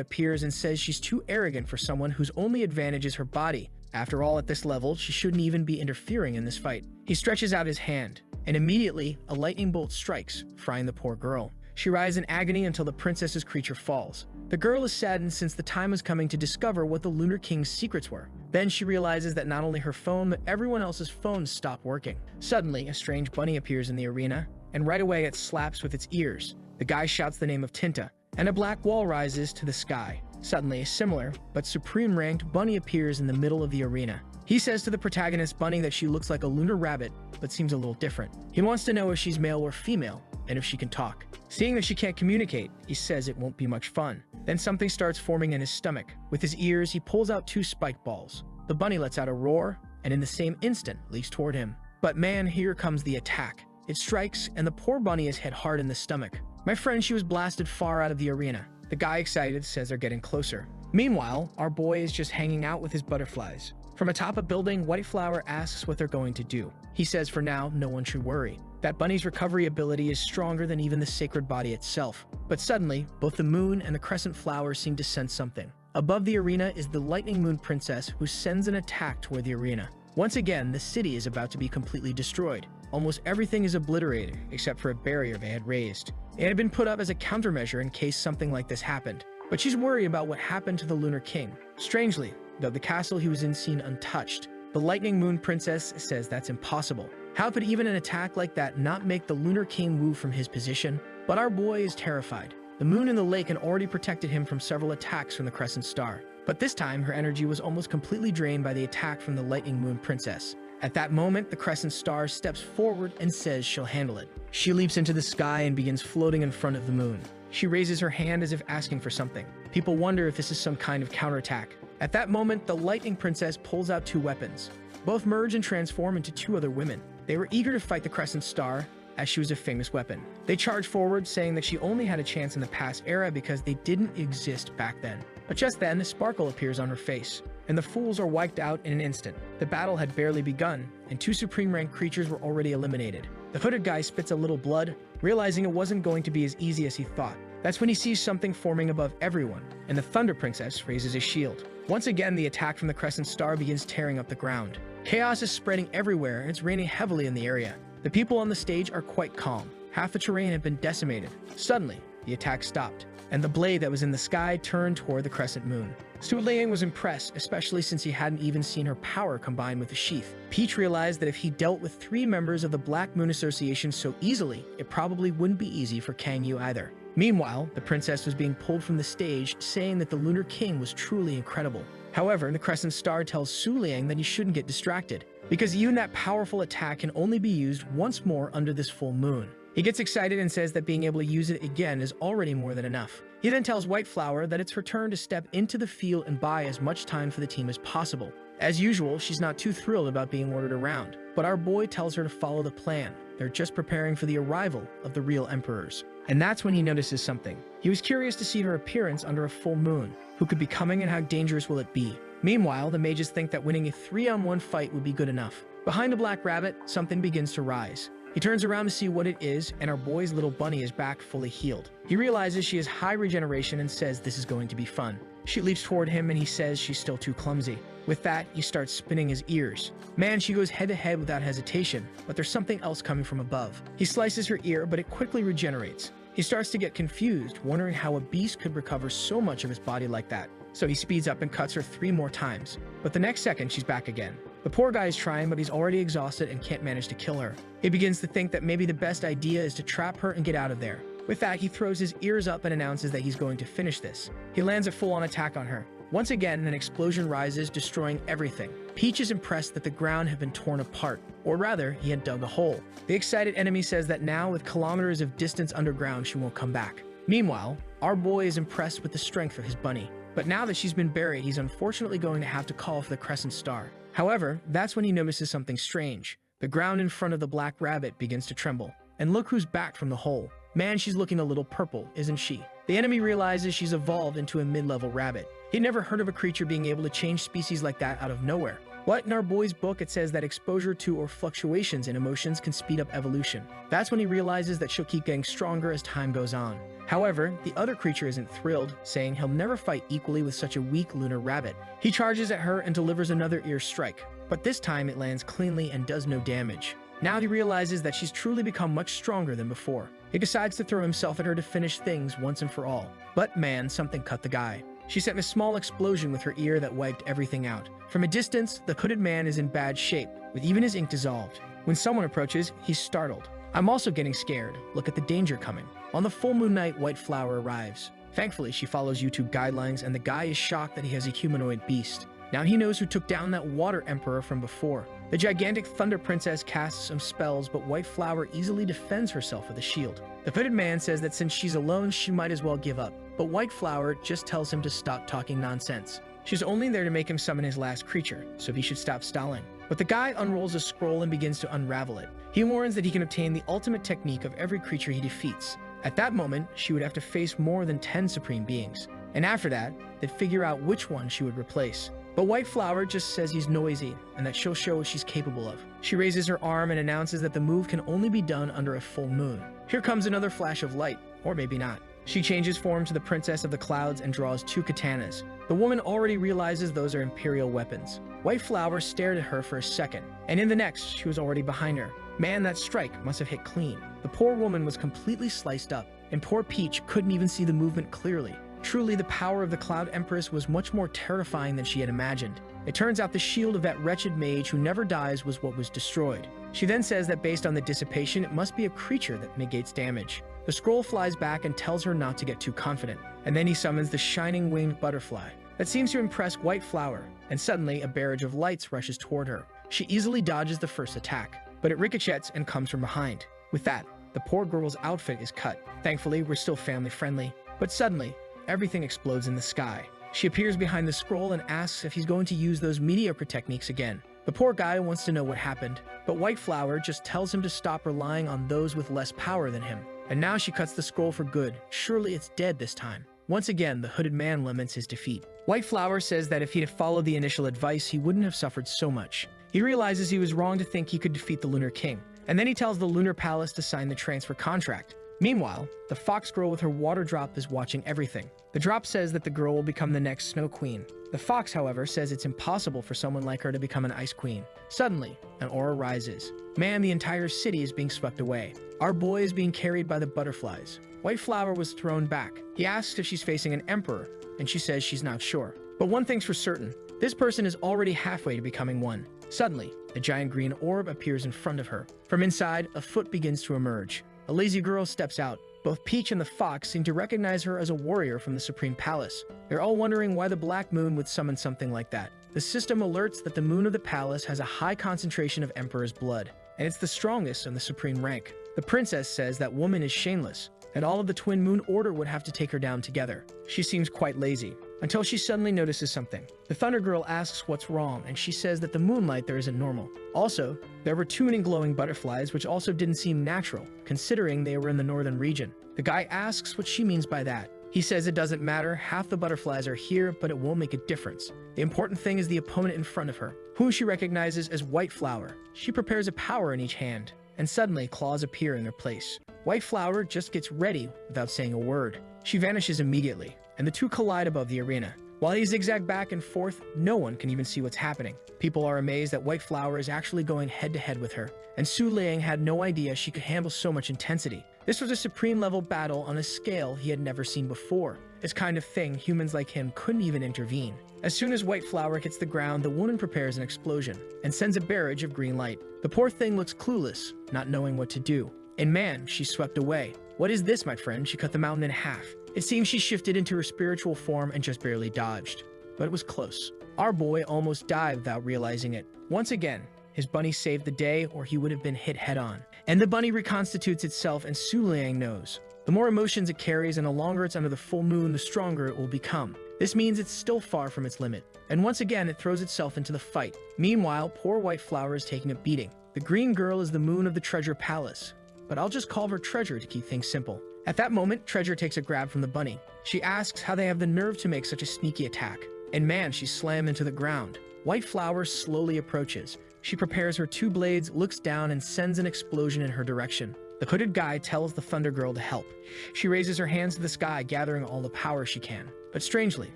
appears and says she's too arrogant for someone whose only advantage is her body. After all, at this level, she shouldn't even be interfering in this fight. He stretches out his hand, and immediately, a lightning bolt strikes, frying the poor girl. She writhes in agony until the princess's creature falls. The girl is saddened since the time was coming to discover what the Lunar King's secrets were. Then she realizes that not only her phone, but everyone else's phones stop working. Suddenly, a strange bunny appears in the arena, and right away it slaps with its ears. The guy shouts the name of Tinta, and a black wall rises to the sky. Suddenly, a similar, but supreme-ranked bunny appears in the middle of the arena. He says to the protagonist bunny that she looks like a lunar rabbit, but seems a little different. He wants to know if she's male or female, and if she can talk. Seeing that she can't communicate, he says it won't be much fun. Then something starts forming in his stomach. With his ears, he pulls out 2 spike balls. The bunny lets out a roar, and in the same instant, leaps toward him. But man, here comes the attack. It strikes, and the poor bunny is hit hard in the stomach. My friend, she was blasted far out of the arena. The guy, excited, says they're getting closer. Meanwhile, our boy is just hanging out with his butterflies. From atop a building, White Flower asks what they're going to do. He says for now, no one should worry. That bunny's recovery ability is stronger than even the sacred body itself. But suddenly, both the moon and the crescent flower seem to sense something. Above the arena is the Lightning Moon Princess, who sends an attack toward the arena. Once again, the city is about to be completely destroyed. Almost everything is obliterated, except for a barrier they had raised. It had been put up as a countermeasure in case something like this happened. But she's worried about what happened to the Lunar King. Strangely, though the castle he was in seemed untouched, the Lightning Moon Princess says that's impossible. How could even an attack like that not make the Lunar King move from his position? But our boy is terrified. The moon in the lake had already protected him from several attacks from the Crescent Star. But this time, her energy was almost completely drained by the attack from the Lightning Moon Princess. At that moment, the Crescent Star steps forward and says she'll handle it. She leaps into the sky and begins floating in front of the moon. She raises her hand as if asking for something. People wonder if this is some kind of counterattack. At that moment, the Lightning Princess pulls out 2 weapons. Both merge and transform into 2 other women. They were eager to fight the Crescent Star, as she was a famous weapon. They charged forward, saying that she only had a chance in the past era because they didn't exist back then. But just then, a sparkle appears on her face, and the fools are wiped out in an instant. The battle had barely begun, and 2 supreme rank creatures were already eliminated. The hooded guy spits a little blood, realizing it wasn't going to be as easy as he thought. That's when he sees something forming above everyone, and the Thunder Princess raises a shield. Once again, the attack from the Crescent Star begins tearing up the ground. Chaos is spreading everywhere, and it's raining heavily in the area. The people on the stage are quite calm. Half the terrain had been decimated. Suddenly, the attack stopped, and the blade that was in the sky turned toward the crescent moon. Su Liang was impressed, especially since he hadn't even seen her power combined with the sheath. Peach realized that if he dealt with 3 members of the Black Moon Association so easily, it probably wouldn't be easy for Kang Yu either. Meanwhile, the princess was being pulled from the stage, saying that the Lunar King was truly incredible. However, the Crescent Star tells Su Liang that he shouldn't get distracted, because even that powerful attack can only be used once more under this full moon. He gets excited and says that being able to use it again is already more than enough. He then tells White Flower that it's her turn to step into the field and buy as much time for the team as possible. As usual, she's not too thrilled about being ordered around, but our boy tells her to follow the plan. They're just preparing for the arrival of the real emperors. And that's when he notices something. He was curious to see her appearance under a full moon. Who could be coming and how dangerous will it be? Meanwhile, the mages think that winning a 3-on-1 fight would be good enough. Behind the Black Rabbit, something begins to rise. He turns around to see what it is, and our boy's little bunny is back fully healed. He realizes she has high regeneration and says this is going to be fun. She leaps toward him and he says she's still too clumsy. With that, he starts spinning his ears. Man, she goes head to head without hesitation, but there's something else coming from above. He slices her ear, but it quickly regenerates. He starts to get confused, wondering how a beast could recover so much of his body like that. So he speeds up and cuts her 3 more times. But the next second, she's back again. The poor guy is trying, but he's already exhausted and can't manage to kill her. He begins to think that maybe the best idea is to trap her and get out of there. With that, he throws his ears up and announces that he's going to finish this. He lands a full-on attack on her. Once again, an explosion rises, destroying everything. Peach is impressed that the ground had been torn apart, or rather, he had dug a hole. The excited enemy says that now, with kilometers of distance underground, she won't come back. Meanwhile, our boy is impressed with the strength of his bunny. But now that she's been buried, he's unfortunately going to have to call for the Crescent Star. However, that's when he notices something strange. The ground in front of the Black Rabbit begins to tremble. And look who's back from the hole. Man, she's looking a little purple, isn't she? The enemy realizes she's evolved into a mid-level rabbit. He'd never heard of a creature being able to change species like that out of nowhere. But in our boy's book, it says that exposure to or fluctuations in emotions can speed up evolution. That's when he realizes that she'll keep getting stronger as time goes on. However, the other creature isn't thrilled, saying he'll never fight equally with such a weak lunar rabbit. He charges at her and delivers another ear strike, but this time it lands cleanly and does no damage. Now he realizes that she's truly become much stronger than before. He decides to throw himself at her to finish things once and for all. But man, something cut the guy. She sent a small explosion with her ear that wiped everything out. From a distance, the hooded man is in bad shape, with even his ink dissolved. When someone approaches, he's startled. I'm also getting scared. Look at the danger coming. On the full moon night, White Flower arrives. Thankfully, she follows YouTube guidelines, and the guy is shocked that he has a humanoid beast. Now he knows who took down that water emperor from before. The gigantic Thunder Princess casts some spells, but White Flower easily defends herself with a shield. The hooded man says that since she's alone, she might as well give up. But White Flower just tells him to stop talking nonsense. She's only there to make him summon his last creature, so he should stop stalling. But the guy unrolls a scroll and begins to unravel it. He warns that he can obtain the ultimate technique of every creature he defeats. At that moment, she would have to face more than 10 supreme beings. And after that, they'd figure out which one she would replace. But White Flower just says he's noisy and that she'll show what she's capable of. She raises her arm and announces that the move can only be done under a full moon. Here comes another flash of light, or maybe not. She changes form to the Princess of the Clouds and draws 2 katanas. The woman already realizes those are Imperial weapons. White Flower stared at her for a second, and in the next, she was already behind her. Man, that strike must have hit clean. The poor woman was completely sliced up, and poor Peach couldn't even see the movement clearly. Truly, the power of the Cloud Empress was much more terrifying than she had imagined. It turns out the shield of that wretched mage who never dies was what was destroyed. She then says that based on the dissipation, it must be a creature that negates damage. The scroll flies back and tells her not to get too confident, and then he summons the shining winged butterfly. That seems to impress White Flower, and suddenly a barrage of lights rushes toward her. She easily dodges the first attack, but it ricochets and comes from behind. With that, the poor girl's outfit is cut. Thankfully, we're still family friendly, but suddenly, everything explodes in the sky. She appears behind the scroll and asks if he's going to use those mediocre techniques again. The poor guy wants to know what happened, but White Flower just tells him to stop relying on those with less power than him. And now she cuts the scroll for good. Surely it's dead this time. Once again, the hooded man laments his defeat. White Flower says that if he'd have followed the initial advice, he wouldn't have suffered so much. He realizes he was wrong to think he could defeat the Lunar King, and then he tells the Lunar Palace to sign the transfer contract. Meanwhile, the fox girl with her water drop is watching everything. The drop says that the girl will become the next Snow Queen. The fox, however, says it's impossible for someone like her to become an Ice Queen. Suddenly, an aura rises. Man, the entire city is being swept away. Our boy is being carried by the butterflies. White Flower was thrown back. He asks if she's facing an emperor, and she says she's not sure. But one thing's for certain, this person is already halfway to becoming one. Suddenly, a giant green orb appears in front of her. From inside, a foot begins to emerge. A lazy girl steps out. Both Peach and the fox seem to recognize her as a warrior from the Supreme Palace. They're all wondering why the Black Moon would summon something like that. The system alerts that the moon of the palace has a high concentration of Emperor's blood, and it's the strongest in the Supreme Rank. The princess says that woman is shameless, and all of the Twin Moon Order would have to take her down together. She seems quite lazy, until she suddenly notices something. The Thunder Girl asks what's wrong, and she says that the moonlight there isn't normal. Also, there were tuning glowing butterflies, which also didn't seem natural, considering they were in the northern region. The guy asks what she means by that. He says it doesn't matter, half the butterflies are here, but it won't make a difference. The important thing is the opponent in front of her, whom she recognizes as White Flower. She prepares a power in each hand, and suddenly claws appear in their place. White Flower just gets ready without saying a word. She vanishes immediately, and the two collide above the arena. While they zigzag back and forth, no one can even see what's happening. People are amazed that White Flower is actually going head-to-head with her, and Su Liang had no idea she could handle so much intensity. This was a supreme-level battle on a scale he had never seen before. This kind of thing, humans like him couldn't even intervene. As soon as White Flower hits the ground, the woman prepares an explosion and sends a barrage of green light. The poor thing looks clueless, not knowing what to do. And man, she's swept away. What is this, my friend? She cut the mountain in half. It seems she shifted into her spiritual form and just barely dodged. But it was close. Our boy almost died without realizing it. Once again, his bunny saved the day, or he would have been hit head-on. And the bunny reconstitutes itself, and Su Liang knows. The more emotions it carries and the longer it's under the full moon, the stronger it will become. This means it's still far from its limit. And once again, it throws itself into the fight. Meanwhile, poor White Flower is taking a beating. The green girl is the moon of the Treasure Palace, but I'll just call her Treasure to keep things simple. At that moment, Treasure takes a grab from the bunny. She asks how they have the nerve to make such a sneaky attack. And man, she's slammed into the ground. White Flower slowly approaches. She prepares her two blades, looks down, and sends an explosion in her direction. The hooded guy tells the Thunder Girl to help. She raises her hands to the sky, gathering all the power she can. But strangely,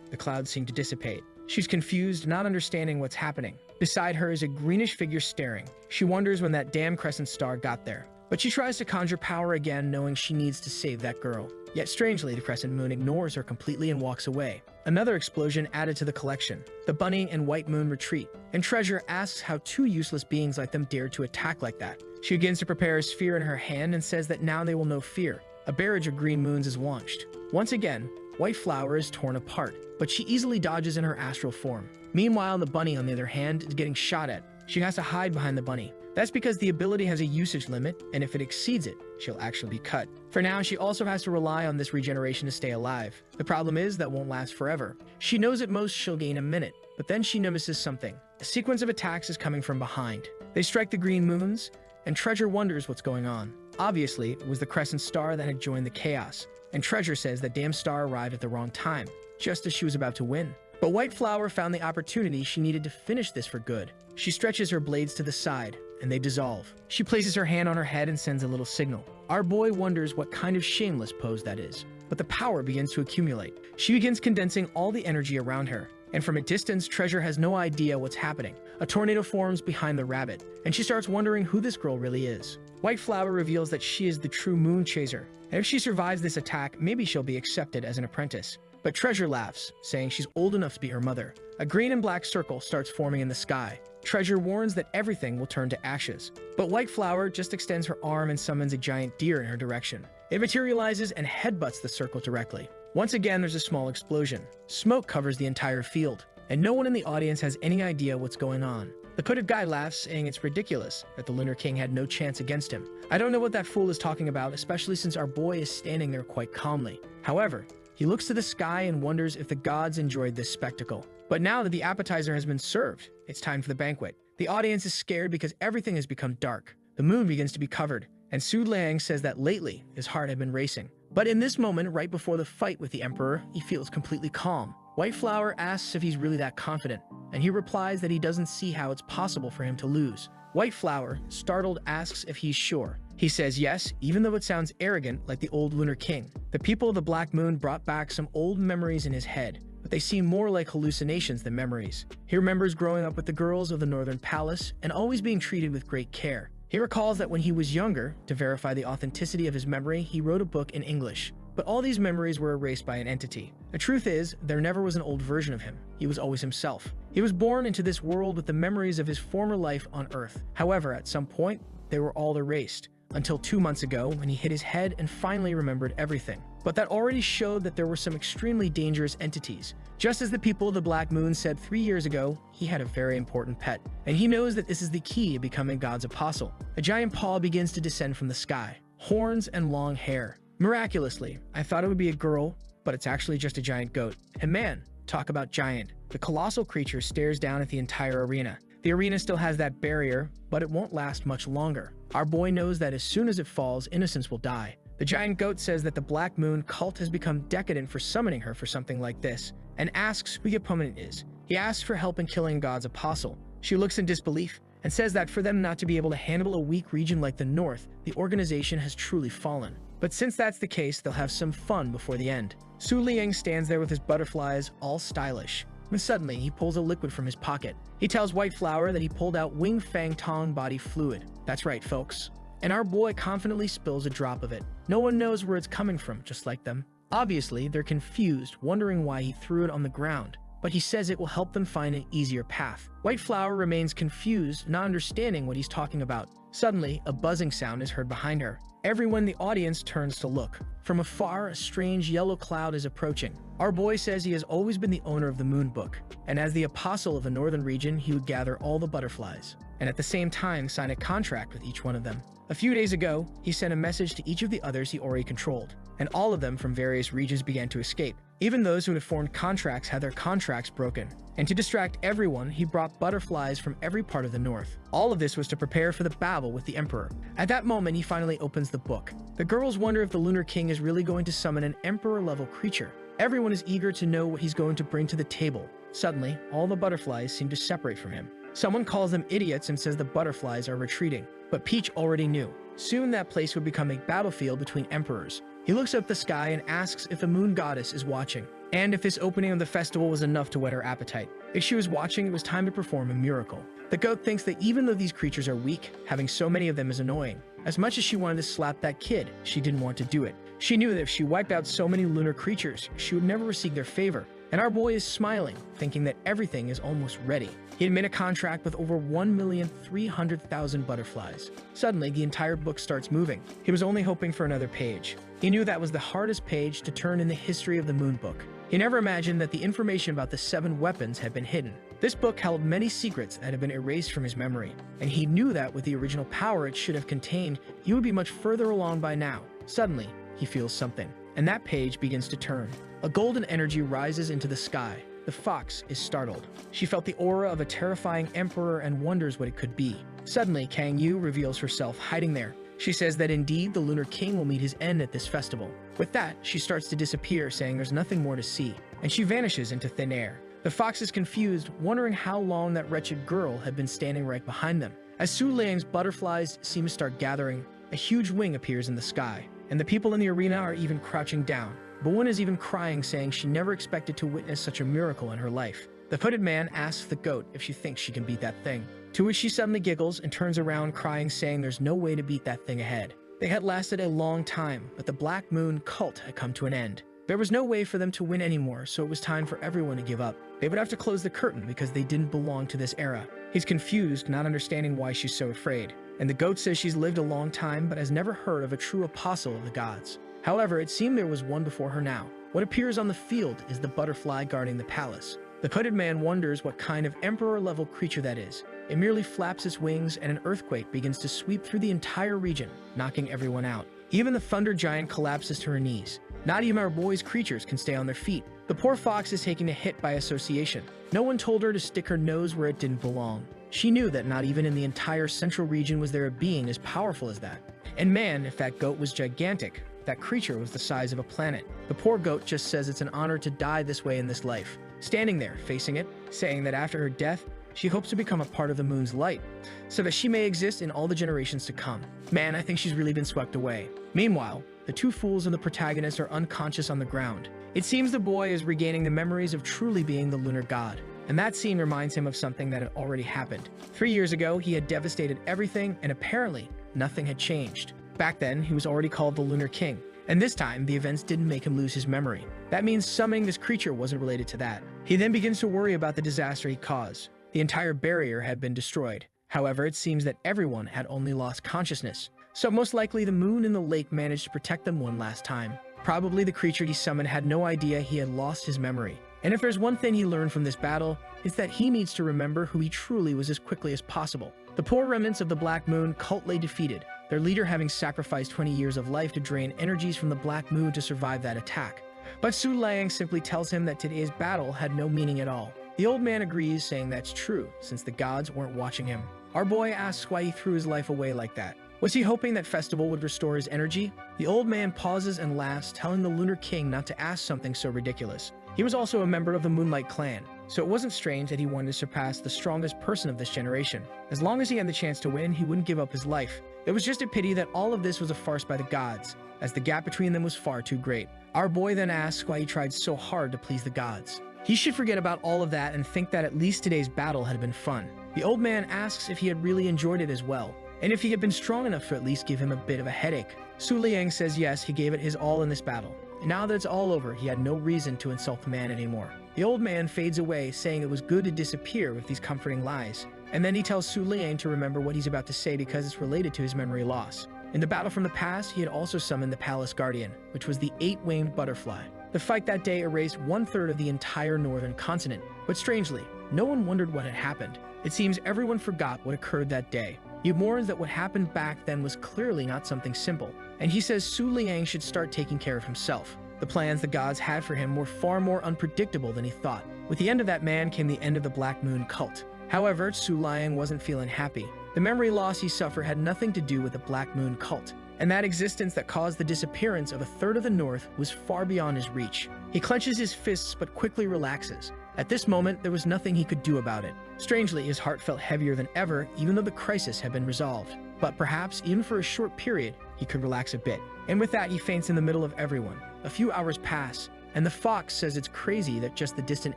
the clouds seem to dissipate. She's confused, not understanding what's happening. Beside her is a greenish figure staring. She wonders when that damn crescent star got there. But she tries to conjure power again, knowing she needs to save that girl. Yet strangely, the crescent moon ignores her completely and walks away. Another explosion added to the collection. The bunny and White Moon retreat, and Treasure asks how two useless beings like them dared to attack like that. She begins to prepare a sphere in her hand and says that now they will know fear. A barrage of green moons is launched. Once again, White Flower is torn apart, but she easily dodges in her astral form. Meanwhile, the bunny, on the other hand, is getting shot at. She has to hide behind the bunny. That's because the ability has a usage limit, and if it exceeds it, she'll actually be cut. For now, she also has to rely on this regeneration to stay alive. The problem is that won't last forever. She knows at most she'll gain a minute, but then she notices something. A sequence of attacks is coming from behind. They strike the green moons, and Treasure wonders what's going on. Obviously, it was the crescent star that had joined the chaos, and Treasure says that damn star arrived at the wrong time, just as she was about to win. But White Flower found the opportunity she needed to finish this for good. She stretches her blades to the side, and they dissolve. She places her hand on her head and sends a little signal. Our boy wonders what kind of shameless pose that is, but the power begins to accumulate. She begins condensing all the energy around her, and from a distance, Treasure has no idea what's happening. A tornado forms behind the rabbit, and she starts wondering who this girl really is. White Flower reveals that she is the true moon chaser, and if she survives this attack, maybe she'll be accepted as an apprentice. But Treasure laughs, saying she's old enough to be her mother. A green and black circle starts forming in the sky. Treasure warns that everything will turn to ashes. But White Flower just extends her arm and summons a giant deer in her direction. It materializes and headbutts the circle directly. Once again, there's a small explosion. Smoke covers the entire field, and no one in the audience has any idea what's going on. The hooded guy laughs, saying it's ridiculous that the Lunar King had no chance against him. I don't know what that fool is talking about, especially since our boy is standing there quite calmly. However, he looks to the sky and wonders if the gods enjoyed this spectacle. But now that the appetizer has been served, it's time for the banquet. The audience is scared because everything has become dark. The moon begins to be covered, and Su Liang says that lately his heart had been racing. But in this moment, right before the fight with the emperor, he feels completely calm. White Flower asks if he's really that confident, and he replies that he doesn't see how it's possible for him to lose. White Flower, startled, asks if he's sure. He says yes, even though it sounds arrogant like the old Lunar King. The people of the Black Moon brought back some old memories in his head, but they seem more like hallucinations than memories. He remembers growing up with the girls of the Northern Palace and always being treated with great care. He recalls that when he was younger, to verify the authenticity of his memory, he wrote a book in English. But all these memories were erased by an entity. The truth is, there never was an old version of him. He was always himself. He was born into this world with the memories of his former life on Earth. However, at some point, they were all erased. Until 2 months ago, when he hit his head and finally remembered everything. But that already showed that there were some extremely dangerous entities. Just as the people of the Black Moon said 3 years ago, he had a very important pet. And he knows that this is the key to becoming God's apostle. A giant paw begins to descend from the sky. Horns and long hair. Miraculously, I thought it would be a girl, but it's actually just a giant goat. And man, talk about giant. The colossal creature stares down at the entire arena. The arena still has that barrier, but it won't last much longer. Our boy knows that as soon as it falls, innocence will die. The giant goat says that the Black Moon cult has become decadent for summoning her for something like this, and asks who the opponent is. He asks for help in killing God's apostle. She looks in disbelief and says that for them not to be able to handle a weak region like the North, the organization has truly fallen. But since that's the case, they'll have some fun before the end. Su Liang stands there with his butterflies, all stylish. When suddenly, he pulls a liquid from his pocket. He tells White Flower that he pulled out Wing Fang Tong body fluid. That's right, folks. And our boy confidently spills a drop of it. No one knows where it's coming from, just like them. Obviously, they're confused, wondering why he threw it on the ground. But he says it will help them find an easier path. White Flower remains confused, not understanding what he's talking about. Suddenly, a buzzing sound is heard behind her. Everyone in the audience turns to look. From afar, a strange yellow cloud is approaching. Our boy says he has always been the owner of the Moon Book, and as the apostle of the northern region, he would gather all the butterflies, and at the same time sign a contract with each one of them. A few days ago, he sent a message to each of the others he already controlled, and all of them from various regions began to escape. Even those who had formed contracts had their contracts broken. And to distract everyone, he brought butterflies from every part of the north. All of this was to prepare for the battle with the emperor. At that moment, he finally opens the book. The girls wonder if the Lunar King is really going to summon an emperor-level creature. Everyone is eager to know what he's going to bring to the table. Suddenly, all the butterflies seem to separate from him. Someone calls them idiots and says the butterflies are retreating. But Peach already knew. Soon that place would become a battlefield between emperors. He looks up the sky and asks if the moon goddess is watching, and if this opening of the festival was enough to whet her appetite. If she was watching, it was time to perform a miracle. The goat thinks that even though these creatures are weak, having so many of them is annoying. As much as she wanted to slap that kid, she didn't want to do it. She knew that if she wiped out so many lunar creatures, she would never receive their favor. And our boy is smiling, thinking that everything is almost ready. He had made a contract with over 1,300,000 butterflies. Suddenly, the entire book starts moving. He was only hoping for another page. He knew that was the hardest page to turn in the history of the Moon Book. He never imagined that the information about the 7 weapons had been hidden. This book held many secrets that had been erased from his memory, and he knew that with the original power it should have contained, he would be much further along by now. Suddenly, he feels something, and that page begins to turn. A golden energy rises into the sky. The fox is startled. She felt the aura of a terrifying emperor and wonders what it could be. Suddenly, Kang Yu reveals herself hiding there. She says that indeed the Lunar King will meet his end at this festival. With that, she starts to disappear, saying there's nothing more to see, and she vanishes into thin air. The fox is confused, wondering how long that wretched girl had been standing right behind them. As Su Liang's butterflies seem to start gathering, a huge wing appears in the sky, and the people in the arena are even crouching down. But one is even crying, saying she never expected to witness such a miracle in her life. The hooded man asks the goat if she thinks she can beat that thing, to which she suddenly giggles and turns around crying, saying there's no way to beat that thing ahead. They had lasted a long time, but the Black Moon cult had come to an end. There was no way for them to win anymore, so it was time for everyone to give up. They would have to close the curtain because they didn't belong to this era. He's confused, not understanding why she's so afraid. And the goat says she's lived a long time but has never heard of a true apostle of the gods. However, it seemed there was one before her now. What appears on the field is the butterfly guarding the palace. The hooded man wonders what kind of emperor-level creature that is. It merely flaps its wings and an earthquake begins to sweep through the entire region, knocking everyone out. Even the thunder giant collapses to her knees. Not even our boy's creatures can stay on their feet. The poor fox is taking a hit by association. No one told her to stick her nose where it didn't belong. She knew that not even in the entire central region was there a being as powerful as that. And man, if that goat was gigantic, that creature was the size of a planet. The poor goat just says it's an honor to die this way in this life, standing there facing it, saying that after her death, she hopes to become a part of the moon's light, so that she may exist in all the generations to come. Man, I think she's really been swept away. Meanwhile, the two fools and the protagonist are unconscious on the ground. It seems the boy is regaining the memories of truly being the lunar god, and that scene reminds him of something that had already happened. 3 years ago, he had devastated everything, and apparently, nothing had changed. Back then, he was already called the Lunar King, and this time, the events didn't make him lose his memory. That means summoning this creature wasn't related to that. He then begins to worry about the disaster he caused. The entire barrier had been destroyed. However, it seems that everyone had only lost consciousness. So most likely the moon and the lake managed to protect them one last time. Probably the creature he summoned had no idea he had lost his memory. And if there's one thing he learned from this battle, it's that he needs to remember who he truly was as quickly as possible. The poor remnants of the Black Moon cult lay defeated, their leader having sacrificed 20 years of life to drain energies from the Black Moon to survive that attack. But Su Liang simply tells him that today's battle had no meaning at all. The old man agrees, saying that's true, since the gods weren't watching him. Our boy asks why he threw his life away like that. Was he hoping that festival would restore his energy? The old man pauses and laughs, telling the Lunar King not to ask something so ridiculous. He was also a member of the Moonlight Clan, so it wasn't strange that he wanted to surpass the strongest person of this generation. As long as he had the chance to win, he wouldn't give up his life. It was just a pity that all of this was a farce by the gods, as the gap between them was far too great. Our boy then asks why he tried so hard to please the gods. He should forget about all of that and think that at least today's battle had been fun. The old man asks if he had really enjoyed it as well, and if he had been strong enough to at least give him a bit of a headache. Su Liang says yes, he gave it his all in this battle. And now that it's all over, he had no reason to insult the man anymore. The old man fades away, saying it was good to disappear with these comforting lies. And then he tells Su Liang to remember what he's about to say because it's related to his memory loss. In the battle from the past, he had also summoned the Palace Guardian, which was the 8-winged butterfly. The fight that day erased 1/3 of the entire northern continent. But strangely, no one wondered what had happened. It seems everyone forgot what occurred that day. He warns that what happened back then was clearly not something simple, and he says Su Liang should start taking care of himself. The plans the gods had for him were far more unpredictable than he thought. With the end of that man came the end of the Black Moon cult. However, Su Liang wasn't feeling happy. The memory loss he suffered had nothing to do with the Black Moon cult, and that existence that caused the disappearance of 1/3 of the North was far beyond his reach. He clenches his fists but quickly relaxes. At this moment, there was nothing he could do about it. Strangely, his heart felt heavier than ever, even though the crisis had been resolved. But perhaps, even for a short period, he could relax a bit. And with that, he faints in the middle of everyone. A few hours pass, and the fox says it's crazy that just the distant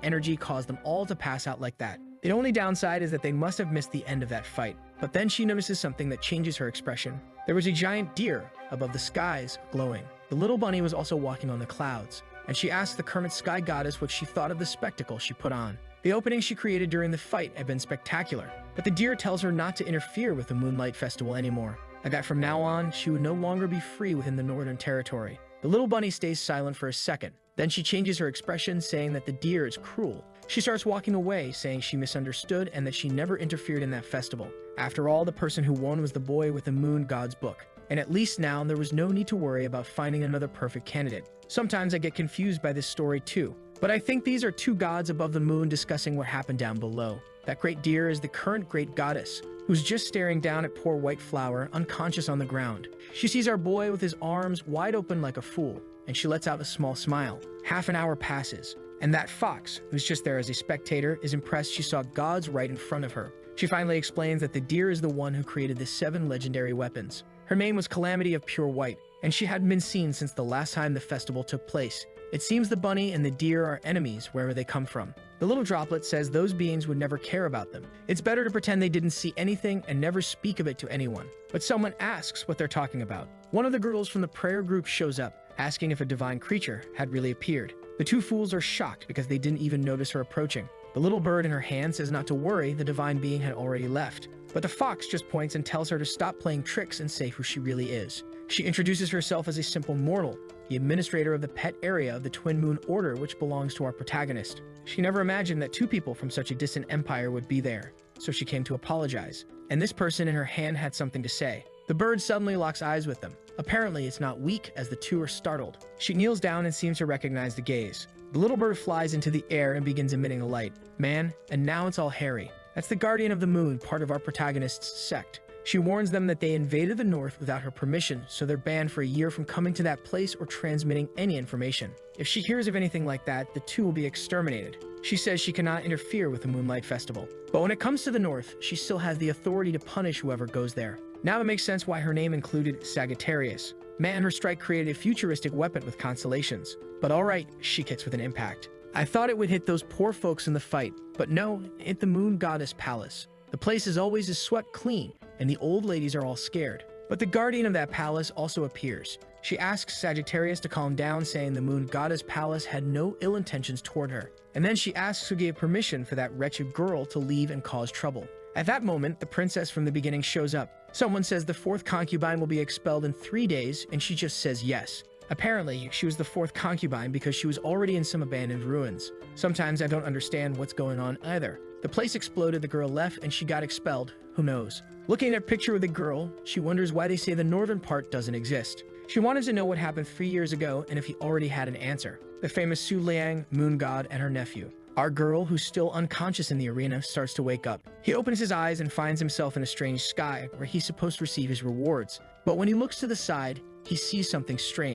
energy caused them all to pass out like that. The only downside is that they must have missed the end of that fight. But then she notices something that changes her expression. There was a giant deer above the skies, glowing. The little bunny was also walking on the clouds, and she asked the current sky goddess what she thought of the spectacle she put on. The opening she created during the fight had been spectacular, but the deer tells her not to interfere with the Moonlight Festival anymore, and that from now on, she would no longer be free within the Northern Territory. The little bunny stays silent for a second. Then she changes her expression, saying that the deer is cruel. She starts walking away, saying she misunderstood and that she never interfered in that festival. After all, the person who won was the boy with the moon god's book. And at least now, there was no need to worry about finding another perfect candidate. Sometimes I get confused by this story too, but I think these are two gods above the moon discussing what happened down below. That great deer is the current great goddess, who's just staring down at poor white flower, unconscious on the ground. She sees our boy with his arms wide open like a fool, and she lets out a small smile. Half an hour passes, and that fox, who's just there as a spectator, is impressed she saw gods right in front of her. She finally explains that the deer is the one who created the 7 legendary weapons. Her name was Calamity of Pure White, and she hadn't been seen since the last time the festival took place. It seems the bunny and the deer are enemies wherever they come from. The little droplet says those beings would never care about them. It's better to pretend they didn't see anything and never speak of it to anyone. But someone asks what they're talking about. One of the girls from the prayer group shows up, asking if a divine creature had really appeared. The two fools are shocked because they didn't even notice her approaching. The little bird in her hand says not to worry, the divine being had already left. But the fox just points and tells her to stop playing tricks and say who she really is. She introduces herself as a simple mortal, the administrator of the pet area of the Twin Moon Order, which belongs to our protagonist. She never imagined that two people from such a distant empire would be there, so she came to apologize. And this person in her hand had something to say. The bird suddenly locks eyes with them. Apparently, it's not weak, as the two are startled. She kneels down and seems to recognize the gaze. The little bird flies into the air and begins emitting a light. Man, and now it's all hairy. That's the Guardian of the Moon, part of our protagonist's sect. She warns them that they invaded the North without her permission, so they're banned for a year from coming to that place or transmitting any information. If she hears of anything like that, the two will be exterminated. She says she cannot interfere with the Moonlight Festival. But when it comes to the North, she still has the authority to punish whoever goes there. Now it makes sense why her name included Sagittarius. Manhwa Strike created a futuristic weapon with constellations. But alright, she kicks with an impact. I thought it would hit those poor folks in the fight, but no, it hit the Moon Goddess Palace. The place is always swept clean, and the old ladies are all scared. But the guardian of that palace also appears. She asks Sagittarius to calm down, saying the Moon Goddess Palace had no ill intentions toward her. And then she asks who gave permission for that wretched girl to leave and cause trouble. At that moment, the princess from the beginning shows up. Someone says the fourth concubine will be expelled in 3 days, and she just says yes. Apparently, she was the fourth concubine because she was already in some abandoned ruins. Sometimes I don't understand what's going on either. The place exploded, the girl left, and she got expelled. Who knows? Looking at a picture of the girl, she wonders why they say the northern part doesn't exist. She wanted to know what happened 3 years ago and if he already had an answer. The famous Su Liang, Moon God, and her nephew. Our girl, who's still unconscious in the arena, starts to wake up. He opens his eyes and finds himself in a strange sky where he's supposed to receive his rewards. But when he looks to the side, he sees something strange.